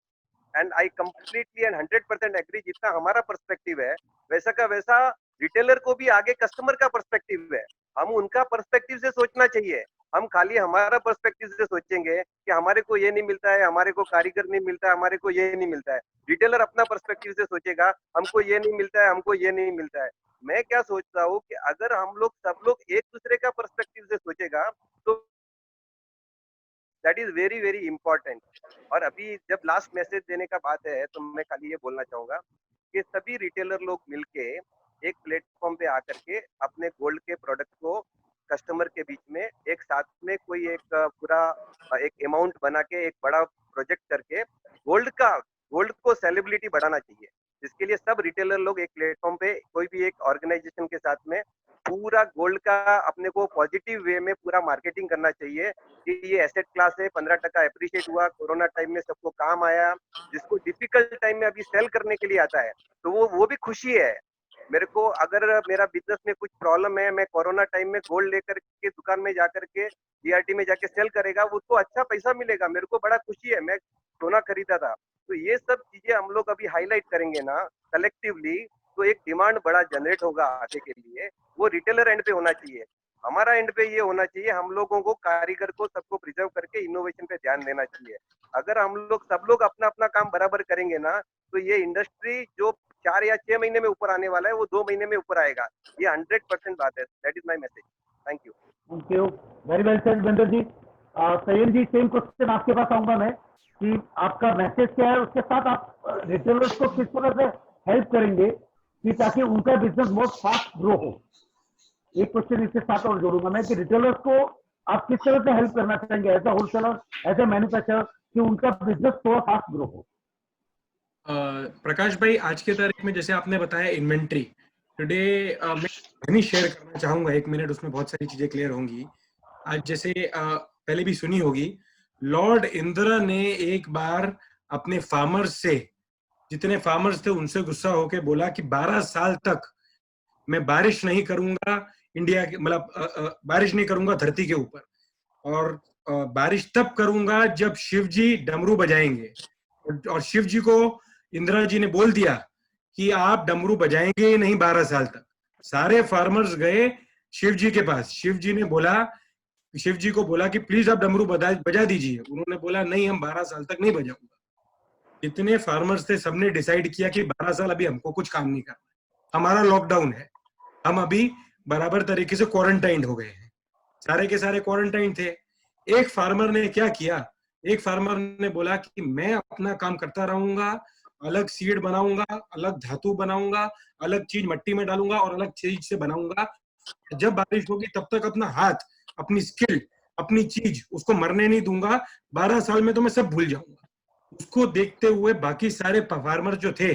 And I completely and 100% agree. जितना हमारा पर्सपेक्टिव है वैसा का वैसा रिटेलर को भी आगे कस्टमर का पर्सपेक्टिव है। हम उनका पर्सपेक्टिव से सोचना चाहिए। हम खाली हमारा पर्सपेक्टिव से सोचेंगे कि हमारे को ये नहीं मिलता है, हमारे को कारीगर नहीं मिलता है, हमारे को ये नहीं मिलता है। रिटेलर अपना पर्सपेक्टिव से सोचेगा, हमको ये नहीं मिलता है, हमको ये नहीं मिलता है। मैं क्या सोचता हूँ कि अगर हम लोग सब लोग एक दूसरे का पर्सपेक्टिव से सोचेगा तो that is very very important. और अभी जब लास्ट मैसेज देने का बात है तो मैं खाली ये बोलना चाहूंगा कि सभी रिटेलर लोग मिलके एक प्लेटफॉर्म पे आकर के अपने गोल्ड के प्रोडक्ट को कस्टमर के बीच में एक साथ में कोई एक पूरा एक अमाउंट बना के एक बड़ा प्रोजेक्ट करके गोल्ड को सेलिब्रिटी बढ़ाना चाहिए। जिसके लिए सब रिटेलर लोग एक प्लेटफॉर्म पे कोई भी एक ऑर्गेनाइजेशन के साथ में पूरा गोल्ड का अपने को पॉजिटिव वे में पूरा मार्केटिंग करना चाहिए कि ये एसेट क्लास है, 15% अप्रिशिएट हुआ, कोरोना टाइम में सबको काम आया। जिसको डिफिकल्ट टाइम में अभी सेल करने के लिए आता है तो वो भी खुशी है। मेरे को अगर मेरा बिजनेस में कुछ प्रॉब्लम है, मैं कोरोना टाइम में गोल्ड लेकर के दुकान में जाकर के DRT में जाके सेल करेगा, उसको अच्छा पैसा मिलेगा, मेरे को बड़ा खुशी है। मैं सोना खरीदा था। तो ये सब चीजें हम लोग अभी हाईलाइट करेंगे ना कलेक्टिवली, तो एक डिमांड बड़ा जनरेट होगा आगे के लिए। वो रिटेलर एंड पे होना चाहिए, हमारा एंड पे ये होना चाहिए। हम लोगों को कारीगर को सबको प्रिजर्व करके इनोवेशन पे ध्यान देना चाहिए। अगर हम लोग सब लोग अपना अपना काम बराबर करेंगे ना तो ये इंडस्ट्री जो 4 या 6 महीने में ऊपर आने वाला है वो 2 महीने में ऊपर आएगा। ये 100% बात है। That is my message. Thank you. Thank you, very well said Vinder ji. Sayan ji, same question आपके पास आऊंगा मैं कि आपका मैसेज क्या है, उसके साथ आप रिटेलर्स को किस तरह से हेल्प करेंगे कि ताकि उनका बिजनेस बहुत फास्ट ग्रो हो। एक क्वेश्चन इसके साथ और जोड़ूंगा मैं कि रिटेलर्स को आप किस तरह से हेल्प करना चाहेंगे as a wholesaler, as a manufacturer, कि उनका बिजनेस थोड़ा फास्ट ग्रो हो। प्रकाश भाई, आज के तारीख में जैसे आपने बताया इन्वेंट्री टुडे, मैं कहानी शेयर करना चाहूंगा 1 मिनट, उसमें बहुत सारी चीजें क्लियर होंगी। आज जैसे पहले भी सुनी होगी, लॉर्ड इंदिरा ने एक बार अपने फार्मर्स से, जितने फार्मर्स थे उनसे गुस्सा होके बोला कि 12 साल तक मैं बारिश नहीं करूंगा इंडिया के, मतलब बारिश नहीं करूंगा धरती के ऊपर, और बारिश तब करूंगा जब शिव जी डमरू बजाएंगे। और शिव जी को इंदिरा जी ने बोल दिया कि आप डमरू बजाएंगे ही नहीं 12 साल तक। सारे फार्मर्स गए शिव जी के पास, शिव जी को बोला कि प्लीज आप डमरू बजा दीजिए। उन्होंने बोला नहीं, हम 12 साल तक नहीं बजाऊंगा। जितने फार्मर्स थे सबने डिसाइड किया कि 12 साल अभी हमको कुछ काम नहीं करना, हमारा लॉकडाउन है, हम अभी बराबर तरीके से क्वारंटाइन हो गए हैं। सारे के सारे क्वारंटाइन थे। एक फार्मर ने क्या किया, एक फार्मर ने बोला कि मैं अपना काम करता रहूंगा, अलग सीड बनाऊंगा, अलग धातु बनाऊंगा, अलग चीज मट्टी में डालूंगा और अलग चीज से बनाऊंगा। जब बारिश होगी तब तक अपना हाथ, अपनी स्किल, अपनी चीज उसको मरने नहीं दूंगा। 12 साल में तो मैं सब भूल जाऊंगा। उसको देखते हुए बाकी सारे फार्मर जो थे,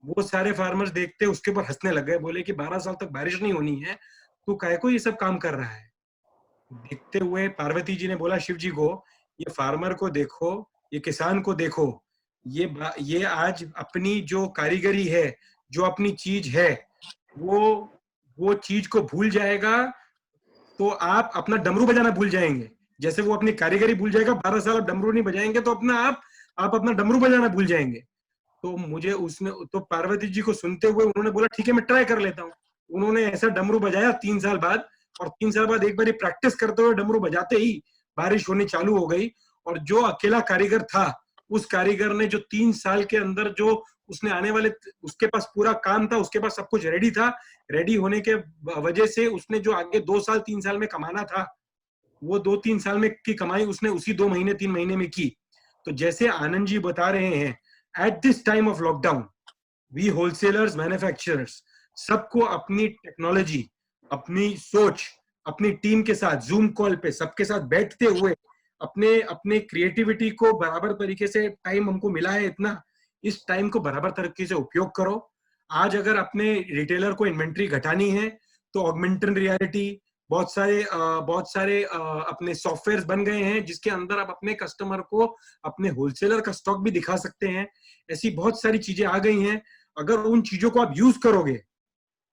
वो सारे फार्मर्स देखते उसके ऊपर हंसने लग गए। बोले कि 12 साल तक बारिश नहीं होनी है, तू काहे को ये सब काम कर रहा है। देखते हुए पार्वती जी ने बोला शिव जी को, ये फार्मर को देखो, ये किसान को देखो, ये आज अपनी जो कारीगरी है, जो अपनी चीज है, वो चीज को भूल जाएगा तो आप अपना डमरू बजाना भूल जाएंगे। जैसे वो अपनी कारीगरी भूल जाएगा, 12 साल आप डमरू नहीं बजाएंगे तो आप अपना डमरू बजाना भूल जाएंगे। तो पार्वती जी को सुनते हुए उन्होंने बोला ठीक है, मैं ट्राई कर लेता हूँ। उन्होंने ऐसा डमरू बजाया 3 साल बाद, और 3 साल बाद एक बार प्रैक्टिस करते हुए डमरू बजाते ही बारिश होनी चालू हो गई। और जो अकेला कारीगर था, उस कारीगर ने जो 3 साल के अंदर जो उसने आने वाले, उसके पास पूरा काम था, उसके पास सब कुछ रेडी था, रेडी होने के वजह से उसने जो आगे 2 साल 3 साल में कमाना था, वो 2-3 साल में की कमाई उसने उसी 2 महीने 3 महीने में की। तो जैसे आनंद जी बता रहे हैं, at this time of lockdown we wholesalers, manufacturers, सबको अपनी टेक्नोलॉजी, अपनी सोच, अपनी टीम के साथ जूम कॉल पे सबके साथ बैठते हुए अपने क्रिएटिविटी को बराबर तरीके से, टाइम हमको मिला है इतना, इस टाइम को बराबर तरीके से उपयोग करो। आज अगर अपने रिटेलर को इन्वेंट्री घटानी है तो ऑगमेंटेड रियलिटी, बहुत सारे अपने सॉफ्टवेयर बन गए हैं जिसके अंदर आप अपने कस्टमर को अपने होलसेलर का स्टॉक भी दिखा सकते हैं। ऐसी बहुत सारी चीजें आ गई हैं। अगर उन चीजों को आप यूज करोगे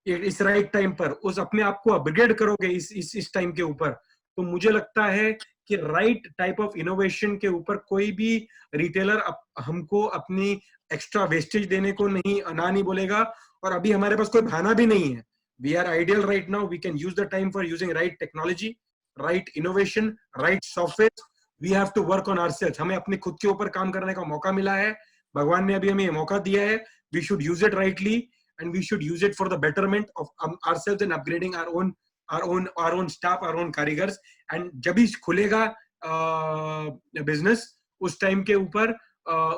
इस राइट टाइम पर, उस अपने आप को अपग्रेड करोगे इस टाइम के ऊपर, तो मुझे लगता है कि राइट टाइप ऑफ इनोवेशन के ऊपर कोई भी रिटेलर हमको अपनी एक्स्ट्रा वेस्टेज देने को नहीं बोलेगा। और अभी हमारे पास कोई बहाना भी नहीं है। We are ideal right now, we can use the time for using right technology, right innovation, right software. We have to work on ourselves. हमें अपने खुद के ऊपर काम करने का मौका मिला है, भगवान ने अभी हमें ये मौका दिया है। We should use it rightly and we should use it for the betterment of ourselves and upgrading our own staff, our own कारीगर्स। and जब ही खुलेगा बिजनेस, उस टाइम के ऊपर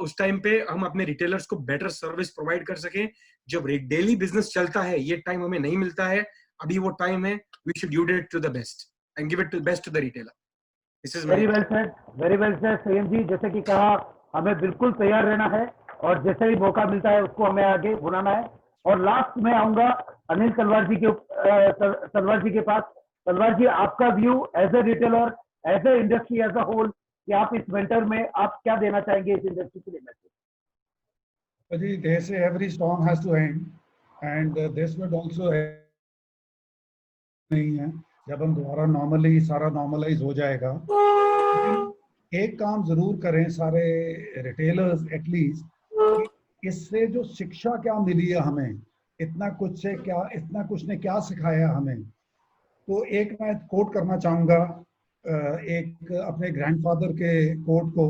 उस टाइम पे हम अपने रिटेलर्स को बेटर सर्विस प्रोवाइड कर सकें। जब डेली बिजनेस चलता है, ये टाइम हमें नहीं मिलता है, अभी वो टाइम है। We should use it to the best and give it to best to the retailer. This is very well said Sanyam ji. जैसे कि कहा, हमें बिल्कुल तैयार रहना है और जैसे ही मौका मिलता है उसको हमें आगे बढ़ाना है। और लास्ट में आऊंगा अनिल तलवार जी के पास। तलवार जी, आपका view as a retailer, as a industry as a whole, कि आप इस विंटर में आप क्या देना चाहेंगे इस इंडस्ट्री के लिए मैसेज? जी, they say every storm has to end and this would also नहीं है। जब हम दोबारा नॉर्मली सारा नॉर्मलाइज हो जाएगा, एक काम जरूर करें सारे रिटेलर्स एटलीस्ट, इससे जो शिक्षा क्या मिली है हमें, इतना कुछ ने क्या सिखाया हमें। तो एक मैं कोट करना चाहूँगा एक अपने ग्रैंडफादर के कोट को।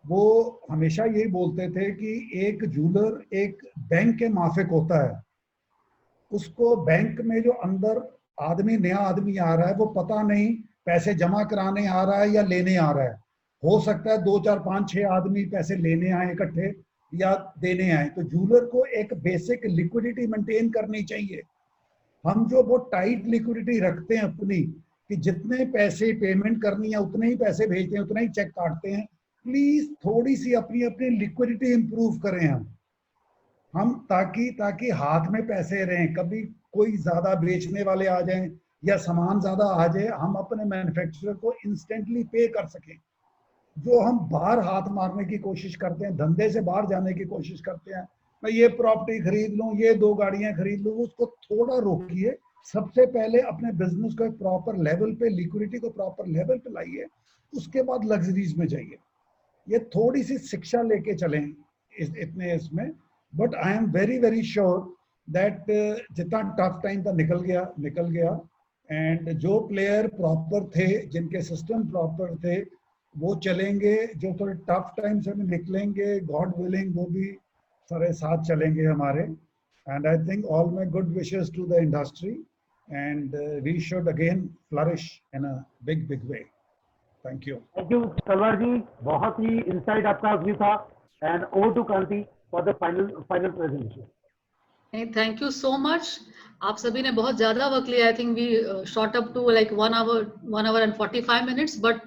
वो हमेशा यही बोलते थे कि एक जूलर एक बैंक के माफिक होता है। उसको बैंक में जो अंदर नया आदमी आ रहा है, वो पता नहीं पैसे जमा कराने आ रहा है या लेने आ रहा है। हो सकता है 2, 4, 5, 6 आदमी पैसे लेने आए इकट्ठे या देने आए। तो जूलर को एक बेसिक लिक्विडिटी मेंटेन करनी चाहिए। हम जो बहुत टाइट लिक्विडिटी रखते हैं अपनी, कि जितने पैसे पेमेंट करनी है उतने ही पैसे भेजते हैं, उतना ही चेक काटते हैं। प्लीज थोड़ी सी अपनी लिक्विडिटी इंप्रूव करें हम। हम ताकि ताकि हाथ में पैसे रहें, कभी कोई ज्यादा बेचने वाले आ जाएं या सामान ज्यादा आ जाए, हम अपने मैन्युफैक्चरर को इंस्टेंटली पे कर सकें। जो हम बाहर हाथ मारने की कोशिश करते हैं, धंधे से बाहर जाने की कोशिश करते हैं, मैं ये प्रॉपर्टी खरीद लूं, ये 2 गाड़ियां खरीद लूं, उसको थोड़ा रोकिए। सबसे पहले अपने बिजनेस को एक प्रॉपर लेवल पे, लिक्विडिटी को प्रॉपर लेवल पे लाइए, उसके बाद लग्जरीज में जाइए। ये थोड़ी सी शिक्षा लेके चलें इतने इसमें। But I am very very sure that जितना टफ टाइम था निकल गया। एंड जो प्लेयर प्रॉपर थे, जिनके सिस्टम प्रॉपर थे, वो चलेंगे। जो थोड़े टफ टाइम से भी निकलेंगे, गॉड विलिंग, वो भी सारे साथ चलेंगे हमारे। And I think all my good wishes to the industry, and we should again flourish in a big big way. Thank you Talwar ji, बहुत ही इंसाइट आपका व्यू था। And over to Kranti for the final presentation. Thank you so much. आप सभी ने बहुत ज्यादा वक्त लिया। I think we shot up to like 1 hour and 45 minutes, but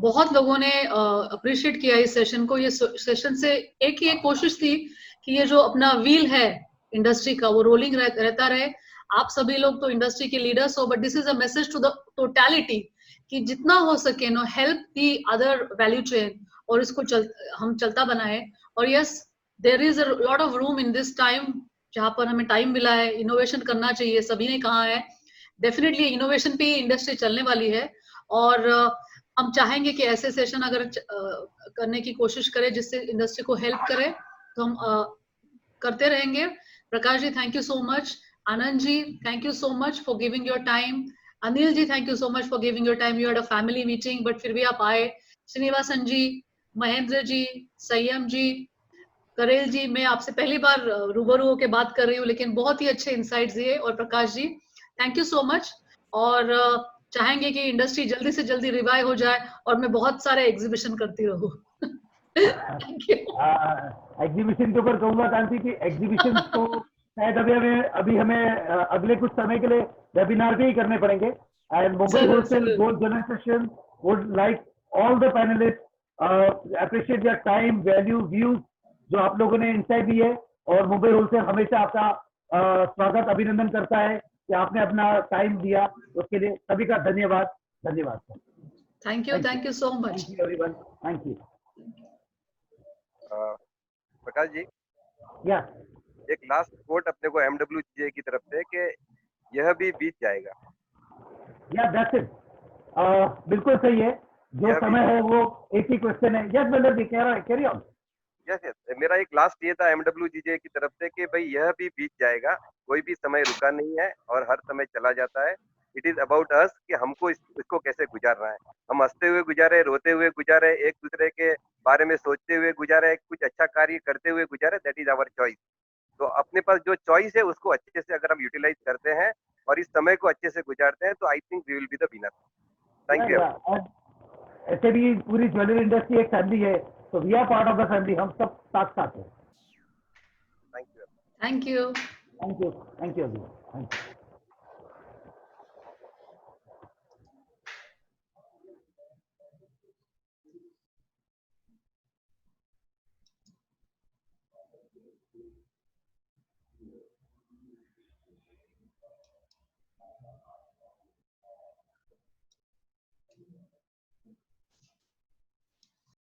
बहुत लोगों ने अप्रिशिएट किया इस सेशन को। ये सेशन से एक ही एक कोशिश थी कि ये जो अपना व्हील है इंडस्ट्री का, वो रोलिंग रहता रहे। आप सभी लोग तो इंडस्ट्री के लीडर्स हो, but this is a message to the totality कि जितना हो सके no help the other value chain, और इसको हम चलता बनाए। और yes, there is a lot of room in this time, जहां पर हमें टाइम मिला है, इनोवेशन करना चाहिए। सभी ने कहा है, डेफिनेटली इनोवेशन पे इंडस्ट्री चलने वाली है। और हम चाहेंगे कि ऐसे सेशन अगर करने की कोशिश करें जिससे इंडस्ट्री को हेल्प करे, तो हम करते रहेंगे। Prakash ji, thank you so much. Anand ji, thank you so much for giving your time. Anil ji, thank you so much for giving your time. You had a family meeting, but फिर भी आप आए। श्रीनिवासन जी, महेंद्र जी, संयम जी, करेल जी, मैं आपसे पहली बार रूबरू होकर बात कर रही हूँ, लेकिन बहुत ही अच्छे इंसाइट्स दिए। और प्रकाश ji, thank you so much. और चाहेंगे कि इंडस्ट्री जल्दी से जल्दी रिवाइव हो जाए और मैं बहुत सारे एग्जीबिशन करती रहूं। Thank you. एग्जीबिशन के ऊपर कहूंगा क्रांति की, एग्जीबिशन तो शायद अभी हमें अगले कुछ समय के लिए वेबिनार भी करने पड़ेंगे। एंड मुंबई जरूर, होलसेल जरूर। Gold general session would like all the panelist appreciate your time, value, views जो आप लोगों ने इंसाइट दी है। और मुंबई होलसेल हमेशा आपका स्वागत, अभिनंदन करता है कि आपने अपना टाइम दिया। उसके लिए सभी का धन्यवाद। धन्यवाद सर। Thank you so much. Thank you everyone. Thank you. Prakash ji, या एक लास्ट कोट अपने को MWGA की तरफ से कि यह भी बीत जाएगा। That's it. बिल्कुल सही है। जो यह भी समय है वो एक ही क्वेश्चन है। Yes brother ji, carry on. Yes, मेरा एक लास्ट ये था MWGA की तरफ से कि भाई यह भी बीत जाएगा। कोई भी समय रुका नहीं है और हर समय चला जाता है। इट इज अबाउट अस कि हमको इसको कैसे गुजारना है। हम हंसते हुए गुजारे, रोते हुए गुजारे, एक दूसरे के बारे में सोचते हुए गुजारे, कुछ अच्छा कार्य करते हुए गुजारे, दैट इज आवर चॉइस। तो अपने पास जो चॉइस है उसको अच्छे से अगर हम यूटिलाइज करते हैं और इस समय को अच्छे से गुजारते हैं, तो I think we will be the winner. Thank you. और ऐसे भी पूरी ज्वेलरी इंडस्ट्री एक फैमिली है, तो we are part of the family. हम सब साथ साथ हैं। Thank you. Thank you. Thank you. Thank you. Thank you.